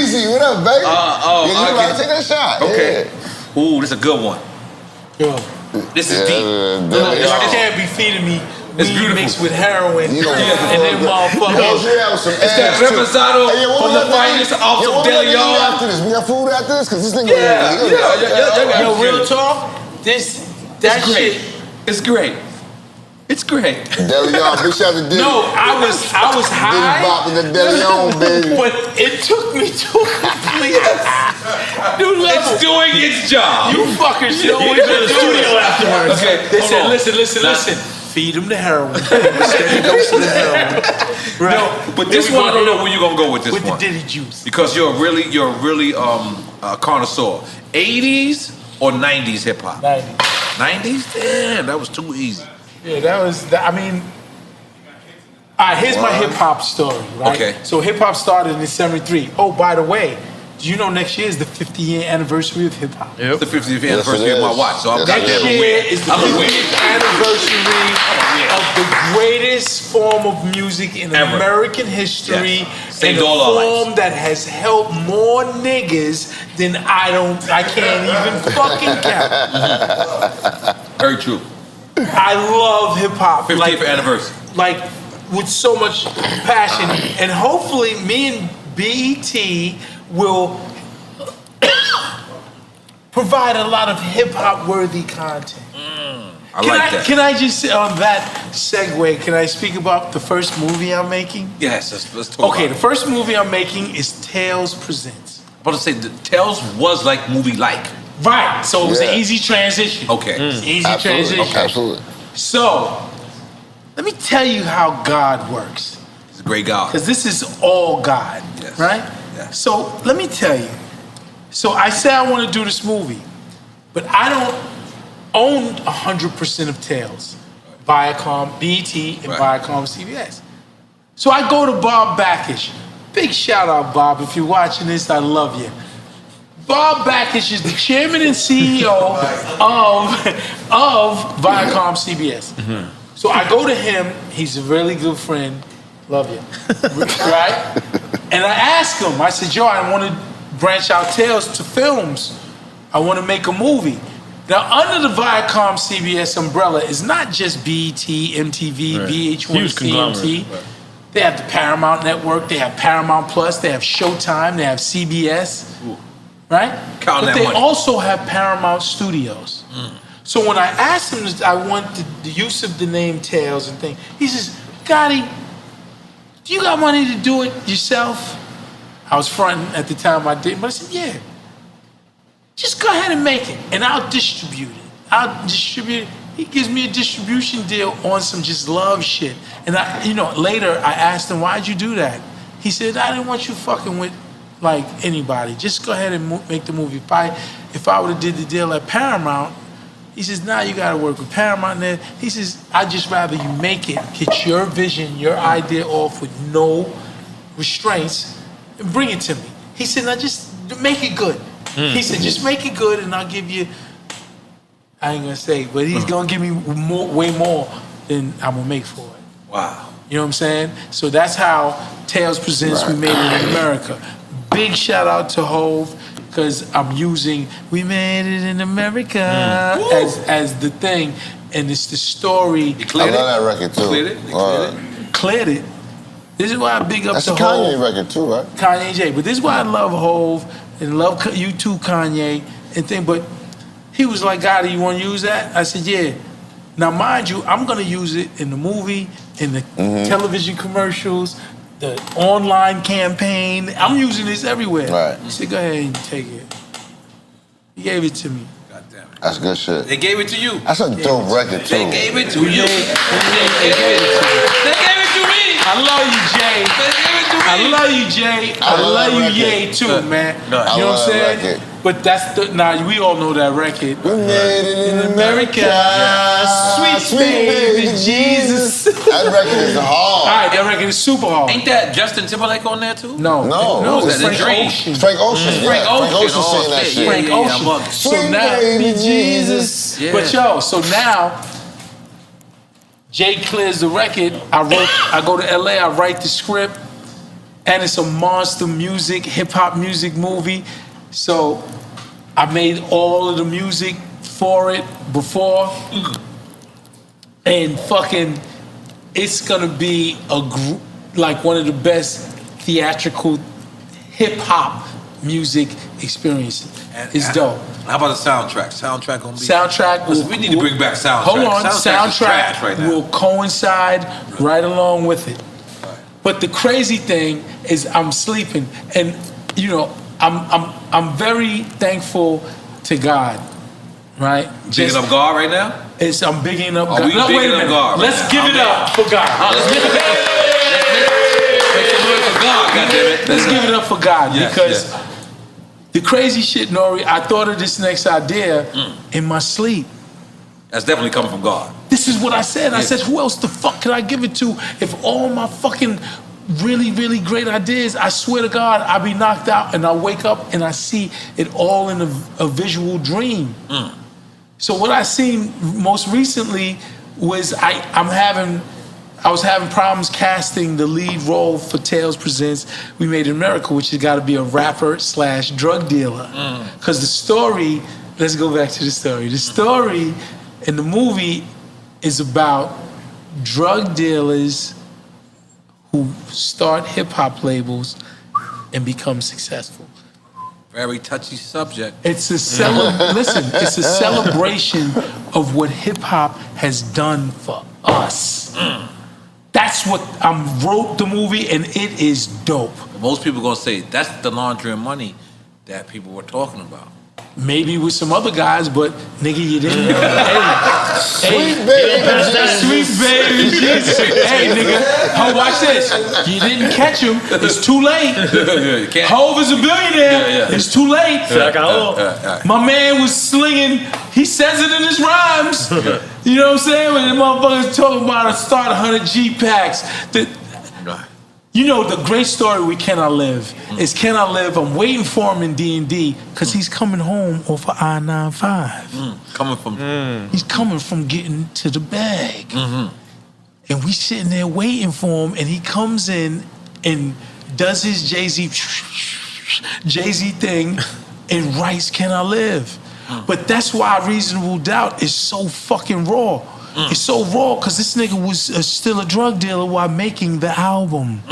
Easy. What up, baby? Yeah, you right. Take that shot. Okay. Ooh, this is a good one. Yo, This is deep. I can't be feeding me It's weed beautiful. mixed with heroin You know, and then motherfuckers. It's that reposado from the finest off of Deli Yard. After this, we got food after this, cause this nigga. Yo, real talk. That It's great. shit. It's great. It's great. Deli Yard, big shout to Diddy. No, I was Diddy high. Bop in the Deli on, baby. But it took me to a complete new level. It's doing its job. You fuckers know what to the studio afterwards. Okay, They hold said, on. listen. Feed them the heroin. Steady dose of the heroin. Right. No, but this one I don't know where you're gonna go with this With one. the Diddy juice. Because you're really connoisseur. 80s or 90s hip hop? 90s? Damn, that was too easy. Yeah, I mean, all right, here's my hip hop story, right? Okay. So hip hop started in '73. Oh, by the way, do you know next year is the 50-year anniversary of hip hop? It's the 50th anniversary of my watch, so I'm Yes, goddamn Next year aware. is the I'm aware. 50th anniversary of the greatest form of music in Ever. American history, Yes. Saved and a all our lives. form that has helped more niggas than I can't even fucking count. Very true. I love hip hop. 50th anniversary. Like with so much passion, and hopefully me and BET will provide a lot of hip hop worthy content. I like that. Can I just on that segue? Can I speak about the first movie I'm making? Yes, let's talk Okay, about the first movie I'm making is Tales Presents. I'm about to say, the Tales was like movie-like. Right, so it was Yeah. an easy transition. Okay. It's an easy Absolutely. transition. Absolutely. So, let me tell you how God works. He's a great guy. Because this is all God, Yes. right? Yes. So let me tell you. So I say I want to do this movie, but I don't own 100% of Tales, Viacom, BET, and Right. Viacom CBS. So I go to Bob Backish. Big shout out, Bob. If you're watching this, I love you. Bob Backish is the chairman and CEO of Viacom CBS. So I go to him. He's a really good friend. Love you. Right? And I asked him, I said, yo, I want to branch out Tales to films. I want to make a movie. Now, under the Viacom CBS umbrella is not just BET, MTV, Right. VH1, Huge conglomerate. CMT. They have the Paramount Network, they have Paramount Plus, they have Showtime, they have CBS, right? Counting but that they money. also have Paramount Studios. So when I asked him, I want the use of the name Tales and things, he says, Gotti, do you got money to do it yourself? I was fronting at the time I did, but I said, yeah. Just go ahead and make it, and I'll distribute it. I'll distribute it. He gives me a distribution deal on some just love shit. And later I asked him, why'd you do that? He said, I didn't want you fucking with like anybody. Just go ahead and make the movie. If I would have did the deal at Paramount, he says, now you gotta work with Paramount. And he says, I'd just rather you make it, get your vision, your idea off with no restraints, and bring it to me. He said, now just make it good. He said, just make it good and I'll give you, I ain't gonna say, but he's gonna give me way more than I'm gonna make for it. Wow. You know what I'm saying? So that's how Tales Presents We Made It in America. Big shout out to Hove, because I'm using We Made It in America as the thing, and it's the story. You cleared I love that record too. Cleared it? Cleared it. This is why I big up That's to a Kanye Hove. record too, right? Kanye J. But this is why I love Hove and love you too, Kanye, and thing. But he was like, Gotti, you want to use that? I said, yeah. Now, mind you, I'm going to use it in the movie, in the television commercials, the online campaign. I'm using this everywhere. Right. He said, go ahead and take it. He gave it to me. God damn it. That's good shit. They gave it to you. That's a dope record too. They gave it to you. They gave it to me. I love you, Jay. I love you, Jay. I love you, Ye, too, man. You know what I'm saying? But that's we all know that record. We made it in America. Sweet baby Jesus. That record is hard. All right, that record is super hard. Ain't that Justin Timberlake on there too? No, it's Frank Dream. Ocean. Frank Ocean. Frank Ocean. Frank Ocean saying that shit. Frank Ocean. So now, baby Jesus. Yeah. but so now, Jay clears the record. I go to LA, I write the script, and it's a monster music, hip hop music movie. So I made all of the music for it before, and fucking, it's gonna be like one of the best theatrical hip hop music experiences. It's dope. How about the soundtrack? Soundtrack gonna be. Soundtrack. Listen, we need to bring back soundtrack. Hold on, Soundtrack right now. will coincide right along with it. But the crazy thing is, I'm sleeping, and you know, I'm very thankful to God, right? Bigging up God right now. I'm bigging up God. We No, wait a bigging up minute. God. Let's give it up for God. Let's give it up. Make some noise for God, goddammit. Let's give it up for God, Yes, because yes. the crazy shit, Nori, I thought of this next idea in my sleep. That's definitely coming from God. This is what I said. I said, who else the fuck could I give it to if all my fucking really, really great ideas, I swear to God, I be knocked out and I wake up and I see it all in a visual dream. So what I seen most recently was I was having problems casting the lead role for Tales Presents We Made in America, which has got to be a rapper / drug dealer. Because the story, let's go back to the story. The story in the movie is about drug dealers who start hip hop labels and become successful. Very touchy subject. It's a listen, it's a celebration of what hip hop has done for us. That's what wrote the movie, and it is dope. Most people gonna say that's the laundering money that people were talking about. Maybe with some other guys, but nigga, you didn't. Sweet baby Sweet baby Jesus. Hey, nigga, watch this. You didn't catch him. It's too late. Hov is a billionaire. It's too late. My man was slinging. He says it in his rhymes. You know what I'm saying? When the motherfuckers talking about start 100 G packs. You know the great story with Can I Live is Can I Live? I'm waiting for him in D&D because he's coming home off of I-95. He's coming from getting to the bag. And we sitting there waiting for him, and he comes in and does his Jay-Z thing and writes Can I Live? But that's why Reasonable Doubt is so fucking raw. It's so raw because this nigga was still a drug dealer while making the album.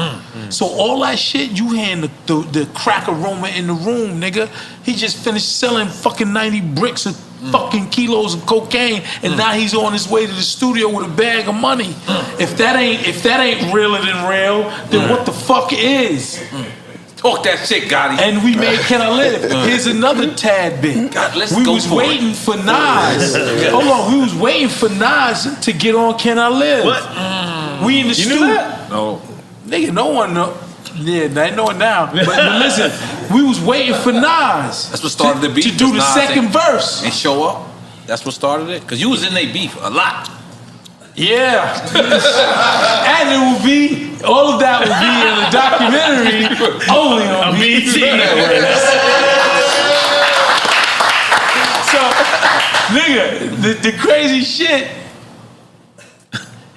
So all that shit, you hearing the crack aroma in the room, nigga. He just finished selling fucking 90 bricks of fucking kilos of cocaine, and now he's on his way to the studio with a bag of money. If that ain't realer than real, then what the fuck is? Talk that shit, Gotti. And we made Can I Live? Here's another tad bit. God, we was waiting for Nas. Hold on, we was waiting for Nas to get on Can I Live? What? We in the studio. No. Nigga, no one know. Yeah, they know it now. But listen, we was waiting for Nas. That's what started the beef. To do the second verse. And show up. That's what started it. Because you was in their beef a lot. Yeah. And it will be, all of that will be in the documentary only on BET Network. So, nigga, the crazy shit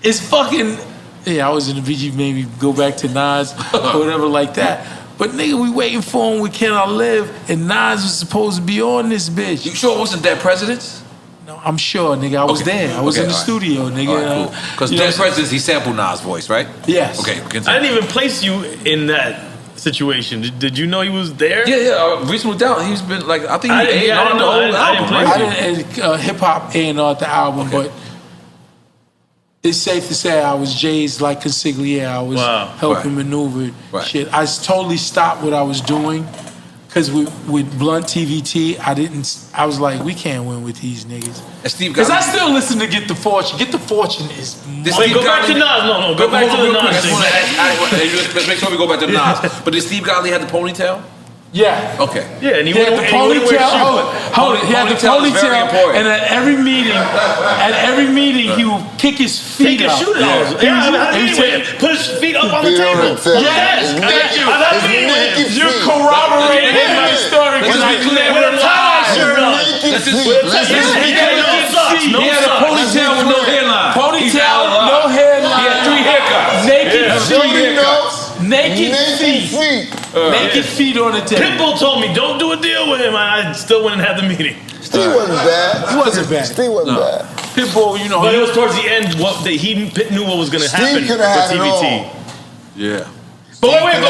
is fucking, yeah, I was in the BG, maybe go back to Nas or whatever like that. But nigga, we waiting for him with Can I Live, and Nas was supposed to be on this bitch. You sure it wasn't Dead Presidents? No, I'm sure, nigga. I was there. I was in the studio, nigga. Because Dead Presidents, he sampled Nas' voice, right? Yes. Okay, continue. I didn't even place you in that situation. Did you know he was there? Yeah. Reasonable Doubt. He's been like, I think he ate on the whole album, right? I didn't hip hop A&R the album, but it's safe to say I was Jay's like consigliere. I was helping maneuver shit. I totally stopped what I was doing Because with Blunt TVT, I was like, we can't win with these niggas. Because I still listen to Get the Fortune. Get the Fortune is... Wait, go back to Nas. No, go back to the Nas thing. Let's make sure we go back to Nas. But did Steve Godley have the ponytail? Yeah. Okay. Yeah, and he had the ponytail. He had the ponytail, and at every meeting, he would kick his feet up. Take his shoes off. Put his feet up on the table. Yes, thank you. You're corroborating my story because I with a tie shirt on. He had a ponytail with no hairline. Ponytail, no hairline. He had 3 haircuts. Naked feet. Naked feet on the table. Pitbull told me, don't do a deal with him. I still wouldn't have the meeting. Steve wasn't bad. He wasn't bad. Steve wasn't bad. Pitbull, you know. But it was towards the end Pitt knew what was going to happen Steve could have had for it TVT. all. Yeah. But wait, we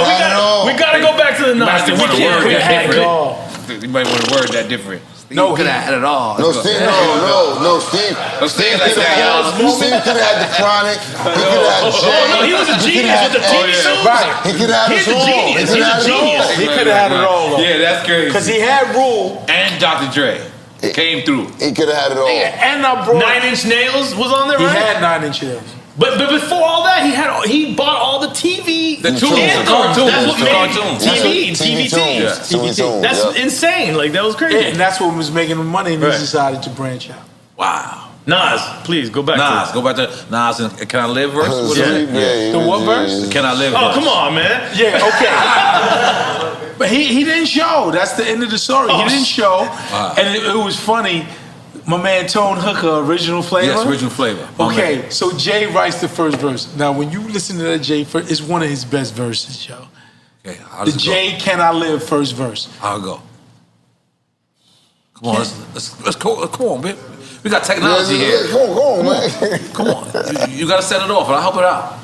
gotta go back to the Nas. You might want to word that different. Steve could have had it all. No, Steve, no, Steve. Steve like that. Steve could have had the Chronic. He could have had Jay. No, he was a genius with the TV shows. Right. He could have had He's a genius. He's a genius. He could have had it all. Yeah, that's crazy. Because he had Rule. And Dr. Dre came through. He could have had it all. And I brought 9 Inch Nails was on there, He right? had 9 Inch Nails. But before all that, he bought all the TV, the cartoons. That's what made TVT. TVT. That's insane. Like that was crazy. Yeah, and that's what was making him money, and he decided to branch out. Wow. Nas, please go back. Go back to Nas and Can I Live verse. The what verse? Can I Live? Oh, come on, man. Yeah, okay. But he didn't show. That's the end of the story. He didn't show, and it was funny. My man Tone Hooker, Original Flavor. Yes, Original Flavor. Okay, so Jay writes the first verse. Now, when you listen to that Jay first, it's one of his best verses, yo. Okay, the Jay Can I Live first verse. I'll go. Come on, let's go. Come on, man. We got technology here. Come on, man. Come on. You got to set it off, and I'll help it out.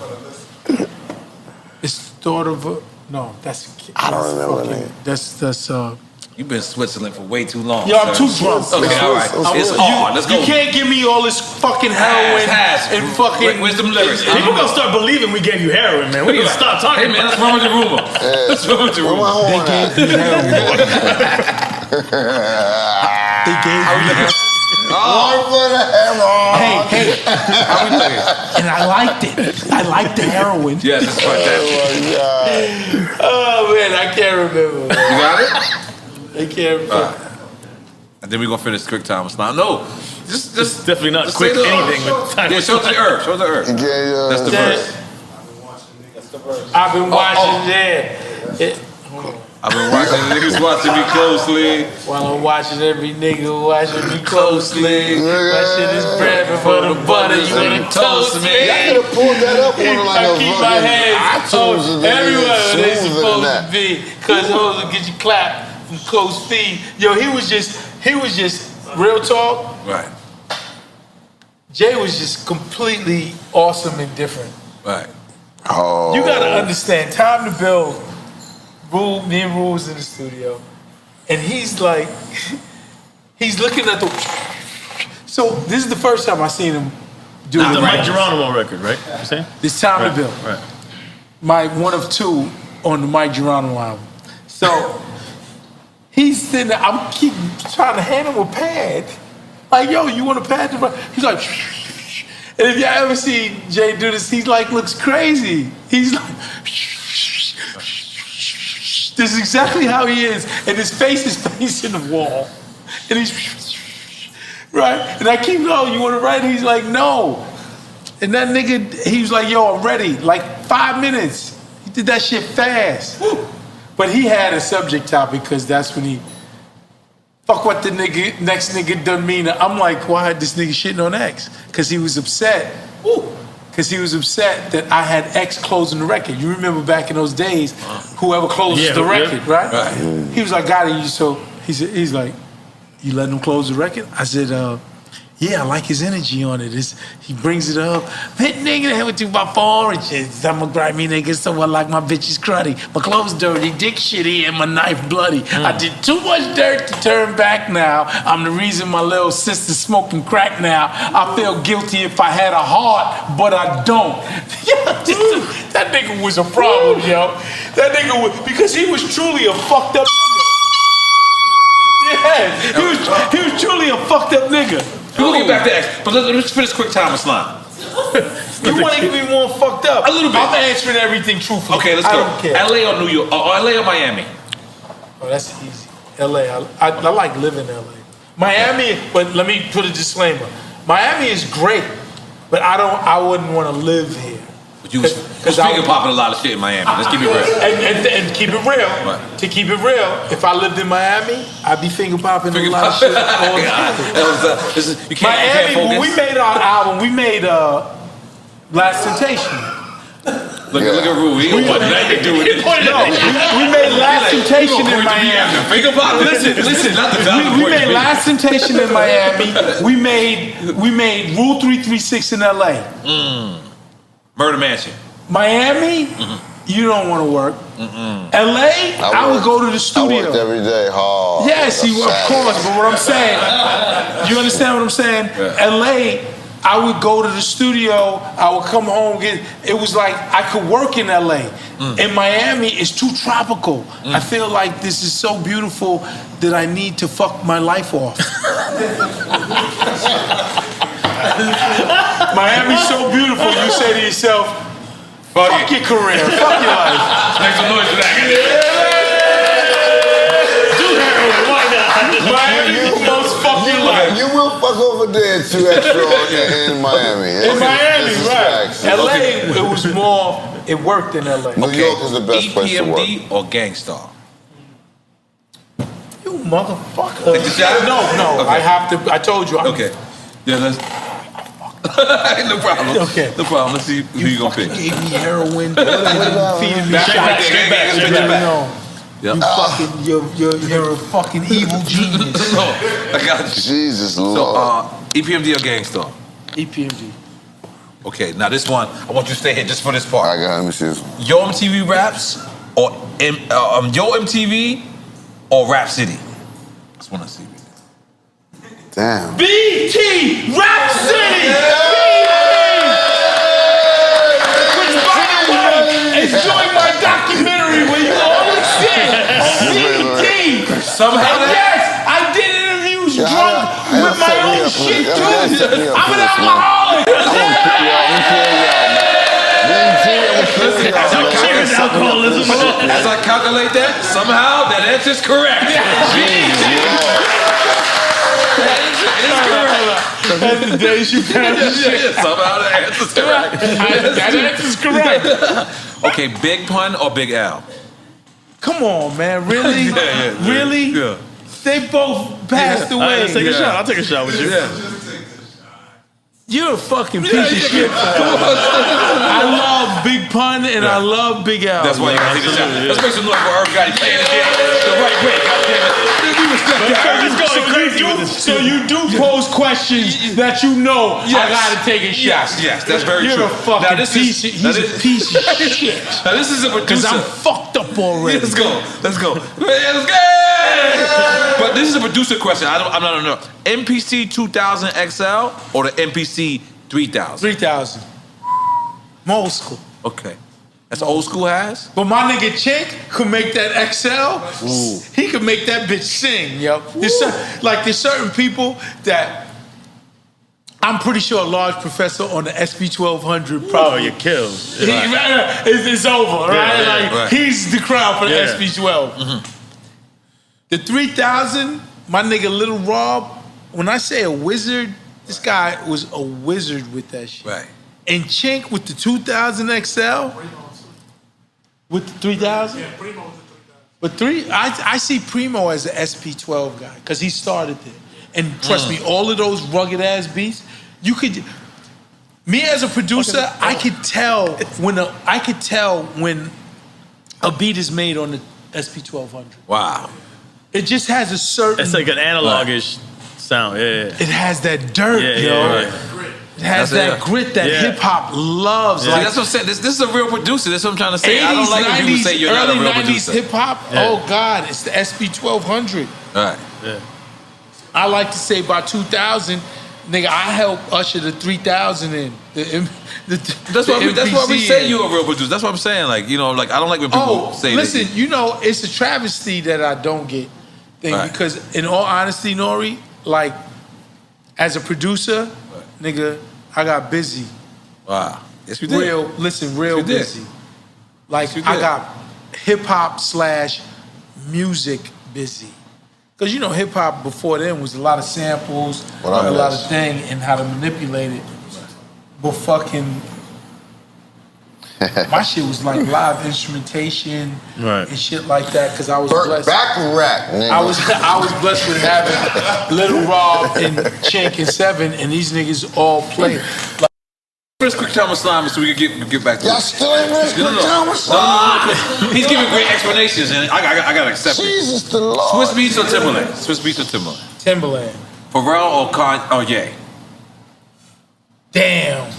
It's thought of a... No, that's... I don't remember That's You've been in Switzerland for way too long. Yo, I'm too drunk. Okay, all right. It's on. Let's go. You can't give me all this fucking heroin and fucking... Where's them lyrics? People gonna start believing we gave you heroin, man. We need to stop talking. Hey, man, that's wrong with the rumor. That's wrong with the rumor. They gave me heroin. They gave me heroin. Hey, and I liked it. I liked the heroin. Yeah, that's fantastic. Oh man, I can't remember. You got it? I can't remember. And then we're gonna finish quick time. No, just definitely not quick anything. Yeah, show the earth. Show the earth. Yeah, that's the verse. I've been watching I've been watching niggas watching me closely. While I'm watching every nigga watching me closely. My shit is bread before the butter. You wanna toast me? Y'all could have pulled that up on like I keep my hands everywhere they smoother supposed than to be. Cause hoes will get you clapped from coast feet. Yo, he was just real talk. Right. Jay was just completely awesome and different. Right. Oh. You gotta understand, Time to Build. Me and Rule was in the studio, and he's like, he's looking at the. So this is the first time I seen him do the Mike Geronimo record, right? You saying? This Time to Build. Right. My one of two on the Mike Geronimo album. So he's sitting there. I'm keep trying to hand him a pad. Like, yo, you want a pad? He's like, and if y'all ever see Jay do this, he's like, looks crazy. He's like. This is exactly how he is, and his face is facing the wall, and he's right. And I keep going. You want to write? He's like, no. And that nigga, he was like, yo, I'm ready. Like 5 minutes. He did that shit fast. But he had a subject topic because that's when he fuck what the next nigga done mean. I'm like, why this nigga shitting on X? Because he was upset. Because he was upset that I had X closing the record. You remember back in those days, whoever closes the record, right? He was like, Gotti, so he's like, you letting him close the record? I said, yeah, I like his energy on it. He brings it up. That nigga have to about 4 inches. I'm a grimy nigga, so I like my bitches cruddy. My clothes dirty, dick shitty, and my knife bloody. I did too much dirt to turn back now. I'm the reason my little sister's smoking crack now. I feel guilty if I had a heart, but I don't. That nigga was a problem, yo. That nigga was, because he was truly a fucked up nigga. Yeah, he was truly a fucked up nigga. We'll get back to X, but let's finish quick time with Slime. You want to get me more fucked up? A little bit. I'm answering everything truthfully. Okay, let's go. I don't care. LA or New York? Or LA or Miami? Oh, that's easy. LA. I like living in LA. Miami, but let me put a disclaimer. Miami is great, but I wouldn't want to live here. But you was finger popping a lot of shit in Miami. Let's keep it real. And keep it real. Right. To keep it real, if I lived in Miami, I'd be finger popping a lot of shit all the time. Miami, when we made our album, we made Last Temptation. Look at Rue. He don't want nothing to do with it. No, we made Last Temptation in Miami. Listen. We made Last Temptation in Miami. We made Rule 336 in LA. Murder Mansion. Miami, you don't want to work. LA, I would go to the studio. I worked every day hard. Yes, of course. But what I'm saying, you understand what I'm saying? LA, I would go to the studio. I would come home. It was like I could work in LA. In Miami, it's too tropical. I feel like this is so beautiful that I need to fuck my life off. Miami's so beautiful. You say to yourself, fuck your career, fuck your life. Make some noise for that. Do heroin, why not? Miami most fuck your life. You will fuck over there too extra in Miami. In Miami, right. LA, it was more, it worked in LA. New York is the best place to work. EPMD or Gangstar? You motherfucker. Take the shot? No, Okay. I have to, I told you. Okay. Yeah, let's. No problem. Okay. No problem. Let's see who you gonna pick. Gave me heroin, Back, feeding me shots. Yep. You fucking, you're a fucking evil genius. No, I got you. Jesus So, Lord. EPMD or Gangstar? EPMD. Okay, now this one, I want you to stay here just for this part. I got let me see this one. Yo MTV Raps or Yo MTV or Rap City? That's one I see. Damn. BT Rap City! Which, by the way, is doing my documentary where you always sing BT. Somehow Yes, I did interviews drunk with my own shit too. I'm an alcoholic. As I calculate that, somehow that answer's correct. That's the day she found shit. Somehow the answer's correct. That answer's correct. Okay, Big Pun or Big Al? Come on, man. Really? Really? Yeah. They both passed away. Let's take a shot. I'll take a shot with you. You're a fucking piece of shit. I love Big Pun and I love Big Al. That's why you gotta take a shot. Let's make some noise for Irv Gotti playing the game the right way, goddammit. We respect that. So you do pose questions that you know I gotta take a shot. Yes, that's very true. You're a fucking piece of piece of shit. Now this is a Because producer. I'm fucked up already. Let's go. Let's go. But this is a producer question. I'm not know. MPC 2000 XL or the MPC 3000? 3,000. Old school. Okay. That's old school has? But my nigga Chink could make that XL. He could make that bitch sing, yo. There's certain people that I'm pretty sure a large professor on the SB 1200 probably killed. It's over, right? right. He's the crown for the SB 12. The 3000, my nigga Little Rob, when I say a wizard, this guy was a wizard with that shit. Right. And Chink with the 2000 XL, with the 3000? Yeah, Primo with the 3000. But I see Primo as an SP12 guy, because he started there. And trust me, all of those rugged ass beats, you could. Me as a producer, I could tell when a beat is made on the SP1200. Wow. It just has a certain. It's like an analogish sound. Yeah. It has that dirt, yo. It has that grit that hip hop loves. Yeah. Like, That's what I'm saying. This is a real producer. That's what I'm trying to say. 80s, I don't like when people 90s, say you're not a early real 90s producer. hip hop. Yeah. Oh God, it's the SP1200. All right. Yeah. I like to say by 2000, nigga, I helped usher the 3000 in. That's why we say you're a real producer. That's what I'm saying. Like, you know, like I don't like when people say listen, that. you know, it's a travesty that I don't get thing because, in all honesty, Nori, like as a producer, nigga, I got busy. Wow. Yes, you did. Real busy. Like I got hip hop / music busy. Because hip hop before then was a lot of samples, a lot of thing, and how to manipulate it. But fucking, my shit was like live instrumentation and shit like that. Because I was blessed. Back rack, nigga. I was blessed with having Little Rob and Chink and Seven, and these niggas all play. Like, first quick time with Slime so we can get back to y'all still ain't ready quick time with Slime? He's giving great explanations, and I gotta accept it. Jesus the Lord. Swiss Beats or Timberland? Swiss Beats or Timberland? Timberland. Pharrell or Ye? Damn.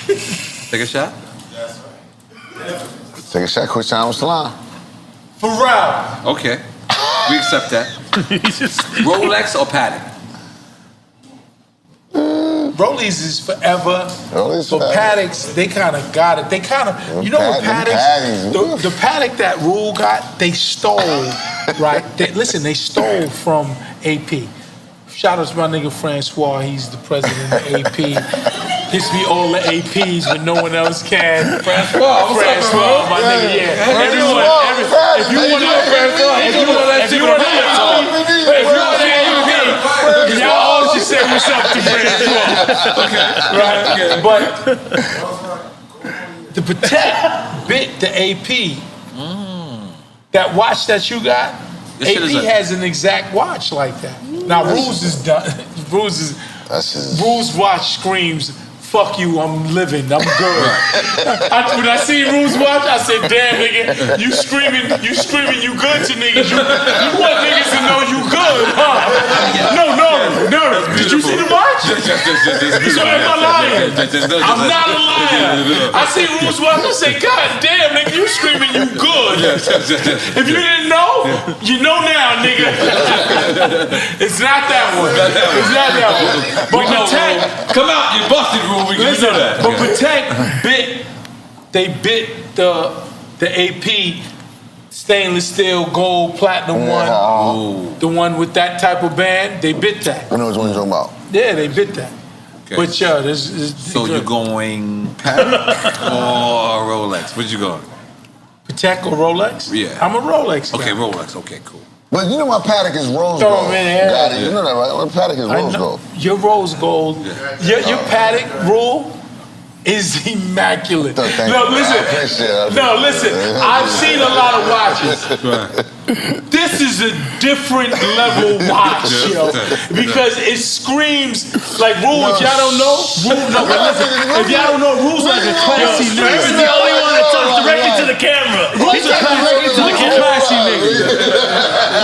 Take a shot? Take a shot, quick time with Slime. Pharrell. Okay. We accept that. Rolex or Patek? Rollies is forever. Rollies but Pateks, they kind of got it. They kind of, what Pateks, the Patek that Rule got, they stole, right? They stole from AP. Shout out to my nigga Francois, he's the president of AP. Gets me all the APs when no one else can. Francois, my nigga, yeah. Everyone, if you want to y'all all should say what's up to Francois. Okay. Right? But the Patek bit the AP. That watch that you got, AP has an exact watch like that. Now Rules is done. Rules watch screams, fuck you, I'm living, I'm good. When I see Rules watch, I said, damn nigga, you screaming you good to niggas. You want niggas to know you good, huh? No. Did you see the watch? So am I lying? I'm not a liar. I see Rules watch, I say, God damn nigga, you screaming you good. If you didn't know, you know now, nigga. It's not that one. It's not that one. But Patek, come out, you busted Rule. Listen, but Patek bit the AP stainless steel gold platinum one, the one with that type of band. They bit that. I know which one you're talking about. Yeah, they bit that. Okay. But so you're going Patek or Rolex? Where'd you go? Patek or Rolex? Yeah, I'm a Rolex guy. Okay, Rolex. Okay, cool. But you know my Patek is rose gold. Got it. You know that, right? My Patek is rose gold. Your rose gold, your Patek Rule is immaculate. No, listen. I've seen a lot of watches. This is a different level watch, yo. Because it screams like Rule. If y'all don't know, if y'all don't know, Rule's like a classy nigga. He's the only one that talks directly to the camera. Rule's a classy nigga.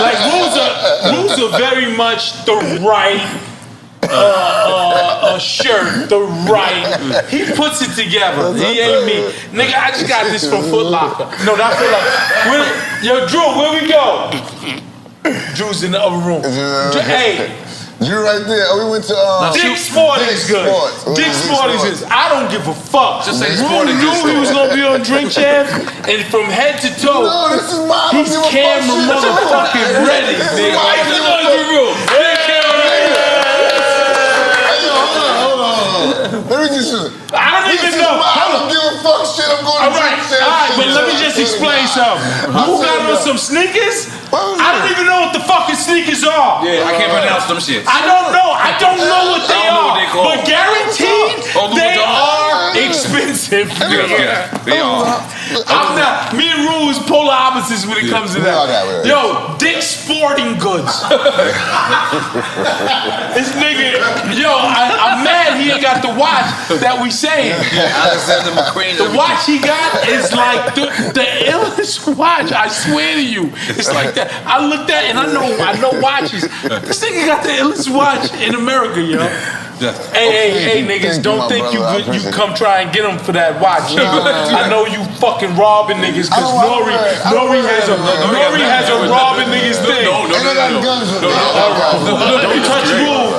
Like Rules are very much the right shirt, the right. He puts it together. He ain't me. Nigga, I just got this from Foot Locker. No, not Foot Locker. Yo, Drew, where we go? Drew's in the other room. Hey. Drew right there. We went to Dick's Sporting's good. Dick's Sporting's is. I don't give a fuck. Just say Sporting knew he was gonna be on Drink Champ, and from head to toe, he's camera motherfucking ready, nigga. I don't even know. I don't give a fuck shit. I'm going to All right, but let me just explain something. Who got on some sneakers? I don't even know what the fucking sneakers are. Yeah, I can't pronounce them shit. I don't know. I don't know what they are. But guaranteed, they are expensive. Yeah, they are. I'm not. Me and Rue is polar opposites when it comes to that. Yo, Dick's Sporting Goods. This nigga, I'm mad he ain't got the watch that we saying. The watch he got is like the illest watch. I swear to you, it's like that. I looked at it and I know watches. This nigga got the illest watch in America, yo. Hey, niggas, don't think you come try and get him for that watch. I know you fucking robbing niggas because Nori has a robbing niggas thing. No. Don't touch Rule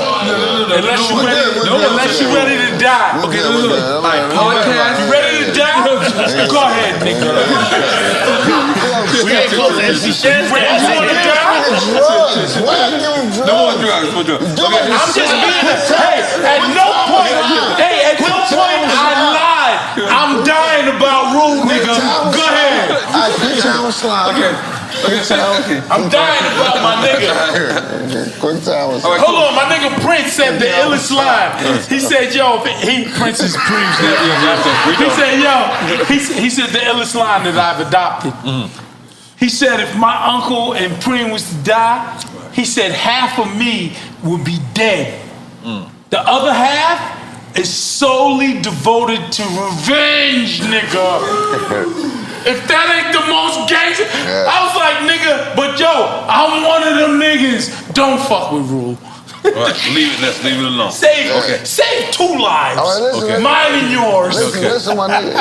unless you ready to die. Okay, look. Podcast. You ready to die? Go ahead, nigga. We ain't close to MC Shan's. Why you giving drugs? No more drugs. I'm just being at no point I lied. I'm dying about Rule, nigga. Go ahead. Quick time slide. Okay. I'm dying about my nigga. Quick time slide. Hold on, my nigga Prince said the illest line. He said, yo, Prince is Prince. He said, yo, he said the illest line that I've adopted. He said, if my uncle and Preem was to die, he said half of me would be dead. The other half is solely devoted to revenge, nigga. If that ain't the most gangster, I was like, nigga, but yo, I'm one of them niggas. Don't fuck with Rule. Right, leave it alone. Save 2 lives. All right, listen, mine and yours. Listen, my nigga.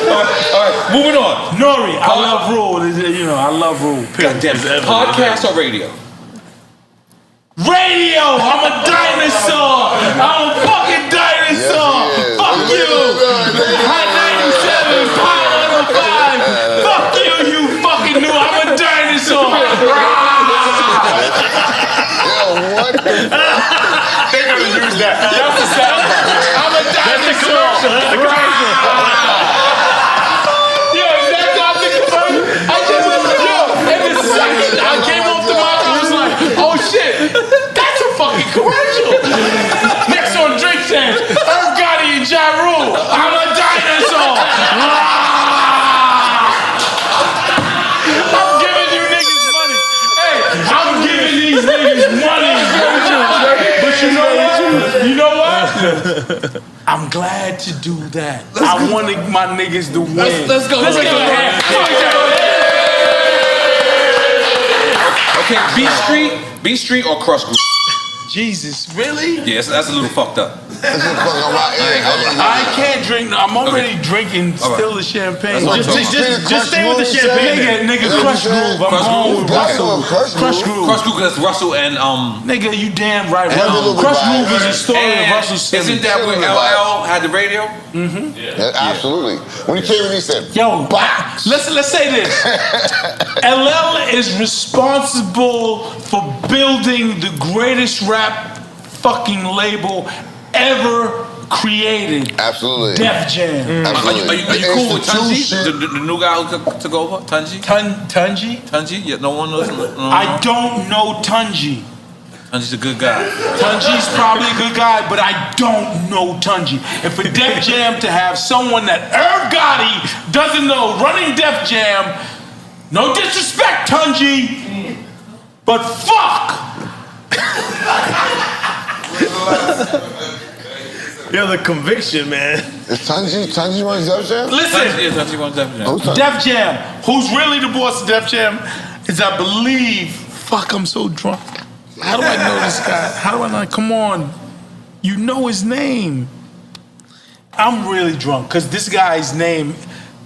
All right, moving on. Nori, I love Rule. You know, I love Rule. Goddamn, podcast or radio? Radio! I'm a dinosaur! I'm a fucking dinosaur! Fuck you! Hot 97, Power 105! Fuck you, you fucking knew I'm a dinosaur! Yo, what the They're gonna use that. That's the sound. I'm a dinosaur! Yo, is that not the commercial? In the second I came off the mic, I was like, oh shit, that's a fucking commercial. Next on Drink Champs, Gotti and Ja Rule. I'm a dinosaur. I'm giving you niggas money. Hey, I'm giving these niggas money. But you know what? I'm glad to do that. I wanted my niggas to win. Let's go. Okay, B Street or Crush Group? Jesus, really? Yes, that's a little fucked up. I can't drink. I'm already drinking still the champagne. Just stay with the champagne. Nigga, Crush Groove. I'm going with Russell. Crush Groove. Crush Group, that's Russell and Nigga, you damn right. Crush Groove is a story of Russell Simmons. Isn't that where LL had the radio? Mm-hmm. Yeah, absolutely. When he came in, he said, "Yo, let's say this. LL is responsible for building the greatest rap fucking label ever created." Absolutely. Def Jam. Absolutely. Are you cool with Tunji? The new guy who took over? Tunji? Tunji? Yeah, no one knows. I don't know Tunji. Tunji's a good guy. Tunji's probably a good guy, but I don't know Tunji. And for Def Jam to have someone that Irv Gotti doesn't know running Def Jam, no disrespect, Tunji, but fuck! Yo, the conviction, man. Is Tunji runs Def Jam? Listen, Tunji runs Def Jam. Def Jam, who's really the boss of Def Jam, is I believe, fuck, I'm so drunk. How do I know this guy? How do I know? Come on. You know his name. I'm really drunk, because this guy's name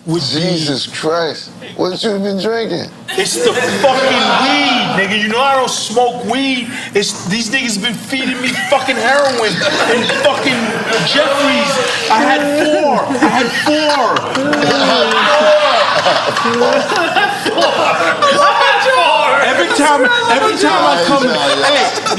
would Jesus Christ. What you been drinking? It's the fucking weed, nigga. You know I don't smoke weed. It's these niggas been feeding me fucking heroin and fucking Jeffries. I had four. Every time I come to,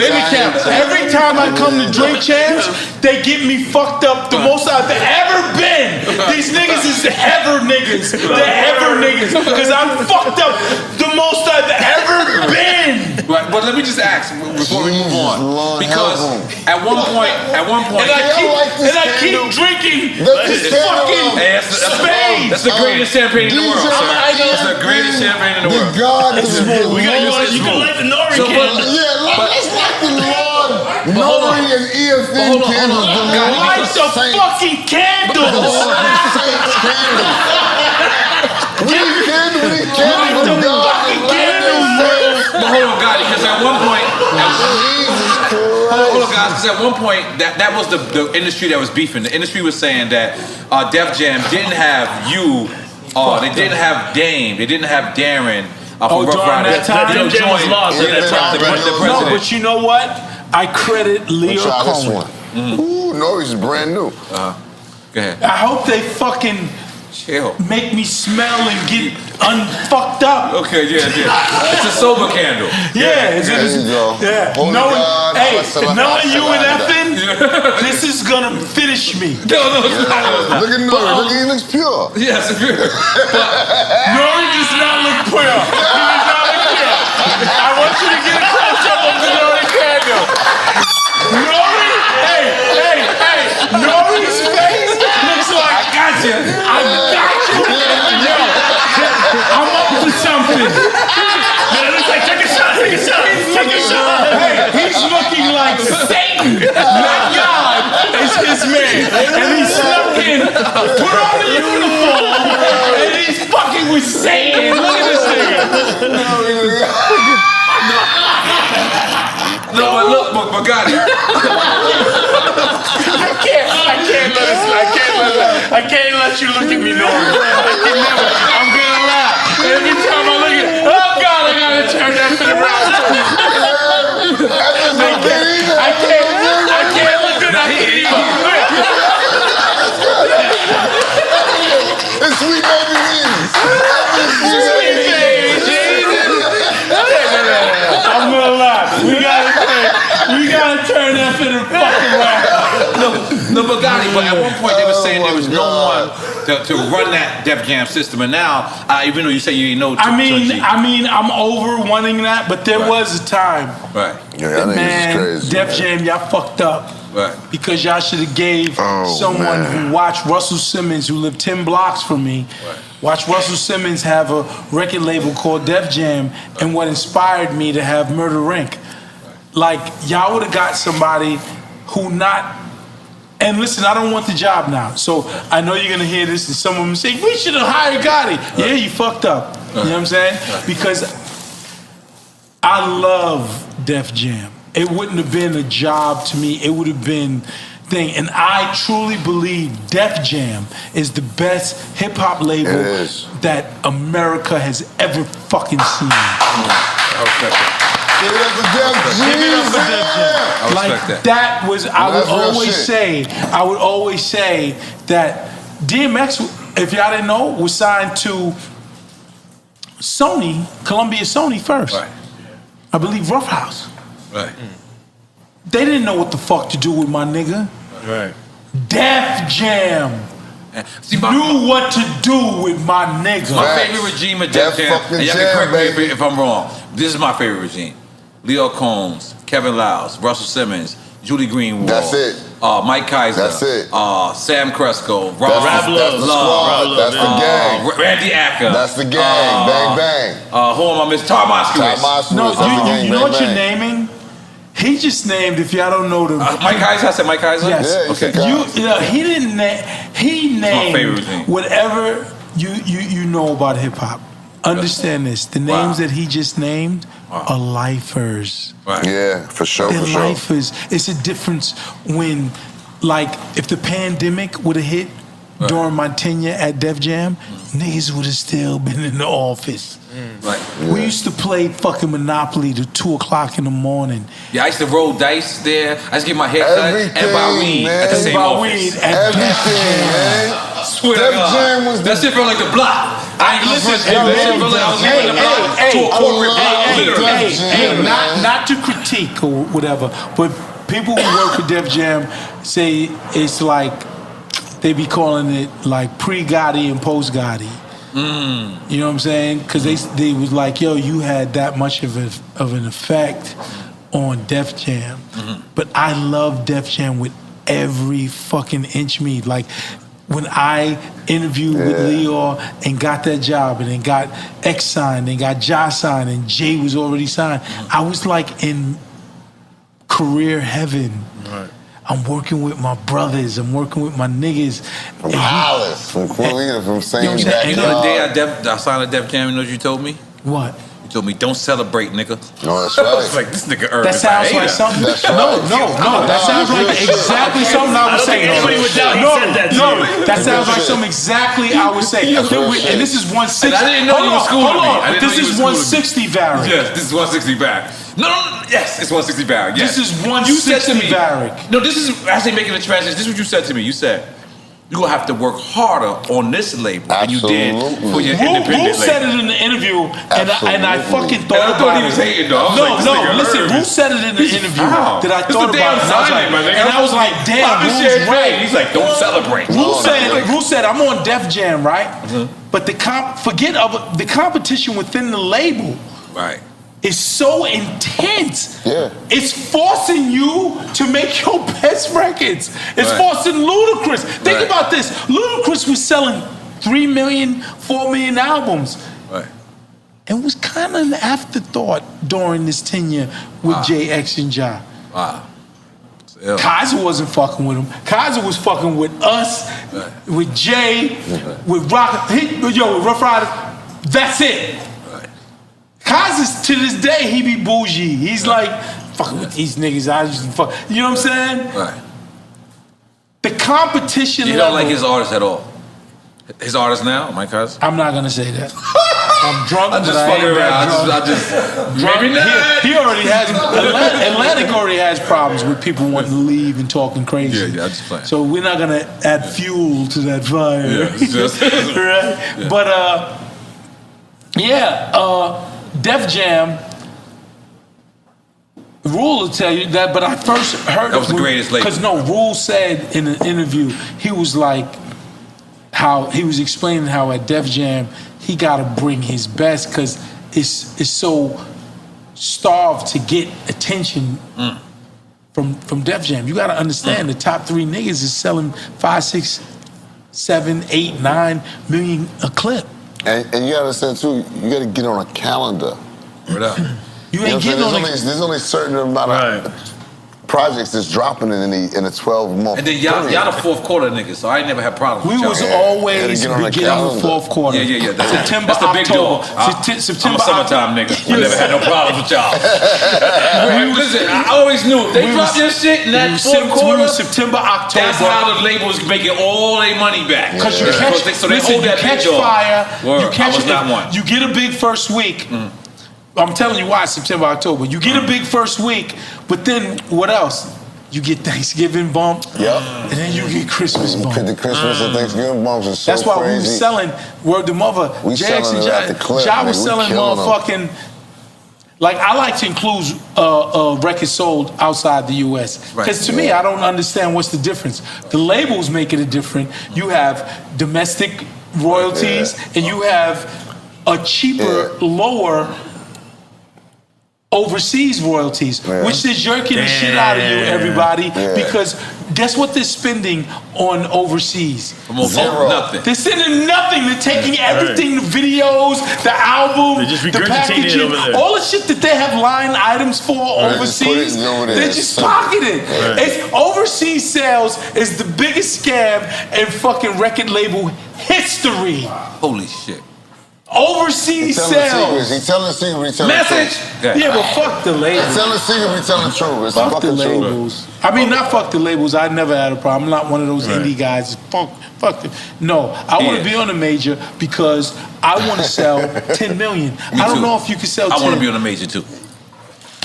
every time I come to Drink Champs, they get me fucked up the most I've ever been. These niggas is ever niggas. They're ever niggas. Because I'm fucked up the most I've ever been. Right, but let me just ask before we move on. Because at one point, and I keep drinking this fucking Spain. That's the greatest champagne in the world. That's the greatest champagne in the world. You can light the Nori candle. Let's light the Lord Nori and EFN candles. Light the fucking candles. Saints candles. We candles of God. But hold on, Gotti, because at one point, hold on, guys, because at one point that was the industry that was beefing. The industry was saying that Def Jam didn't have you, they didn't have Dame, they didn't have Darren. During that time, Def Jam was lost at that time. No, but you know what? I credit Leo Cohen. Ooh, Nori's brand new. Go ahead. I hope they fucking make me smell and get unfucked up. Okay, yeah. It's a sober candle. Yeah, There you go. Yeah. Holy God, Knowing you and effing, this is gonna finish me. No, it's not. Look at Nori. Look, he looks pure. Yes, it's pure. Nori does not look pure. He does not look pure. I want you to get a close up of the Nori candle. Nori, hey, Nori's face looks like I got you. Yo, I'm up to something. It's like, take a shot. Hey, he's looking like Satan, not God, is his man. And he snuck in, put on the uniform, and he's fucking with Satan. Look at this nigga. No, but Gotti. I can't let you look at me, Nori. I can never. I'm gonna laugh. Every time I look at it, oh God, I gotta turn that shit around. I can't look at that either. It's sweet baby Jesus. Sweet baby Jesus. I'm gonna laugh. We gotta turn that shit fucking around. No, but Gotti, but at one point they were saying there was no one to run that Def Jam system, and now, even though you say you ain't know. I mean, I'm over wanting that, but there was a time. Right. Yeah, Man, crazy, Def Jam, y'all fucked up. Right. Because y'all should have gave someone who watched Russell Simmons, who lived 10 blocks from me, watched Russell Simmons have a record label called Def Jam, and what inspired me to have Murder Inc. Like, y'all would have got somebody who not. And listen, I don't want the job now. So I know you're gonna hear this and someone will say, we should have hired Gotti. Yeah, you fucked up. You know what I'm saying? Because I love Def Jam. It wouldn't have been a job to me. It would have been thing. And I truly believe Def Jam is the best hip hop label that America has ever fucking seen. Give it up for Def Jam. Like that was, I would always say that DMX, if y'all didn't know, was signed to Sony, Columbia Sony first. Right. I believe Rough House. Right. They didn't know what the fuck to do with my nigga. Right. Def Jam knew what to do with my nigga. My favorite regime of Def Jam, and y'all can correct me if I'm wrong. This is my favorite regime. Leo Combs, Kevin Liles, Russell Simmons, Julie Greenwald. That's it. Mike Kaiser. That's it. Sam Cresco. That's the squad. That's the gang. Randy Acker. That's the gang. Bang bang. Who am I missing? Tom Moskowitz. No, you know what you're naming? He just named, if y'all don't know them. Mike Kaiser? I said Mike Kaiser? Yes. Yeah, okay. He didn't name, he named whatever you know about hip hop. Understand this. The names that he just named are lifers. Right. Yeah, for sure. They're lifers. It's a difference when, like, if the pandemic would have hit during my tenure at Def Jam, niggas would have still been in the office. Right. We used to play fucking Monopoly till 2 o'clock in the morning. Yeah, I used to roll dice there. I used to get my hair cut and buy weed at the same office. Everything, man. Swear to God. That shit felt like the block. I ain't listen. That shit felt like I was leaving the block to a corporate block. Not to critique or whatever, but people who work for Def Jam say it's like they be calling it like pre-Gotti and post-Gotti. You know what I'm saying? Because they was like, yo, you had that much of an effect on Def Jam. But I love Def Jam with every fucking inch of me. Like, when I interviewed with Leo and got that job and then got X signed and got Ja signed and Jay was already signed, I was like in career heaven. Right. I'm working with my brothers. I'm working with my niggas. From Hollis, from Queen, from St. You know the day I signed a Def Jam, you know what you told me? What? You told me, don't celebrate, nigga. No, that's right. I was like, this nigga Irv That sounds like something. No. That sounds like exactly something I was saying. That sounds like something exactly I was saying. And this is 160. I didn't know you were schooling me. This is 160 Varick. Yes, this is 160 Varick. No, yes, it's 160 Varick. Yes. This is 160 Varick. No, this is actually making a transition. This is what you said to me. You said, you're gonna have to work harder on this label than you did for your independent Ru label. said it in the interview, and I fucking thought I about thought it. he was hating, though. I was like, Listen, Ru said it in the interview that I thought about it. And I was like, damn, Ru's right. He's like, don't celebrate. Ru said, I'm on Def Jam, right? But the competition within the label. Right. It's so intense. Yeah. It's forcing you to make your best records. It's forcing Ludacris. Think about this. Ludacris was selling 3 million, 4 million albums. Right. It was kind of an afterthought during this tenure with JX and Ja. Wow. Kaiser wasn't fucking with him. Kaiser was fucking with us, with Jay, with Rock, with Rough Riders. That's it. Kaiser, to this day, he be bougie. He's like, fucking with these niggas. I just fuck. You know what I'm saying? Right. The competition You level. don't like his artist at all? His artist now, Mike Kaiser? I'm not gonna say that. I'm drunk. I'm just but fucking around. I just Maybe not. He already has. Atlantic already has problems with people wanting to leave and talking crazy. Yeah, I'm just playing. So we're not gonna add fuel to that fire. Yeah, it's just right. Yeah. But Def Jam. Rule will tell you that, but I first heard that was the greatest label. Because Rule said in an interview, he was like, how he was explaining how at Def Jam he got to bring his best because it's so starved to get attention from Def Jam. You got to understand the top 3 niggas is selling 5, 6, 7, 8, 9 million a clip. And you gotta understand too, you gotta get on a calendar. What up? You ain't getting on there's only a certain amount of projects that's dropping in a 12-month. And then y'all the fourth quarter niggas, so I ain't never had problems with We y'all. was always beginning of the fourth quarter. Yeah. September, that's the big October. dog. September, I'm a summertime nigga. We never had no problems with y'all. Listen, I always knew if they drop your shit in that fourth quarter, we was September, October. That's how the labels making all their money back. Because you catch, so they hold that catch big dog. fire. Word. You catch I was not one. You get a big first week. I'm telling you why September, October. You get a big first week, but then what else? You get Thanksgiving bump. Yep. And then you get Christmas bump. The Christmas and Thanksgiving bumps are so That's why crazy. we was selling Word to Mother. We selling it at the clip. Ja was we selling killing motherfucking. Like I like to include records sold outside the U.S. Because to me, I don't understand what's the difference. The labels make it a different. You have domestic royalties and you have a cheaper, lower overseas royalties, which is jerking the shit out of you, everybody, because guess what they're spending on overseas? Zero. Nothing. They're sending nothing. They're taking everything, the videos, the album, the packaging, all the shit that they have line items for overseas. They just pocket it. It's overseas sales is the biggest scam in fucking record label history. Holy shit. Overseas sales. He's telling the secret. He's telling Message. the truth. Yeah, but fuck the labels. He's telling the secret. He's telling the truth. It's Fuck the fucking true. labels. I mean, not fuck the labels. I never had a problem. I'm not one of those indie guys. Fuck them. No, I want to be on a major because I want to sell 10 million. I don't know if you can sell 10. I want to be on a major too.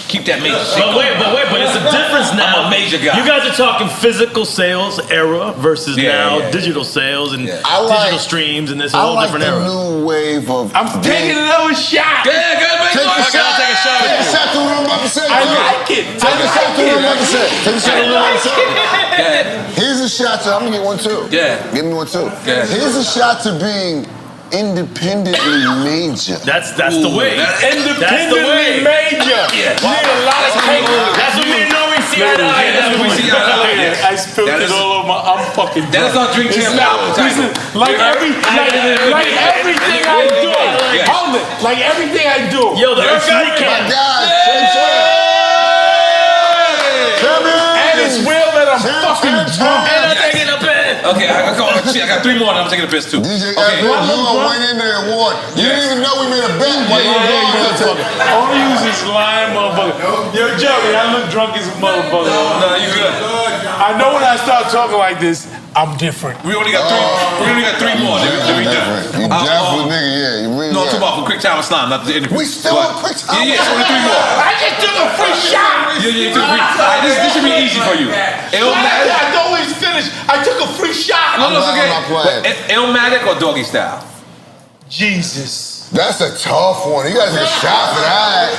Keep that major shit. But wait, it's a difference now. I'm a major guy. You guys are talking physical sales era versus digital sales and digital streams, and this is a whole different era. I like the new wave of. I'm taking another shot. Take a shot. Take a shot to what I'm about to say. I like it. Take a shot to what I'm about to say. Take a shot to what I'm about to say. Yeah. Here's a shot to. I'm gonna get one too. Yeah. Give me one too. Yeah. Here's a shot to being independently major. That's the way. Independently major. Yeah. You need a lot of cake. That's what me and Noreen see eye to eye. That's what we see eye to eye. I spilled it all over my. I'm fucking drunk. That is our drink champ album title. Like everything I do. Hold it. Like everything I do. Yo, the Earth My Guy recap. God. And it's real that I'm fucking drunk. And I'm taking a pen. Okay, I got 3 more and I'm taking a piss too. DJ Okay. you went in there and won. You didn't even know we made a bet. All you use is lying, motherfucker. Yo, Joey, I look drunk as a motherfucker. No, you good. I know when I start talking like this, I'm different. We only got 3. We only got 3 more. Then we done. You definitely nigga, yeah. You really No, I'm talking about from Quick Time and Slime, not the interview. We still on Quick Time. Yeah, it's only 3 more. I just took a free shot. Yeah, you took a free. All right, this should be easy for you. It don't matter. I always finish. I took a free shot. I'm glad I'm not playing. Illmatic or Doggy Style? Jesus. That's a tough one. You gotta take a shot for that.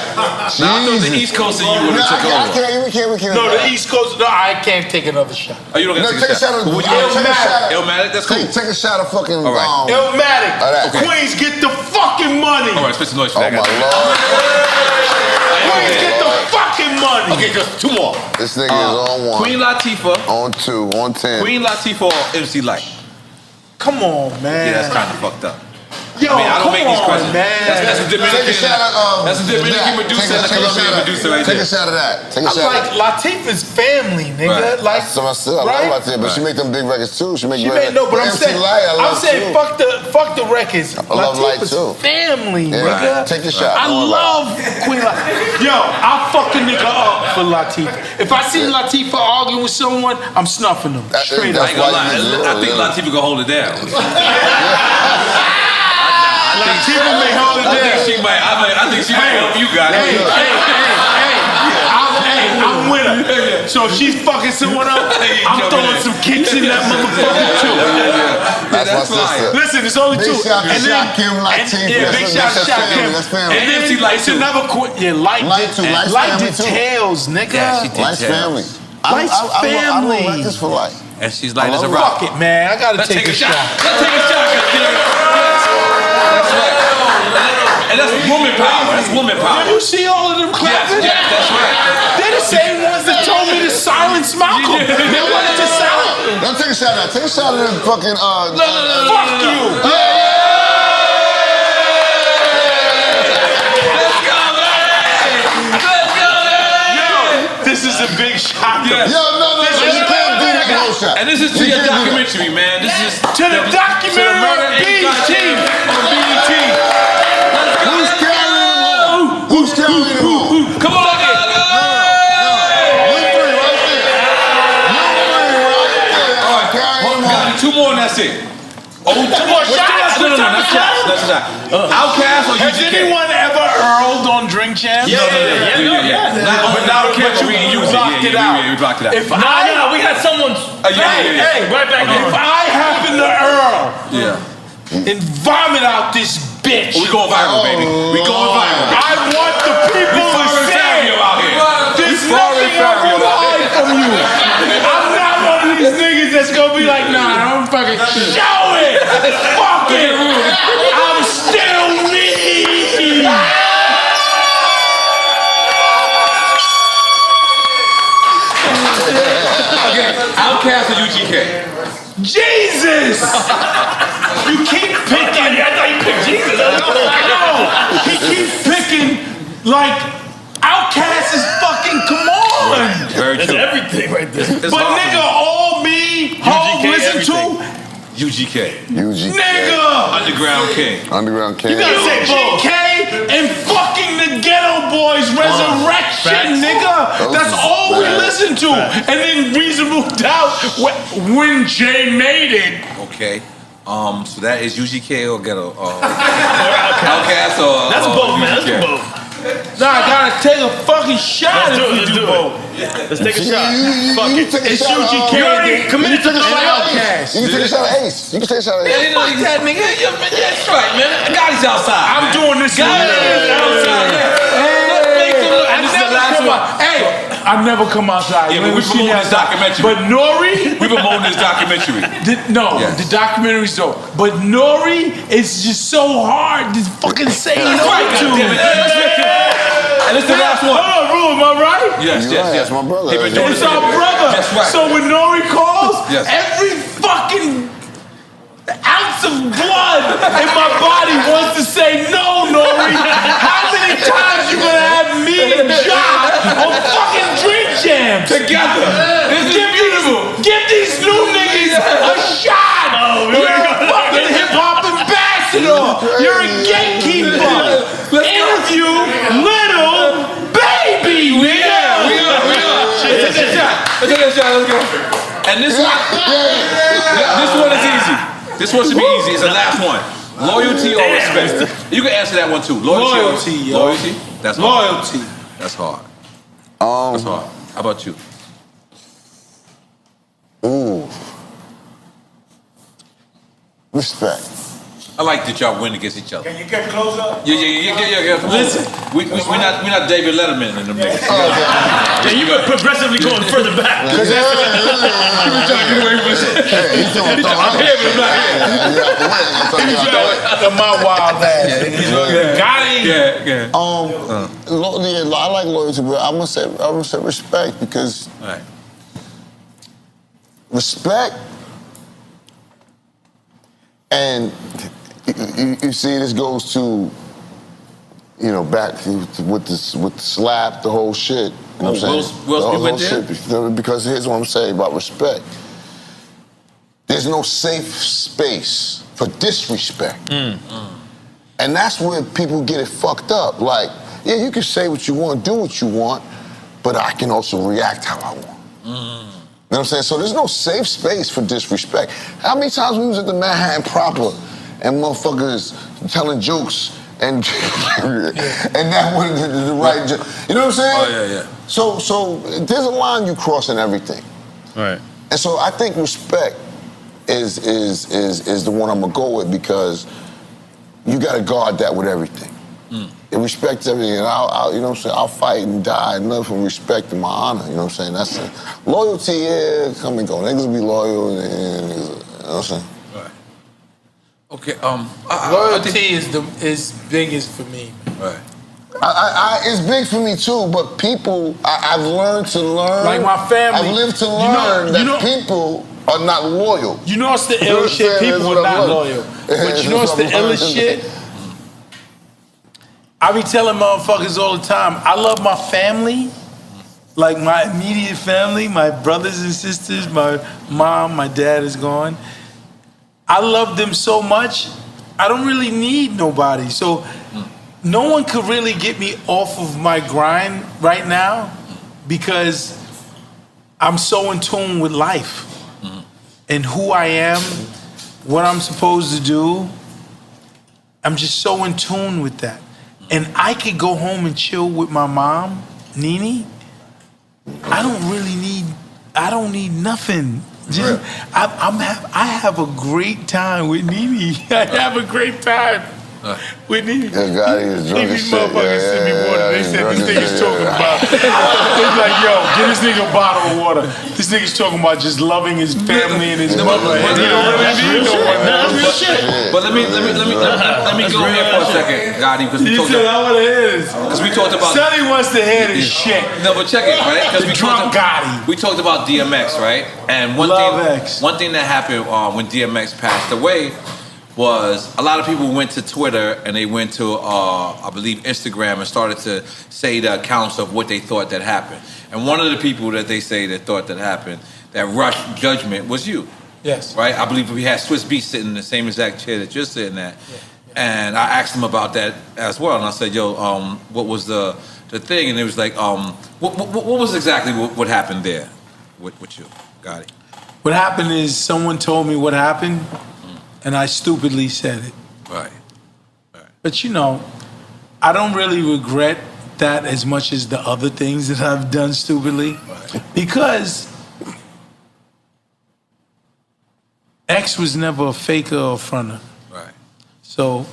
No, I thought the East Coast and you would have took over. We can't. No, the East Coast. No, I can't take another shot. Oh, you don't get to take a shot of Illmatic. That's cool. Take a shot of fucking. All right. Illmatic. Okay. Queens, get the fucking money. All right, spit some noise for that. Oh my lord. Queens, get the fucking money. Okay, just two more. This nigga is on one. Queen Latifah. On 2, on 10. Queen Latifah or MC Light? Come on, man. Yeah, that's kind of fucked up. Yo, I mean, I don't come make these on, questions. man. That's a Dominican. Take a shot of, that's a Dominican producer and a Colombian producer right there. Take a shot of that. Take a I'm shot. like Latifah's family, nigga. Right. Like, So I love Latifah, but she make them big records too. She make great. No, but I'm MC saying, Light, I love I'm saying, too. fuck the records. I love Light Latifah's too. family, Yeah, nigga. take your shot. I love Queen Latifah. Yo, I'll fuck a nigga up for Latifah. If I see Latifah arguing with someone, I'm snuffing them. Straight up. I ain't gonna lie. I think Latifah can hold it down. Latifah may hold it down. I think she might help you guys. I'm with her. So if she's fucking someone else, I'm throwing some kicks in that motherfucker too. That's my sister. Listen, it's only two. Big shot to Shot Kim Latifah. Yeah, big shot to Shot Kim. That's family. And then it's another Light too. Light's Light family too. details, nigga. Yeah, she did Light's family. Light's family. I don't like this for Light. And she's light as a rock. Fuck it, man. I gotta take a shot. Let's take a shot. That's right. And that's woman power. That's woman power. Did you see all of them clapping? Yes, that's right. They're the same ones that told me to silence Malcolm. They wanted to silence. Don't take a shot of that. Take a shot of them fucking. Fuck you. This is a big shot. Yes. Yo, no, you can't do that whole shot. And this is to your documentary, man. This is To the documentary on BET. Who's carrying him home? Who's carrying him home? Come on, You three right there. All right, carry him home. two more and that's it. Oh, two more shots? No, not shots. That's a shot. Outkast or Has UGK? anyone ever earled on Drink Champs? Yeah. But now Outkast, we use it. We blocked it out. If No, we had someone. Hey, right back if I happen to Earl Yeah. and vomit out this bitch, We going viral, baby. We going viral. I want the people to say there's nothing I will hide from you. I'm not one of these niggas that's gonna be like, nah, I'm fucking show it. Fuck it. I'm still me. Okay, Outkast or UGK? Jesus! You keep picking. I thought you picked Jesus. No, he keeps picking like Outkast is fucking. Come on. Very That's true. everything right there. It's But hard. nigga, all me, Hov, listen to, UGK. nigga. Underground King. Underground King. You gotta say GK and fucking the Ghetto Boys Resurrection, nigga. That's all we listen to. And then Reasonable Doubt when Jay made it. Okay. So that is UGK or Ghetto? Outkast or That's both, man. Let's do UGK? both. Nah, I gotta take a fucking shot if we do both. Let's take a shot. Fuck it. It's UGK. You already committed to the Outkast. You can take a shot of Ace. You can take a shot of Ace. Fuck that nigga. Yeah, man, that's right, man. Gotti's outside. I'm doing this. Gotti's outside. Let's make them look. And this is the last one. Hey, I never come outside. Yeah, but we promoting this documentary. But Nori, We promoting this documentary. the documentary's dope. But Nori, it's just so hard to fucking say no That's right, to. goddammit. And it's the last one. Hold on, Rue, am I right? Yes, You're right, that's my brother. He been doing It's this. our brother. That's right. So when Nori calls, Yes. every fucking ounce of blood in my body wants to say no, Nori. How many times you gonna have me and Ja on fucking Drink Champs Together. This is beautiful. Give these new niggas a shot. You're a fucking hip hop ambassador. You're a gatekeeper. Interview Little Baby. We are. Let's take that shot. Let's go. And this one is easy. This one should be easy. It's the last one. Loyalty or respect? You can answer that one too. Loyalty, yo. Loyalty? That's hard. Loyalty. That's hard. That's hard. How about you? Ooh. Respect. I like that y'all win against each other. Can you get closer? Yeah. Listen, we're not David Letterman in the mix. Yeah, you were progressively going further back. You been trying to get away from shit. Hey, he's throwing I'm here, but I'm not here. My wild ass. Got him. Yeah. I like loyalty, but I'm gonna say respect because respect and you see this goes to back with the slap, the whole shit. You know what I'm saying? Will the went whole there? shit, because here's what I'm saying about respect. There's no safe space for disrespect. And that's where people get it fucked up. Like, yeah, you can say what you want, do what you want, but I can also react how I want. You know what I'm saying? So there's no safe space for disrespect. How many times we was at the Manhattan Proper and motherfuckers telling jokes and that wasn't the right joke. You know what I'm saying? Oh, yeah. So there's a line you cross in everything. Right. And so I think respect is the one I'm gonna go with because you gotta guard that with everything. It respects everything, and I'll you know what I'm saying, I'll fight and die and live from respect and my honor, you know what I'm saying? That's it. Loyalty, yeah, come and go. Niggas will be loyal, and you know what I'm saying? Right. Okay, Loyalty is biggest for me. Right. It's big for me too, but people, I've learned to learn. Like my family. I've lived to learn that people are not loyal. You know what's the illest shit? People are not loyal. But you know what's the illest shit? I be telling motherfuckers all the time, I love my family, like my immediate family, my brothers and sisters, my mom, my dad is gone. I love them so much, I don't really need nobody. So no one could really get me off of my grind right now because I'm so in tune with life and who I am, what I'm supposed to do. I'm just so in tune with that. And I could go home and chill with my mom, Nene. I don't need nothing. Just, I have a great time with Nene. I have a great time with Nene. Gotti is drunk as These shit. motherfuckers sent me water. They said this nigga's talking about. They're like, yo, get this nigga a bottle of water. This nigga's talking about just loving his family and his mother. And he don't really need no one. That's real shit. But let me go here for a second, Gotti, because we talked about. I want to hear this. Because we talked about. Sonny wants to hear this shit. No, but check it, right? Because we talked about DMX, right? And one thing that happened when DMX passed away was a lot of people went to Twitter and they went to, I believe, Instagram and started to say the accounts of what they thought that happened. And one of the people that they say that thought that happened, that rushed judgment, was you. Yes. Right? I believe we had Swiss Beats sitting in the same exact chair that you're sitting at. Yeah. And I asked him about that as well. And I said, yo, what was the thing? And it was like, what was exactly what happened there with you? Got it. What happened is someone told me what happened, and I stupidly said it. Right. But you know, I don't really regret that as much as the other things that I've done stupidly. Right. Because X was never a faker or a fronter. Right. So,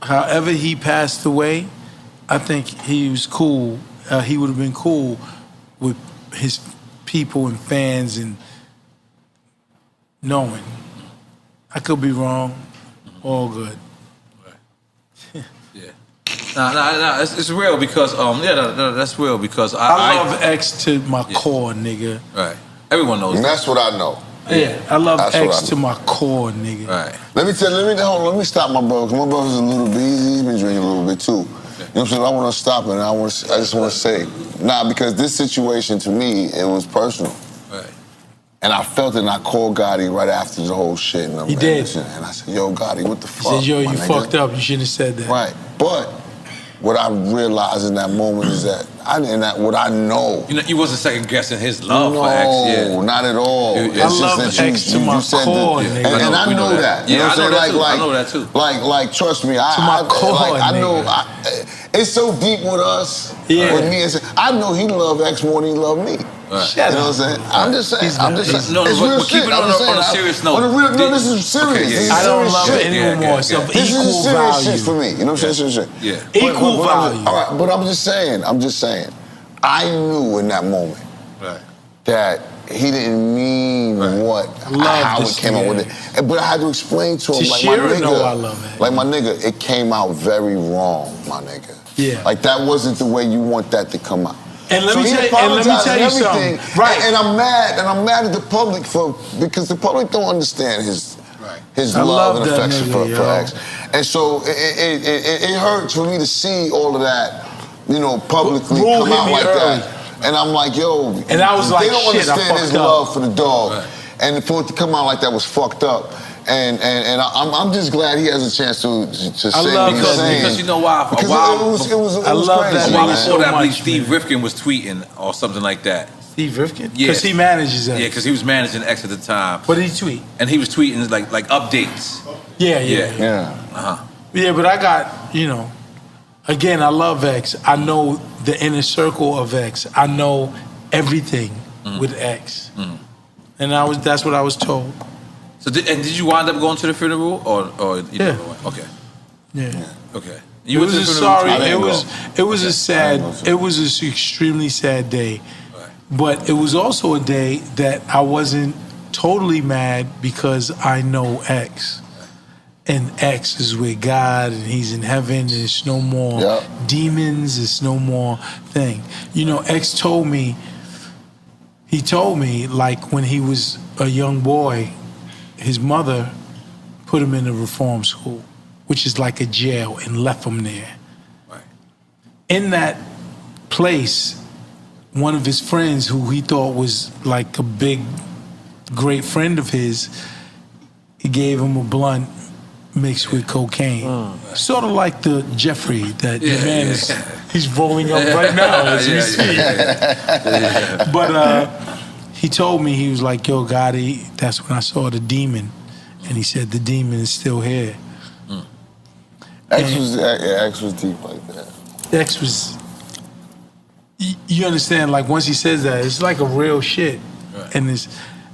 however he passed away, I think he was cool. He would have been cool with his people and fans and knowing. I could be wrong. All good. Right. Yeah. No, it's real because that's real because I love X to my core, nigga. Right. Everyone knows. And that's what I know. Yeah, I love X to my core, nigga. Right. Let me stop my brother, because my brother's a little busy. He's been drinking a little bit too. You know what I'm saying? I want to stop it, and I just want to say, because this situation to me, it was personal. Right. And I felt it, and I called Gotti right after the whole shit. And He did. And I said, yo, Gotti, what the fuck? He said, yo, you nigga? fucked up. You shouldn't have said that. Right. But what I realized in that moment is that what I know. You know, you wasn't second guessing his love for X. No, not at all. I love X to my core, nigga. And I know that. Yeah, I know that too. Like, I know that too. Like, trust me. To my core, I know. it's so deep with us. Yeah. With me, I know he loved X more than he loved me. Right. You know what I'm saying? I'm just saying. No, it's but real keep shit. it on a serious note. No, this is serious. Okay, This is I don't serious love shit. it anymore. It's of This equal is serious value. shit for me. You know what I'm saying? Serious shit. Yeah. Equal value. All right, but I'm just saying. I knew in that moment that he didn't mean how it came out with it. But I had to explain to him, like my Shira nigga, know I love it. like my nigga, it came out very wrong, my nigga. Yeah. Like that wasn't the way you want that to come out. And let So me he tell you apologized and something. everything. Right. And I'm mad at the public because the public don't understand his I love love and that affection nigga, for yo. X. And so it hurts for me to see all of that, publicly Rule come hit out me like early. that. And I'm like, yo, And I was like, they don't shit, I understand his fucked up. love for the dog. And for it to come out like that was fucked up. And I'm just glad he has a chance to say what he's saying. Because you know why? Because it was I love crazy, that A while man. before that, I believe much, Steve Rifkin was tweeting or something like that. Steve Rifkin? Yeah. Because he manages that. Yeah, because he was managing X at the time. What did he tweet? And he was tweeting like updates. Yeah. Yeah, but I got, again, I love X. I know the inner circle of X. I know everything with X. And that's what I was told. So did you wind up going to the funeral or you never went? Okay. Yeah. Okay. It was a sorry. It was a sad. It was an extremely sad day, but it was also a day that I wasn't totally mad because I know X, and X is with God, and He's in heaven, and it's no more demons. It's no more thing. X told me. He told me like when he was a young boy, his mother put him in a reform school, which is like a jail, and left him there. Right. In that place, one of his friends, who he thought was like a big, great friend of his, he gave him a blunt mixed with cocaine. Sort of like the Jeffrey that your man is, he's rolling up right now as we speak. But he told me, he was like, yo, Gotti, that's when I saw the demon. And he said, the demon is still here. X was deep like that. X was, you understand, like once he says that, it's like a real shit. Right. And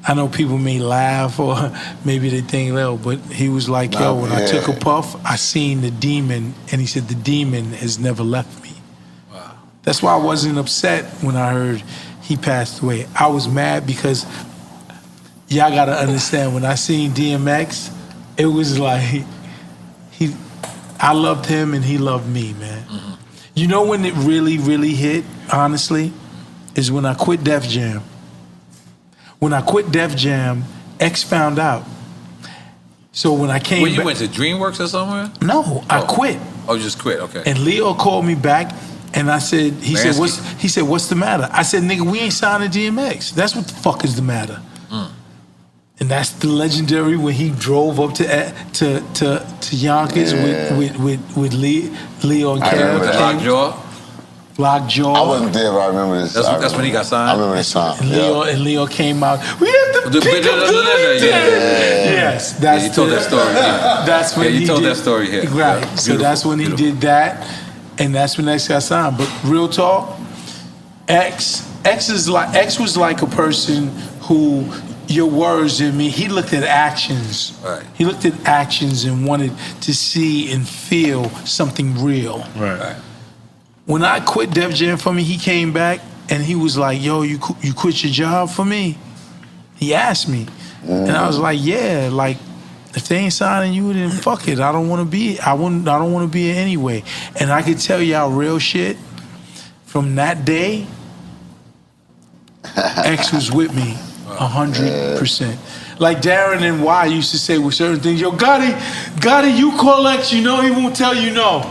I know people may laugh or maybe they think, but he was like, yo, when I took a puff, I seen the demon, and he said the demon has never left me. Wow. That's why I wasn't upset when I heard he passed away. I was mad because y'all gotta understand, when I seen DMX, it was like, I loved him and he loved me, man. Mm-hmm. You know when it really, really hit, honestly, is when I quit Def Jam. When I quit Def Jam, X found out. So when I came back... you went to DreamWorks or somewhere? No, I quit. Oh, you just quit, okay. And Leo called me back, and he said, what's the matter? I said, nigga, we ain't signing DMX. That's what the fuck is the matter. And that's the legendary when he drove up to Yonkers with Leo and Kev. Lockjaw. I wasn't there, but I remember this. That's when he got signed? I remember this time. And Leo came out. We have to pick up the letter. Yes, that's you told that story. That's when you told that story here. Right. Yeah. So that's when he did that, and that's when X got signed. But real talk, X was like a person who, your words didn't mean. He looked at actions. Right. He looked at actions and wanted to see and feel something real. Right. When I quit Def Jam for me, he came back and he was like, yo, you quit your job for me? He asked me. And I was like, yeah, like, if they ain't signing you, then fuck it. I don't want to be. I don't want to be it anyway. And I could tell y'all real shit. From that day, X was with me 100%. Like Darren and Y used to say with certain things, yo, Gotti, you call X, he won't tell you no.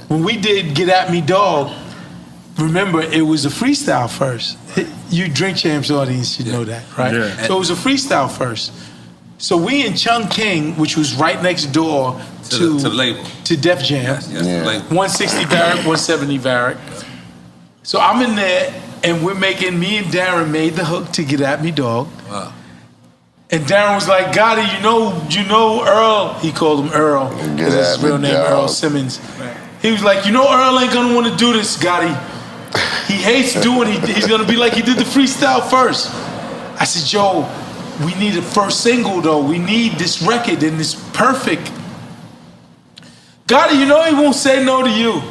When we did Get At Me Dog, remember, it was a freestyle first. You Drink Champs audience should know that, right? Yeah. So it was a freestyle first. So we in Chung King, which was right next door to the label, to Def Jam. Yes, the label. 160 Barrack, 170 Barrack. So I'm in there, and me and Darren made the hook to Get At Me Dog. Wow. And Darren was like, Gotti, you know Earl. He called him Earl. His real name, Earl Simmons. He was like, you know Earl ain't gonna want to do this, Gotti. He hates doing it. He's gonna be like he did the freestyle first. I said, Joe, we need a first single though. We need this record and it's perfect. Gotti, you know he won't say no to you.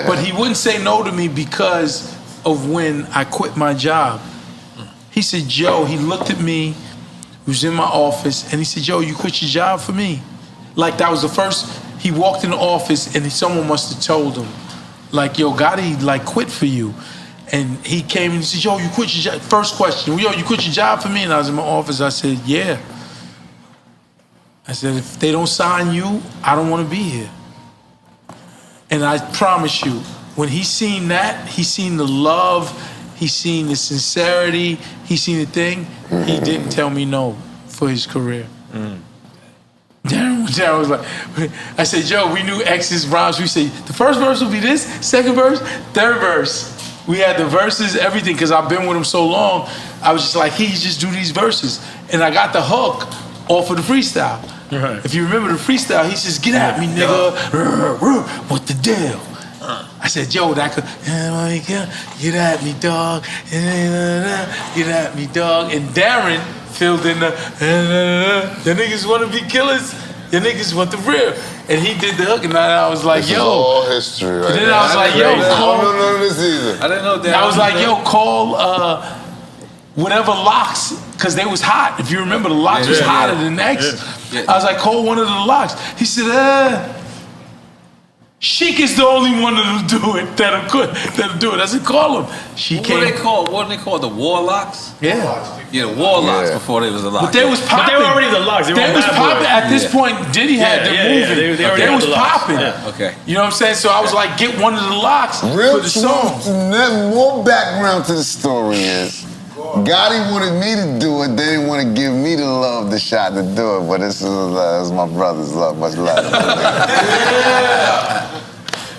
But he wouldn't say no to me because of when I quit my job. He said, Joe, he looked at me, he was in my office, and he said, Joe, you quit your job for me. Like that was the first, he walked in the office and someone must have told him, like, yo, Gotti, like, quit for you. And he came and he said, yo, you quit your job. First question, yo, you quit your job for me? And I was in my office, I said, yeah. I said, if they don't sign you, I don't want to be here. And I promise you, when he seen that, he seen the love, he seen the sincerity, he seen the thing, he didn't tell me no for his career. Darren was like, I said, Joe, we knew X's rhymes. We say, the first verse will be this, second verse, third verse. We had the verses, everything, because I've been with him so long, I was just like, he just do these verses. And I got the hook off of the freestyle. Right. If you remember the freestyle, he says, get at me, nigga. What the deal? I said, yo, that could, get at me, dog. Get at me, dog. And Darren filled in the niggas want to be killers. The niggas want the real. And he did the hook, and I was like, this yo. Is all history right And then now. I was like, yo, call. I don't know none of this either. I didn't know that. I was like, yo, call whatever locks, because they was hot. If you remember, the locks was hotter than X. I was like, call one of the locks. He said, Sheik is the only one that'll do it. That'll do it. I said, call him. She came. What they called? The Warlocks? Yeah. Yeah, the Warlocks before they was the locks. But they was popping. But they were already the locks. They was popping. At this point, Diddy had them moving. They was popping. Okay. You know what I'm saying? So I was like, get one of the locks Real for the song. More background to the story is, Gotti wanted me to do it. They didn't want to give me the love, the shot to do it. But this is my brother's love. Much love.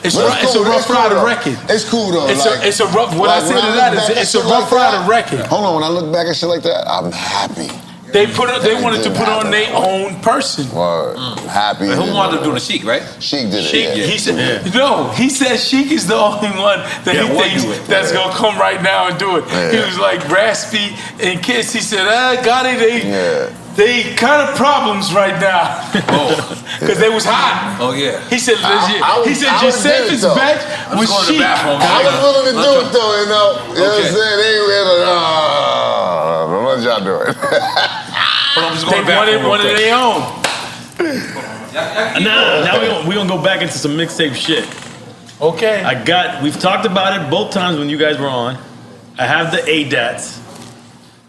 It's a Rough Rider record. It's cool though. It's a rough. What I say to that is, it's a Rough Rider record. Hold on, when I look back at shit like that, I'm happy. They wanted to put on their own person. Word. Happy. But who wanted to do the Sheik, right? Sheik did it. Sheik, yeah. he said, no, he said Sheik is the only one that he thinks that's gonna come right now and do it. Yeah. He was like raspy and Kiss. He said, Gotti, they kind of problems right now. Because they was hot. Oh yeah. He said, Josephus back was Sheik. I was willing to do it though, you know. You know what I'm saying? They what y'all doing? They wanted one of their own. Now we gonna go back into some mixtape shit. Okay. We've talked about it both times when you guys were on. I have the ADATs.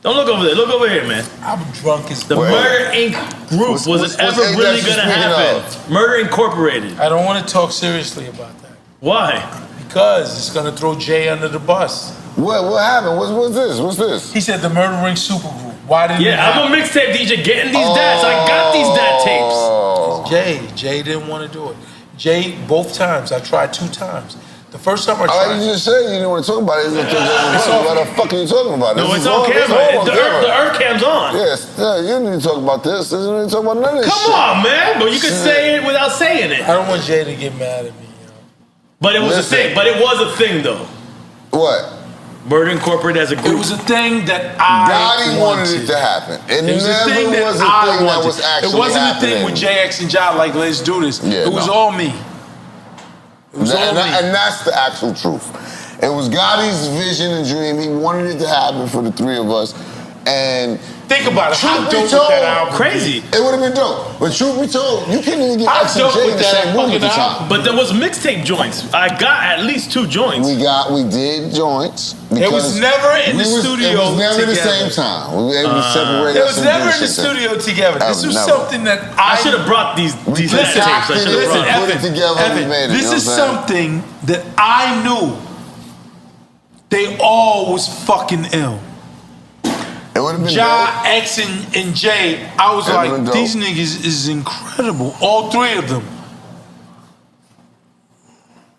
Don't look over there. Look over here, man. I'm drunk as the Murder Inc. group. Was it ever really gonna happen? Murder Incorporated. I don't want to talk seriously about that. Why? Because it's gonna throw Jay under the bus. What happened? What's this? What's this? He said the Murder Inc. supergroup. Why didn't I'm a mixtape DJ getting these dats. I got these dat tapes. Jay didn't want to do it. Jay, both times. I tried 2 times. The first time I tried. You just said you didn't want to talk about it. What the fuck are you talking about? No, it's on camera. The Earth cam's on. Yes, you need to talk about this. You need to talk about none of this shit. Come on, man. But you could say it without saying it. I don't want Jay to get mad at me. But it was a thing. But it was a thing, though. What? Murder Incorporated as a group. It was a thing that I wanted it to happen. It was a thing that was a I thing that wanted. was actually It wasn't happening. a thing with JX and John like, let's do this. Yeah, it was all me. It was all me. And that's the actual truth. It was Gotti's vision and dream. He wanted it to happen for the 3 of us. And think about it. How dope would that album? Crazy. It would have been dope. But truth be told, you can't even get X and J in the same room at the time. But there was mixtape joints. I got at least 2 joints. We did joints. It was never in the studio. It was never together. the same time. We were able to separate. It was never in the studio together. This was something that I should have brought these tapes. Listen, Evan, put it together. Evan, made it, this is something that I knew. They all was fucking ill. It would have been Ja, X, and Jay. I was like, these niggas is incredible. All 3 of them.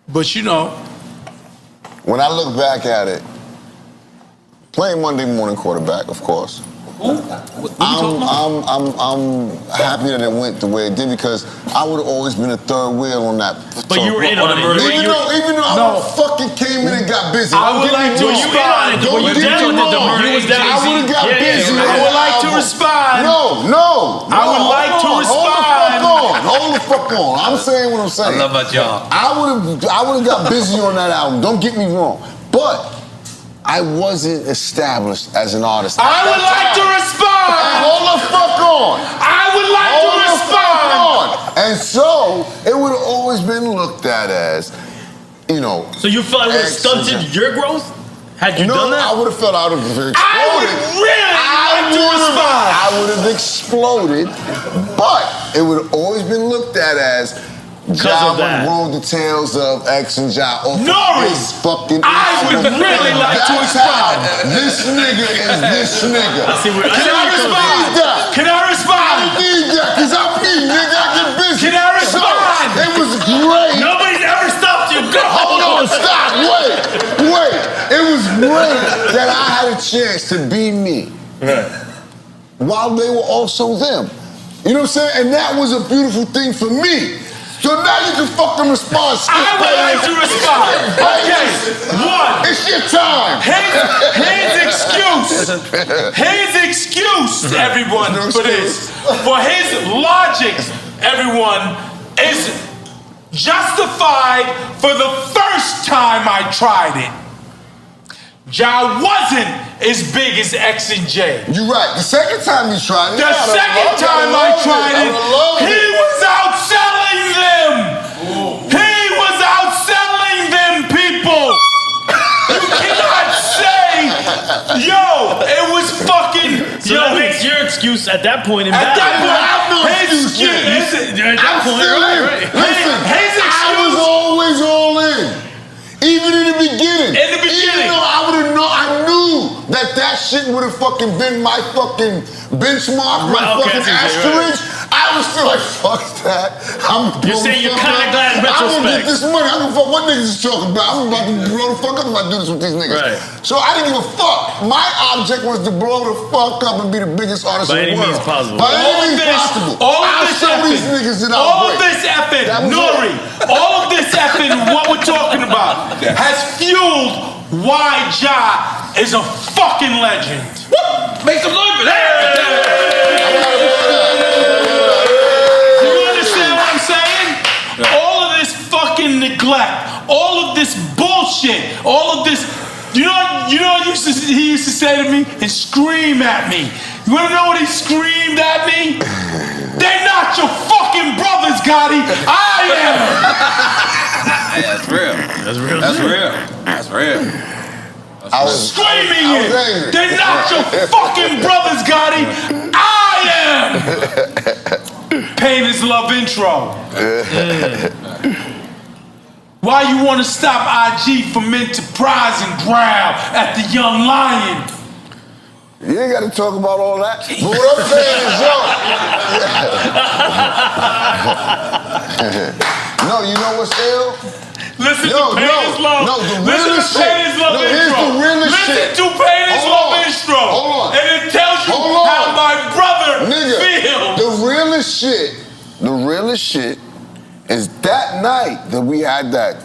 But you know, when I look back at it, playing Monday morning quarterback, of course. Who? I'm happy that it went the way it did because I would have always been a third wheel on that. But you were in on it. Even though I fucking came in and got busy. I would like to respond. Don't get me wrong. I would have got busy. I would like to respond. No. I would like to respond. Hold the fuck on. I'm saying what I'm saying. I love my job. I would have got busy on that album. Don't get me wrong. But I wasn't established as an artist. I would like to respond. Hold the fuck on. I would like to respond. And so it would have always been looked at as, So you felt it would have stunted your growth? Had you done that? I would have felt I would have exploded. I would really like to respond. I would have exploded, but it would have always been looked at as Ja would roll the tails of X and Ja off Norris, fucking I would really like to respond. This nigga is this nigga. Can I respond? Can I respond? I don't need that, because I'm me, nigga. I get busy. Can I respond? So, it was great. Nobody's ever stopped you. Go. Hold on, stop, wait. It was great that I had a chance to be me. Right. While they were also them. You know what I'm saying? And that was a beautiful thing for me. So now you can fucking respond. I would like to respond. Okay, one. It's your time. His excuse, everyone, for this. For his logic, everyone, is justified for the first time I tried it. Ja wasn't as big as X and J. You're right. The second time you tried it. The second time I tried it, he was outselling them. He was outselling them, people. You cannot say, it was fucking, So that makes your excuse at that point in At that point, I have no his excuse. At that point, right. Listen, his I was always all in. Even in the beginning. Even though I knew that shit would have fucking been my fucking benchmark, my fucking asterisk. I was still like, fuck that. You're saying you're kind of glad in retrospect. I'm gonna get this money. I don't fuck what niggas is talking about. I'm about to blow the fuck up if I do this with these niggas. Right. So I didn't give a fuck. My object was to blow the fuck up and be the biggest artist By in the any world. means possible. By any means possible. All of this effing, Nori, all of this effing, what we're talking about, has fueled why Ja is a fucking legend. Make some noise for that. You understand what I'm saying? All of this fucking neglect, all of this bullshit, all of this. You know what he used to say to me and scream at me. You wanna know what he screamed at me? They're not your fucking brothers, Gotti. I am. That's real. That's real. I was screaming it. They're not your fucking brothers, Gotti. I am. Pain is love intro. Why you want to stop IG from enterprise and growl at the young lion? You ain't got to talk about all that. But what I'm saying is, no, you know what's ill? Listen to Pain is Love. No, the realest shit. Here's the realest shit. Listen to Pain is Love intro. Hold on. And it tells you how my brother feels. The realest shit is that night that we had that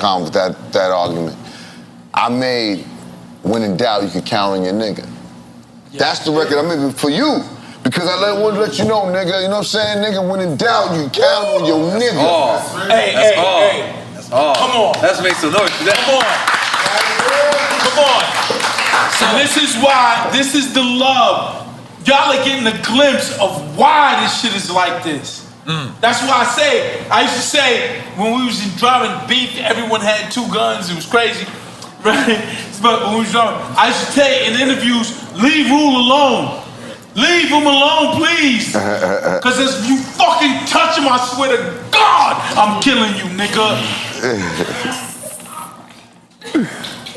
argument. I made When in Doubt, You Can Count on Your Nigga. That's the record I made for you. Because I wanted to let you know, nigga, you know what I'm saying? Nigga, when in doubt, you count on your nigga. Hey. Come on. Let's make some noise for that. Come on. So this is the love. Y'all are getting a glimpse of why this shit is like this. That's why I used to say, when we was driving beef, everyone had 2 guns, it was crazy. Right? But when we was driving, I used to say in interviews, leave Rule alone. Leave him alone, please. Because if you fucking touch him, I swear to God, I'm killing you, nigga.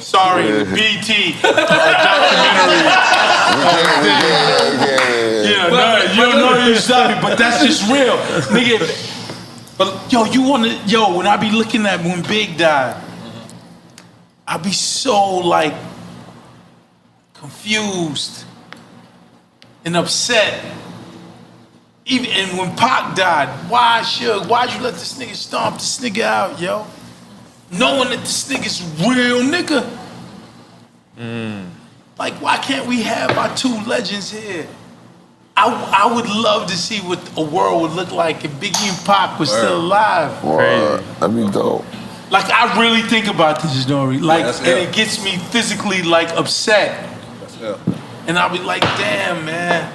Sorry, the BT documentary. You don't know you're sorry, but that's just real, nigga. But when I be looking at when Big died, I be so like confused. and upset. Even and when Pac died, why'd you let this nigga stomp this nigga out, yo? Knowing that this nigga's real nigga. Like, why can't we have our two legends here? I would love to see what a world would look like if Biggie and Pac were still alive. That'd be dope. Like, I really think about this story. Like, and it gets me physically, like, upset. And I'll be like, damn, man.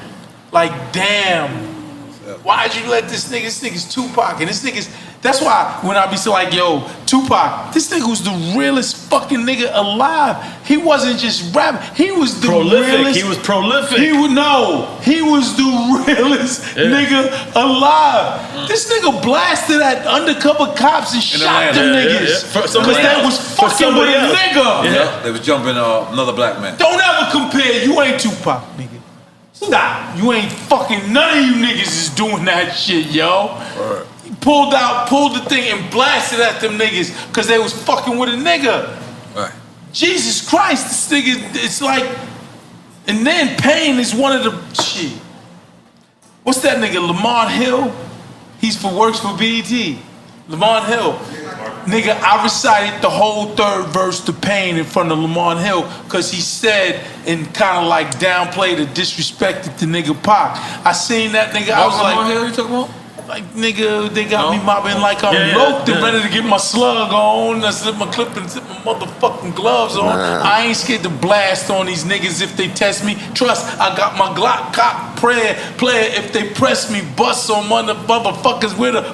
Like, damn. Why'd you let this nigga's Tupac, and this nigga's, that's why when I be so like, yo, Tupac, this nigga was the realest fucking nigga alive. He wasn't just rapping, he was the realest. He was prolific. He was the realest nigga alive. This nigga blasted at undercover cops and shot them niggas. Because that was fucking with a nigga. They was jumping another black man. Don't ever compare, you ain't Tupac, nigga. Stop. You ain't fucking, none of you niggas is doing that shit, yo. He pulled the thing and blasted at them niggas because they was fucking with a nigga. Jesus Christ, this nigga, it's like, and then Pain is one of the, shit. What's that nigga, Lamont Hill? Works for BET. Lamont Hill. Nigga, I recited the whole third verse to Pain in front of Lamont Hill because he said and kind of like downplayed or disrespected the nigga Pac. I seen that nigga, I was like, Lamont Hill you talking about? Like, nigga, they got me mobbing like I'm loped and ready to get my slug on. I slip my clip and slip my motherfucking gloves on. I ain't scared to blast on these niggas if they test me. Trust, I got my Glock cock player. If they press me, bust on motherfuckers with a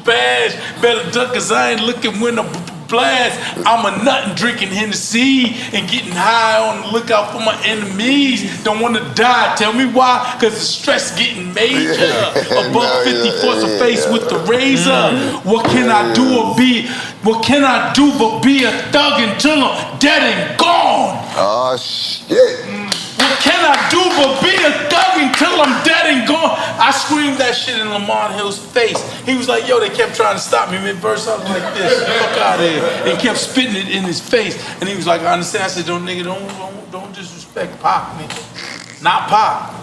badge. Better duck cause I ain't looking when a blast. I'm a nut and drinking Hennessy and getting high on the lookout for my enemies. Don't want to die. Tell me why? Cause the stress getting major. Above 50 for the face with the razor. What can I do or be? What can I do but be a thug until I'm dead and gone? Oh shit. What can I do but be a thug until I'm dead and gone? I screamed that shit in Lamont Hill's face. He was like, yo, they kept trying to stop me mid-verse. I was like this, fuck out of here. And kept spitting it in his face. And he was like, I understand. I said, don't disrespect Pac, nigga. Not Pac.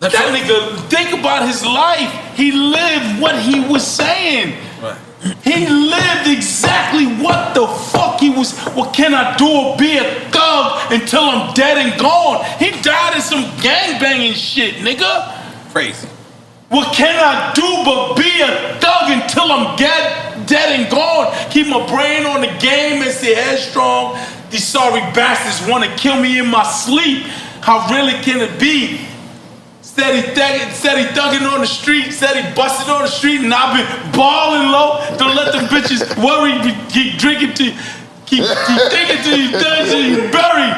That nigga, think about his life. He lived what he was saying. Right. He lived exactly what the fuck he was. What can I do or be a thug until I'm dead and gone? He died in some gangbanging shit, nigga. Crazy. What can I do but be a thug until I'm dead and gone? Keep my brain on the game and stay headstrong. These sorry bastards want to kill me in my sleep. How really can it be? Steady thugging on the street, steady busting on the street, and I've been balling low. Don't let them bitches worry, keep drinking till keep thinking till you done, till you buried.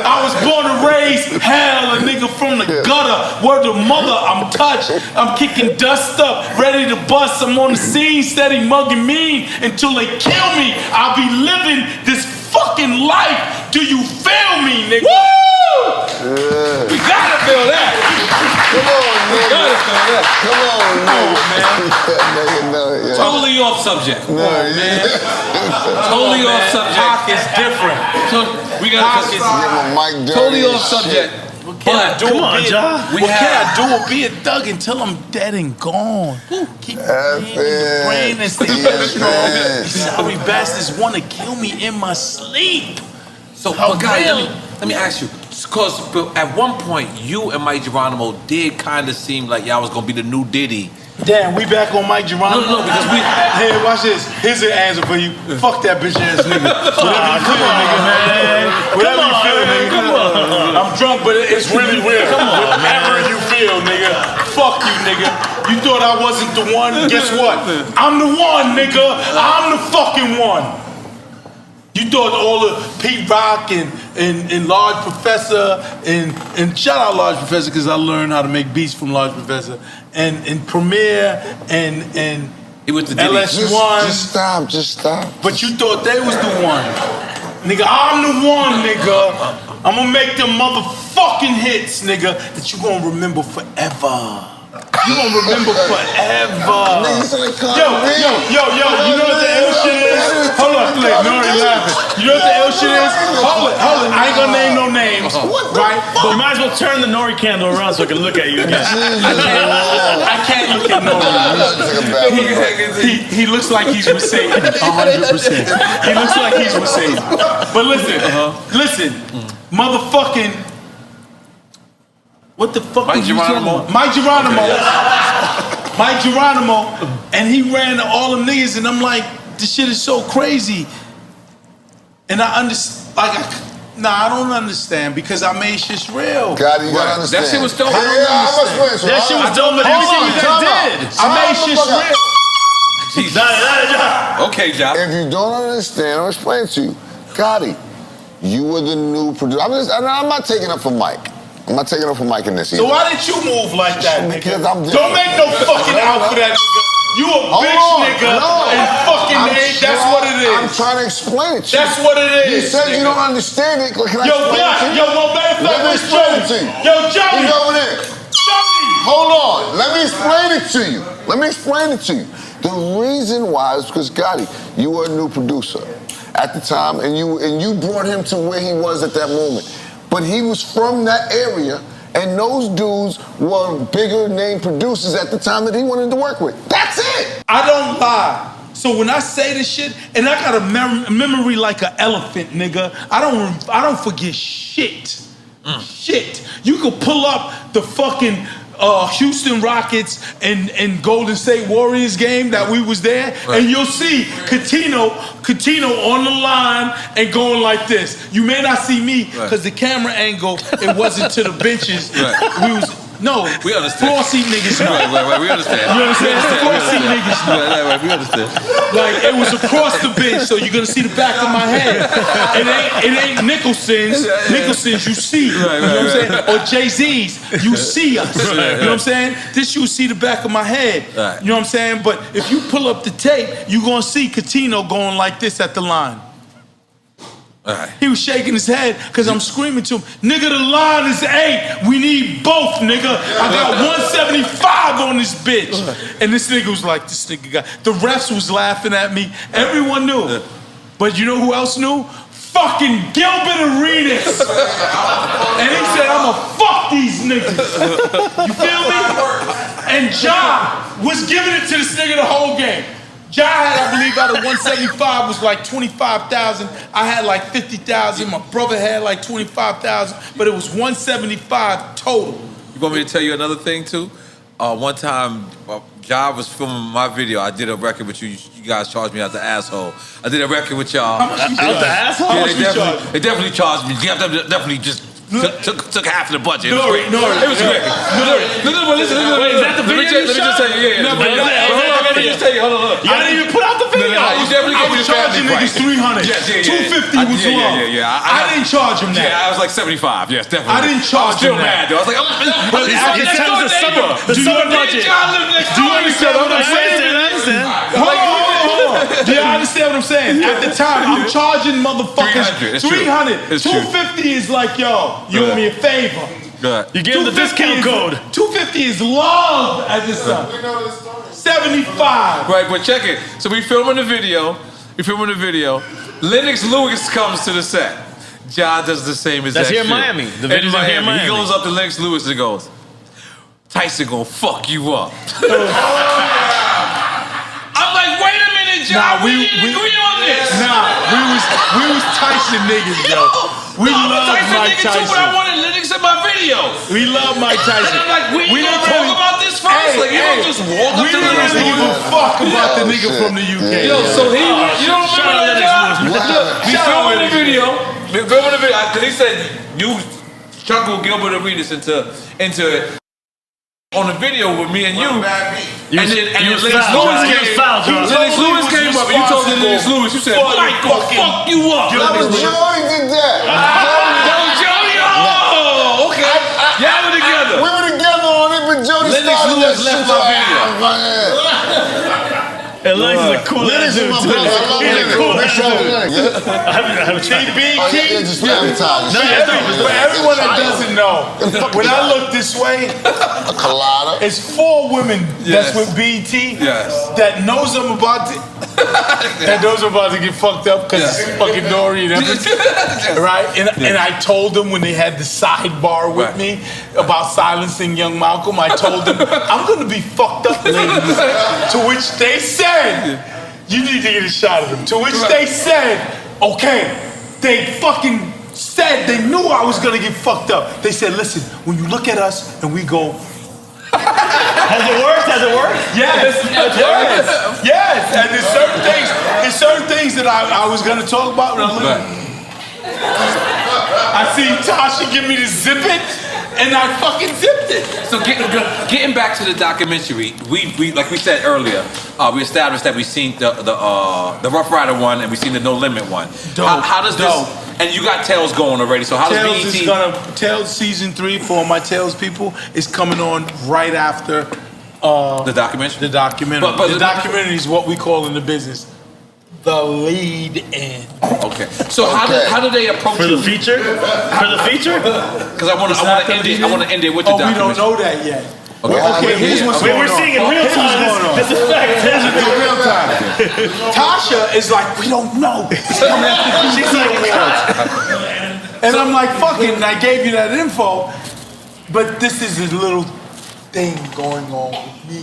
I was born and raised hell, a nigga from the gutter. Word to mother, I'm touched. I'm kicking dust up, ready to bust. I'm on the scene, steady mugging mean until they kill me. I'll be living this fucking life. Do you feel me, nigga? Woo! We gotta feel that. Come on, nigga. We gotta feel that. Come on, man. Totally off subject. Man. Totally off subject. Pac is different. We gotta totally off subject. What can I do or be a thug until I'm dead and gone? Keep the brain and stay strong. These sorry bastards want to kill me in my sleep. So, guys, let me ask you, because at one point, you and Mike Geronimo did kind of seem like y'all was gonna be the new Diddy. Damn, we back on Mike Geronimo? No, because we... Hey, watch this. Here's an answer for you. Fuck that bitch ass nigga. Whatever you feel, nigga, man. Whatever you feel, nigga. I'm drunk, but it's really real. Whatever you feel, nigga. Fuck you, nigga. You thought I wasn't the one? Guess what? I'm the one, nigga. I'm the fucking one. You thought all the Pete Rock and Large Professor and shout out Large Professor because I learned how to make beats from Large Professor and Premier and he went to LS1. Just stop. But you thought they was the one. Nigga, I'm the one, nigga. I'm gonna make them motherfucking hits, nigga, that you gonna remember forever. You gonna remember forever. Niggas like Yo, you know what the ill shit is? Hold up, Flick, Nori laughing. You know what the ill shit is? Hold it. I ain't gonna name no names, right? You might as well turn the Nori candle around so I can look at you again. I can't look at Nori. He looks like he's with Satan, 100%. He looks like he's with Satan. But listen, motherfucking. What the fuck Mike are you talking Geronimo? about? Mike Geronimo, and he ran to all them niggas, and I'm like, this shit is so crazy. And I understand, I don't understand because I made shit real. God, you gotta understand. That shit was dope. That shit was dope, but everything you guys did. I made shit real. Okay, John. If you don't understand, I'll explain it to you. Gotti, you were the new producer. I'm not taking up for Mike. I'm not taking up for Mike in this either. So why didn't you move like that, nigga? Because I'm different. Don't make no fucking out for that nigga. You a bitch nigga and fucking that's what it is. I'm trying to explain it to you. That's what it is. You said you don't understand it. Can I Yo, explain Black, it to you? yo, well, matter of fact, Let me explain it to you. Yo, Johnny. He's over there. Johnny. Hold on. Let me explain it to you. Let me explain it to you. The reason why is because, Gotti, you were a new producer at the time, and you brought him to where he was at that moment. But he was from that area, and those dudes were bigger name producers at the time that he wanted to work with. That's it. I don't lie. So when I say this shit, and I got a memory like an elephant, nigga, I don't forget shit. Shit. You could pull up the fucking Houston Rockets and Golden State Warriors game that we was there, and you'll see Coutinho on the line and going like this. You may not see me because the camera angle, it wasn't to the benches. We understand. Floor seat niggas know. Right, we understand. You understand? Floor seat niggas know. Right, we understand. Like, it was across the bench, so you're gonna see the back of my head. It ain't Nicholson's. Nicholson's, you see. You know what I'm saying? Or Jay-Z's, you see us. You know what I'm saying? This, you see the back of my head. You know what I'm saying? But if you pull up the tape, you're gonna see Coutinho going like this at the line. He was shaking his head because I'm screaming to him, nigga, the line is 8. We need both, nigga. I got 175 on this bitch. And this nigga was like, this nigga got. The refs was laughing at me. Everyone knew. But you know who else knew? Fucking Gilbert Arenas. And he said, I'ma fuck these niggas. You feel me? And Ja was giving it to this nigga the whole game. Ja had, I believe, out of 175 was like 25,000. I had like 50,000. My brother had like 25,000, but it was 175 total. You want me to tell you another thing too? One time, Ja was filming my video. I did a record with you. You guys charged me out the asshole. I did a record with y'all. How much you Out the asshole? Yeah, they definitely charged me. You have to definitely just took half of the budget. Nori. It was great. Listen. Wait, is that the Let me video you just shot? tell you. No, but Let me just tell you. Hold on. I didn't even put out the video. You definitely I gave me was the charging family niggas price. 300. Yeah. 250 was long. Yeah. I didn't charge him that. Yeah, I was like 75. Yes, definitely. I didn't charge I was still him that. mad though. I was like, But it's the summer budget. Do you understand what I'm saying? I understand. Hold on. Do you understand what I'm saying? At the time, I'm charging motherfuckers 300. It's true. 300. It's true. 250 is like, yo, you owe me a favor. Good. You gave him the discount code. 250 is love at this time. We know this story. 75. Right, but check it. So we filming the video. Lennox Lewis comes to the set. Ja does the same as That's that here in shit. Miami. The video's out here in Miami. He goes up to Lennox Lewis and goes, Tyson gonna fuck you up. I'm like, wait a minute, Ja. We didn't agree on this. Nah, we was Tyson niggas, yo. We love Mike Tyson. Too, but I wanted Lennox in my video. We love Mike Tyson. And I'm like, we don't talk about this first. Like, you don't just walk up we to didn't Lennox really give a Lewis. fuck about the nigga from the UK. Yo, so he, you don't remember that, Ja? We filming the video. Because he said, you chuckle Gilbert Arenas into it. On the video with me and you. And then Lennox Lewis came up and you told Lennox Lewis, you said, Mike gonna fuck you up. That was Joey did that. That was Jody? Oh, okay. Y'all were together. We were together on it, but Jody Lennox started Lewis that left shit. my video. And Lennox is a cool ass dude. I love Lennox. I haven't tried. Just advertising. For everyone that doesn't know, when I look this way, a colada. it's 4 women that's with BT that knows I'm about to get fucked up because it's fucking Nori and everything, right? And I told them when they had the sidebar with me about silencing young Malcolm, I told them I'm gonna be fucked up, ladies. To which they said, you need to get a shot of them. To which they said, okay. They fucking said they knew I was gonna get fucked up. They said, listen, when you look at us and we go, Has it worked? Yes. And there's certain things that I was gonna talk about. And I see Tasha give me the zip it, and I fucking zipped it. So getting back to the documentary, we like we said earlier, we established that we seen the Rough Rider one and we seen the No Limit one. How does this? And you got Tales going already. So how does BET? Tales season 3 for my Tales people is coming on right after the documentary. The documentary. But the documentary is what we call in the business the lead in. Okay. So how do they approach for the feature? For the feature? Because I want to end it with the documentary. We don't know that yet. Okay, here's what's going on. We're seeing in real time. This is fact. Real time. Tasha is like, we don't know. She's like, and I'm like, fucking, I gave you that info, but this is a little thing going on with me.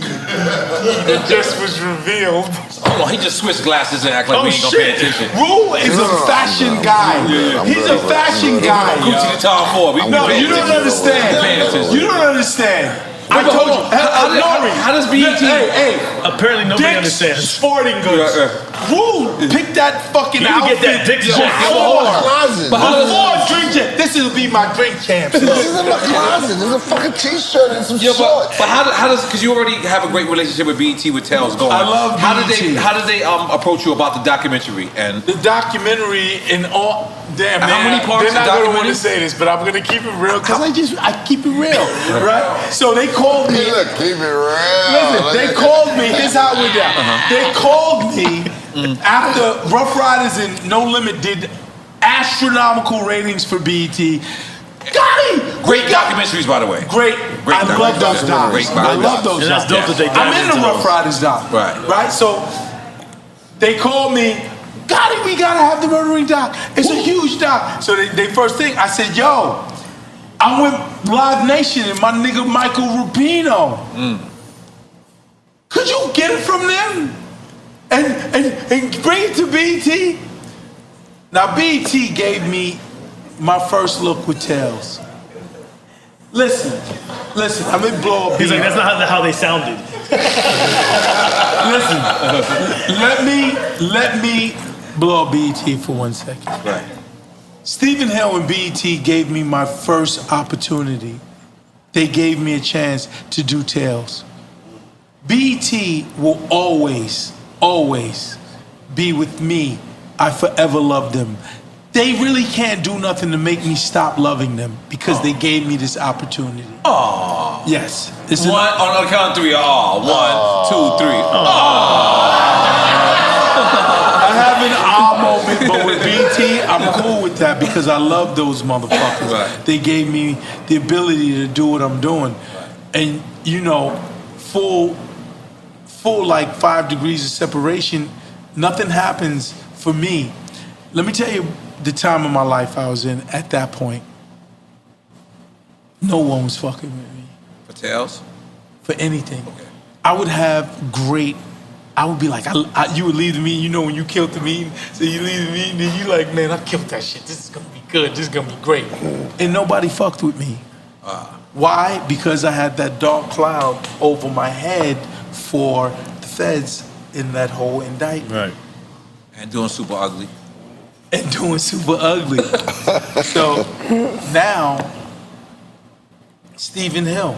It just was revealed. Oh, he just switched glasses and act like we ain't gonna pay attention. Rule is a fashion guy. He's a fashion guy. Gucci the Tom Ford. No, you don't understand. You don't understand. I told you. How does BET? Hey. Apparently nobody understands. Sporting goods. Rule, pick that fucking outfit. You get that Dick's jacket. Before drink jacket. This will be my drink champ. This is in my closet. There's a fucking t-shirt and some shorts. But how does? Because you already have a great relationship with BET with Tales going. I love BET. How did they approach you about the documentary and the documentary and all? Damn, man. How many parts? They're not gonna want to say this, but I'm gonna keep it real because I keep it real, right? So they called me. Look, keep it real. Listen, they called me. Here's how it went down. They called me after Rough Riders and No Limit did astronomical ratings for BET. Gotti! Great documentaries, by the way. Great. I love those docs. I love those docs. That's dope that they I'm in the Rough Riders doc. Right? So they called me, Gotti, we gotta have the Murdering doc. It's a huge doc. So they first thing, I said, yo, I'm with Live Nation and my nigga Michael Rupino. Could you get it from them and bring it to BET? Now BET gave me my first look with Tales. Listen, I'm gonna blow up. He's like, that's not how they sounded. Listen, let me blow up BET for 1 second. Right. Stephen Hill and BET gave me my first opportunity. They gave me a chance to do Tales. BET will always be with me. I forever love them. They really can't do nothing to make me stop loving them because they gave me this opportunity. Oh. Yes. On the count of 3. Oh. 1, 2, 3. Oh. I have an moment, but with BT, I'm cool with that because I love those motherfuckers. Right. They gave me the ability to do what I'm doing. And, you know, full like 5 degrees of separation, nothing happens for me. Let me tell you the time of my life I was in at that point. No one was fucking with me. For Tales? For anything. Okay. I would be like, you would leave the meeting, you know, when you killed the meeting, so you leave the meeting and you like, man, I killed that shit. This is gonna be good. This is gonna be great. And nobody fucked with me. Why? Because I had that dark cloud over my head for the feds in that whole indictment. Right. And doing super ugly. So now, Stephen Hill.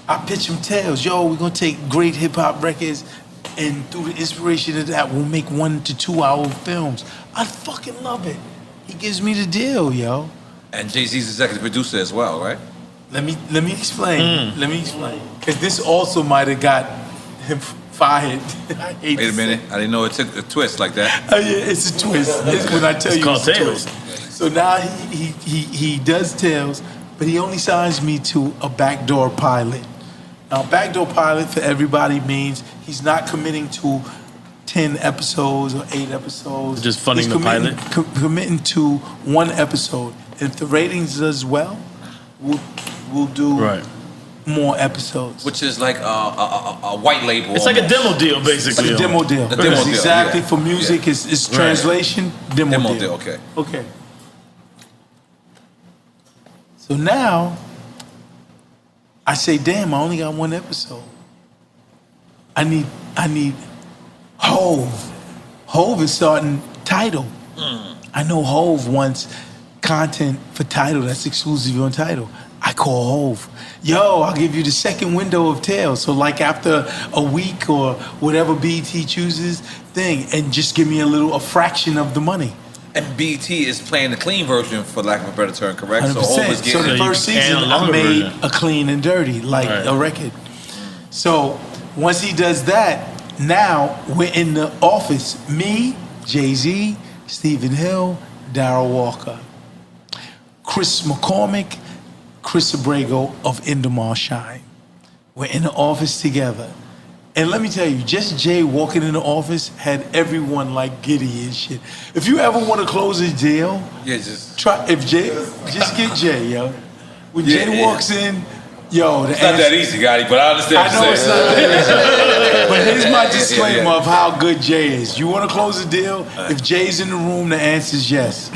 I pitch him Tales. Yo, we're gonna take great hip hop records and through the inspiration of that, we'll make 1 to 2 hour films. I fucking love it. He gives me the deal, yo. And Jay-Z's executive producer as well, right? Let me explain. Because this also might have got him fired. I hate Wait a to minute. I didn't know it took a twist like that. Yeah, it's a twist. It's when I tell you called it's a Tails. twist. So now he does Tails, but he only signs me to a backdoor pilot. Now, backdoor pilot for everybody means he's not committing to 10 episodes or 8 episodes. Just funding He's the pilot? Committing to 1 episode. If the ratings does well, we'll do more episodes. Which is like a white label. It's like a demo deal, basically. It's a demo deal. A demo deal, Exactly. yeah. For music, it's translation, demo deal. Okay. Okay. So now, I say, damn, I only got 1 episode. I need Hove. Hove is starting Tidal. I know Hove wants content for Tidal that's exclusive on Tidal. I call Hove. Yo, I'll give you the second window of Tales. So like after a week or whatever BT chooses thing, and just give me a fraction of the money. And BT is playing the clean version, for lack of a better term, correct? 100%. So Hov is So getting the first season, I made a clean and dirty, like a record. So once he does that, now we're in the office. Me, Jay-Z, Stephen Hill, Darryl Walker, Chris McCormick, Chris Abrego of Endemol Shine. We're in the office together. And let me tell you, just Jay walking in the office had everyone like giddy and shit. If you ever want to close a deal, just get Jay, yo. When Jay walks in, yo, it's not that easy, Gotti, but I understand. I know it's not that easy. But here's my disclaimer of how good Jay is. You want to close a deal? If Jay's in the room, the answer's yes.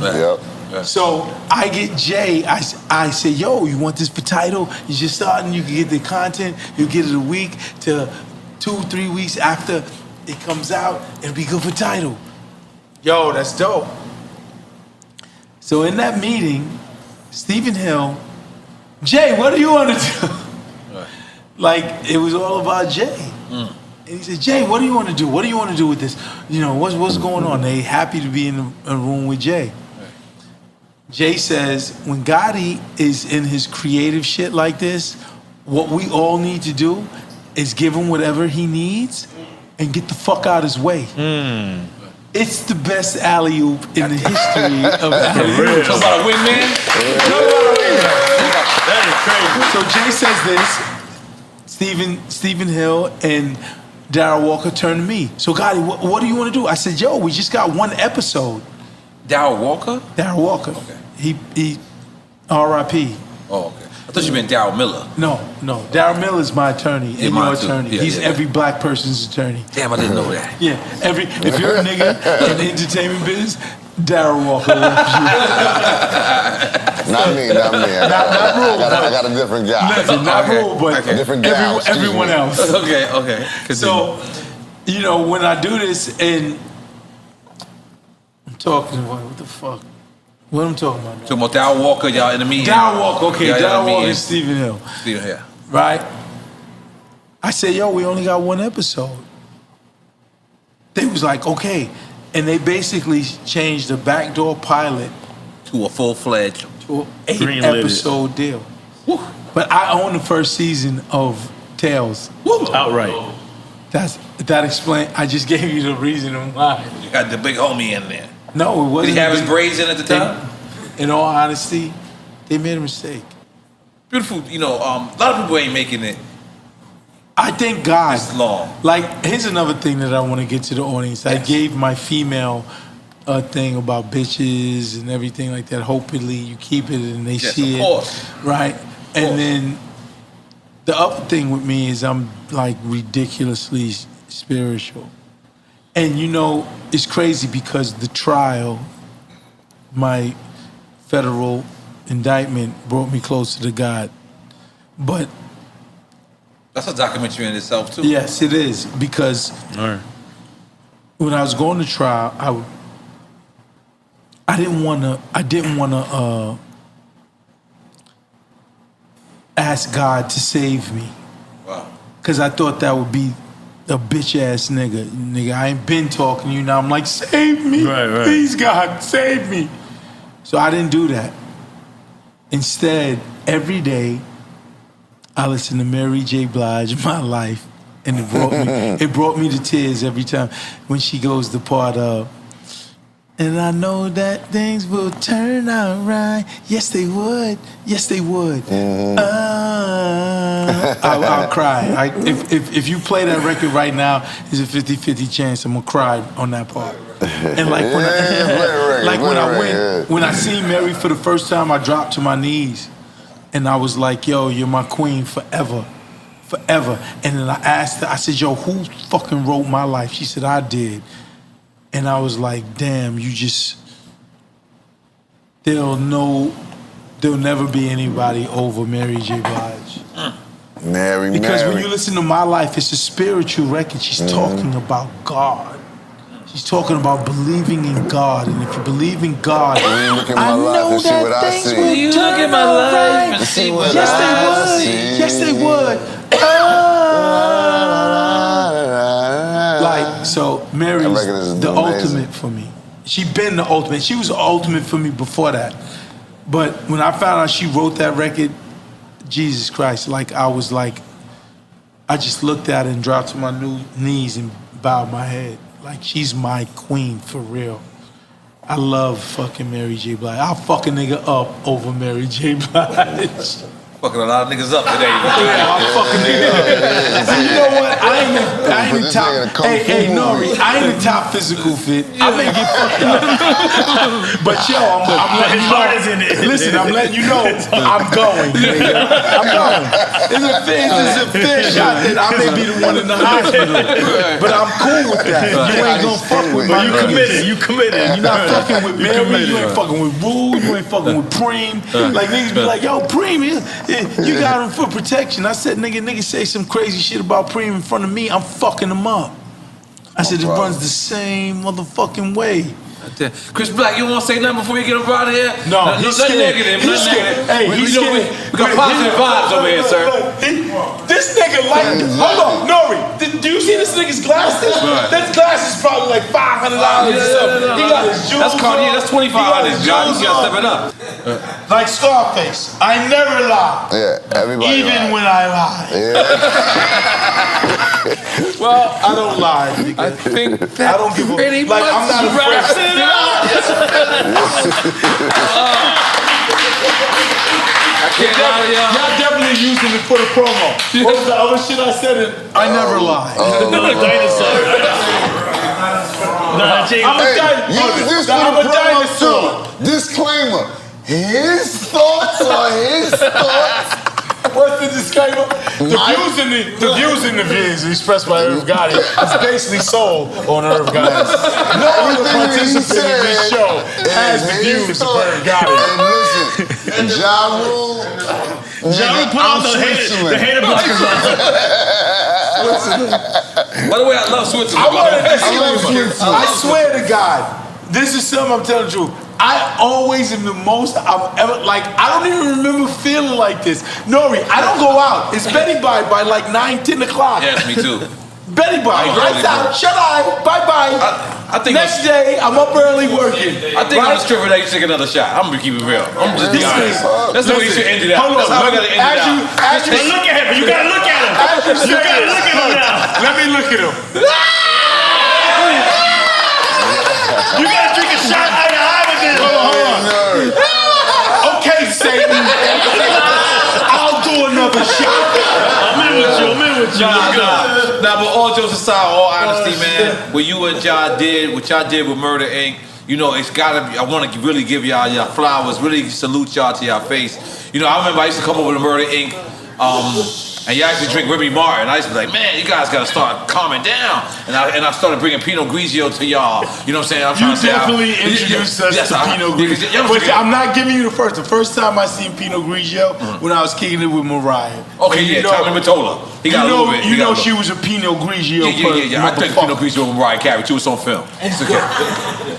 So I get Jay, I say, yo, you want this for Tidal? You're just starting, you can get the content, you get it a week to 2-3 weeks after it comes out, it'll be good for Tidal. Yo, that's dope. So in that meeting, Stephen Hill, Jay, what do you want to do? Like, it was all about Jay. And he said, Jay, what do you want to do? What do you want to do with this? You know, what's going on? They happy to be in a room with Jay. Jay says, when Gotti is in his creative shit like this, what we all need to do is give him whatever he needs and get the fuck out his way. It's the best alley-oop in the history of alley-oop. Talk about a wingman? That is crazy. So Jay says this, Stephen Hill and Darryl Walker turn to me. So Gotti, what do you want to do? I said, yo, we just got 1 episode. Darryl Walker? Darryl Walker. Okay. He R.I.P. Oh, okay. I thought you meant Darryl Miller. No. Darryl Miller is my attorney and your attorney. He's every black person's attorney. Damn, I didn't know that. Yeah, if you're a nigga in the entertainment business, Darryl Walker reps you. Not me. Not Rule. I got a different guy. Not Rule, but different guy. Everyone else. Okay. So, you know, when I do this and I'm talking about what the fuck? What I'm talking about? Talking about Darryl Walker, y'all in the meeting. Darryl Walker, okay. Darryl Walker and Stephen Hill. Yeah. Right? I said, yo, we only got 1 episode. They was like, okay. And they basically changed the backdoor pilot to a full-fledged, to an 8-episode deal. Woo. But I own the first season of Tales. Woo. Outright. That explains. I just gave you the reason why. You got the big homie in there. No, it wasn't. Did he have his braids in at the time? In all honesty, they made a mistake. Beautiful, you know, a lot of people ain't making it. I thank God. It's long. Like, here's another thing that I want to get to the audience. Yes. I gave my female thing about bitches and everything like that. Hopefully you keep it and they see it. Of course. Right? And then the other thing with me is I'm like ridiculously spiritual. And you know, it's crazy because the trial, my federal indictment brought me closer to God. But that's a documentary in itself too. Yes, it is. Because when I was going to trial, I didn't wanna ask God to save me. Wow. Cause I thought that would be a bitch ass nigga. Nigga, I ain't been talking to you now. I'm like, save me. Right. Please, God, save me. So I didn't do that. Instead, every day, I listen to Mary J. Blige, My Life, And it brought me to tears every time when she goes the part of, and I know that things will turn out right. Yes, they would. Yes, they would. I'll cry. If you play that record right now, there's a 50-50 chance I'm gonna cry on that part. And like when I seen Mary for the first time, I dropped to my knees, and I was like, "Yo, you're my queen forever." Forever. And then I asked her, I said, yo, who fucking wrote my life? She said, I did. And I was like, damn, there'll never be anybody over Mary J. Blige. Because when you listen to My Life, it's a spiritual record. She's talking about God. She's talking about believing in God. And if you believe in God, when you look at my life and see what I see. You look at my life and see what I see. Yes, they would. Like, so Mary's the ultimate for me. She been the ultimate. She was the ultimate for me before that. But when I found out she wrote that record, Jesus Christ, like I just looked at it and dropped to my knees and bowed my head. Like, she's my queen for real. I love fucking Mary J. Blige. I'll fuck a nigga up over Mary J. Blige. Fucking a lot of niggas up today. Yeah, I'm fucking nigga up. You know what? I ain't the top. Hey, Nori, I ain't the top physical fit. I may get fucked up. But yo, I'm letting you know. Listen, I'm letting you know I'm going, nigga. I'm going. It's a fair shot that I may be the one in the hospital. But I'm cool with that. You ain't gonna fuck with me. You committed. You're not fucking with Mary. You ain't fucking with Woo. You ain't fucking with Preem. Like, niggas be like, yo, Preem, you got him for protection. I said, niggas say some crazy shit about Preem in front of me, I'm fucking them up. I said, it runs the same motherfucking way. Chris Black, you want to say nothing before you get up out of here? No, he's nothing scared. negative. He's scared. Hey, he's scared. We got positive vibes over here, sir. This nigga hold on, Nori, do you see this nigga's glasses? That glass is probably like $500 or something. He got his jewels. That's Cartier, that's $2,500. John, you gotta step it up. Like Scarface, I never lie. Yeah, everybody even when I lie. Well, I don't lie. I think I don't give a pretty like. I'm not afraid. Y'all definitely using it for the promo. What was the other shit I said? I never lie. I'm a dinosaur. I'm a dinosaur. Disclaimer. His thoughts are his thoughts. What's the disclaimer? The views in the views expressed by Irv Gotti is basically sold on Irv Gotti. No other participant in this show has the views of Irv Gotti. And listen, Ja Rule, put on the hater blockers on. By the way, I love Switzerland. I swear to God, this is something I'm telling the truth. I always am the most I'm ever, like, I don't even remember feeling like this. Nori, I don't go out. It's Betty by like 9, 10 o'clock. Yes, me too. Betty by, lights out, shut eye, bye-bye. I think next day, I'm up early working. I think I'm a stripper that you take another shot. I'm gonna keep it real. I'm just be honest. That's the way you should end it out. Hold on, that's how we gotta end it out. Look at him. You gotta look at him. You gotta look at him now. Let me look at him. You gotta drink a shot eye to eye with him. Hold on. Okay, Satan. I'll do another shot. I'm in with you. Nah, but all jokes aside, all honesty, man, what you and y'all did, what y'all did with Murder Inc., you know, it's gotta be, I wanna really give y'all your flowers, really salute y'all to your face. You know, I remember I used to come over to Murder Inc., and y'all used to drink Remy Martin. I used to be like, man, you guys gotta start calming down. And I started bringing Pinot Grigio to y'all. You know what I'm saying? I'm trying to say, definitely introduced us to Pinot Grigio. But I'm not giving you the first. The first time I seen Pinot Grigio when I was kicking it with Mariah. Okay, yeah, Tommy Mottola. He got a little bit. You know she was a Pinot Grigio. Yeah. I think Pinot Grigio with Mariah Carey too. It's on film. It's okay.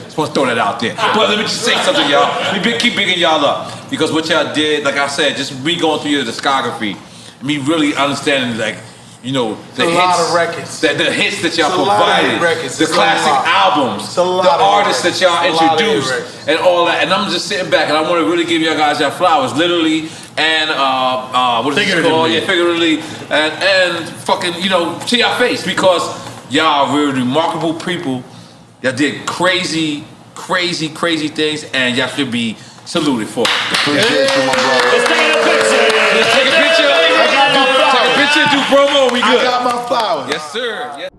Just want to throw that out there. But let me just say something, y'all. Let me keep bigging y'all up because what y'all did, like I said, just me going through your discography. Me really understanding, like, you know, the hits, the hits that y'all provided, the classic albums, the artists that y'all introduced, and all that. And I'm just sitting back, and I want to really give y'all guys your flowers. Literally, and what is it called? Yeah, figuratively, and fucking, you know, to your face, because y'all are really remarkable people. Y'all did crazy things, and y'all should be saluted for it. Appreciate you, my brother. Let's take a picture. Let's take a picture. I got my flowers. Take a picture, do promo, we good. I got my flowers. Yes, sir. Yes.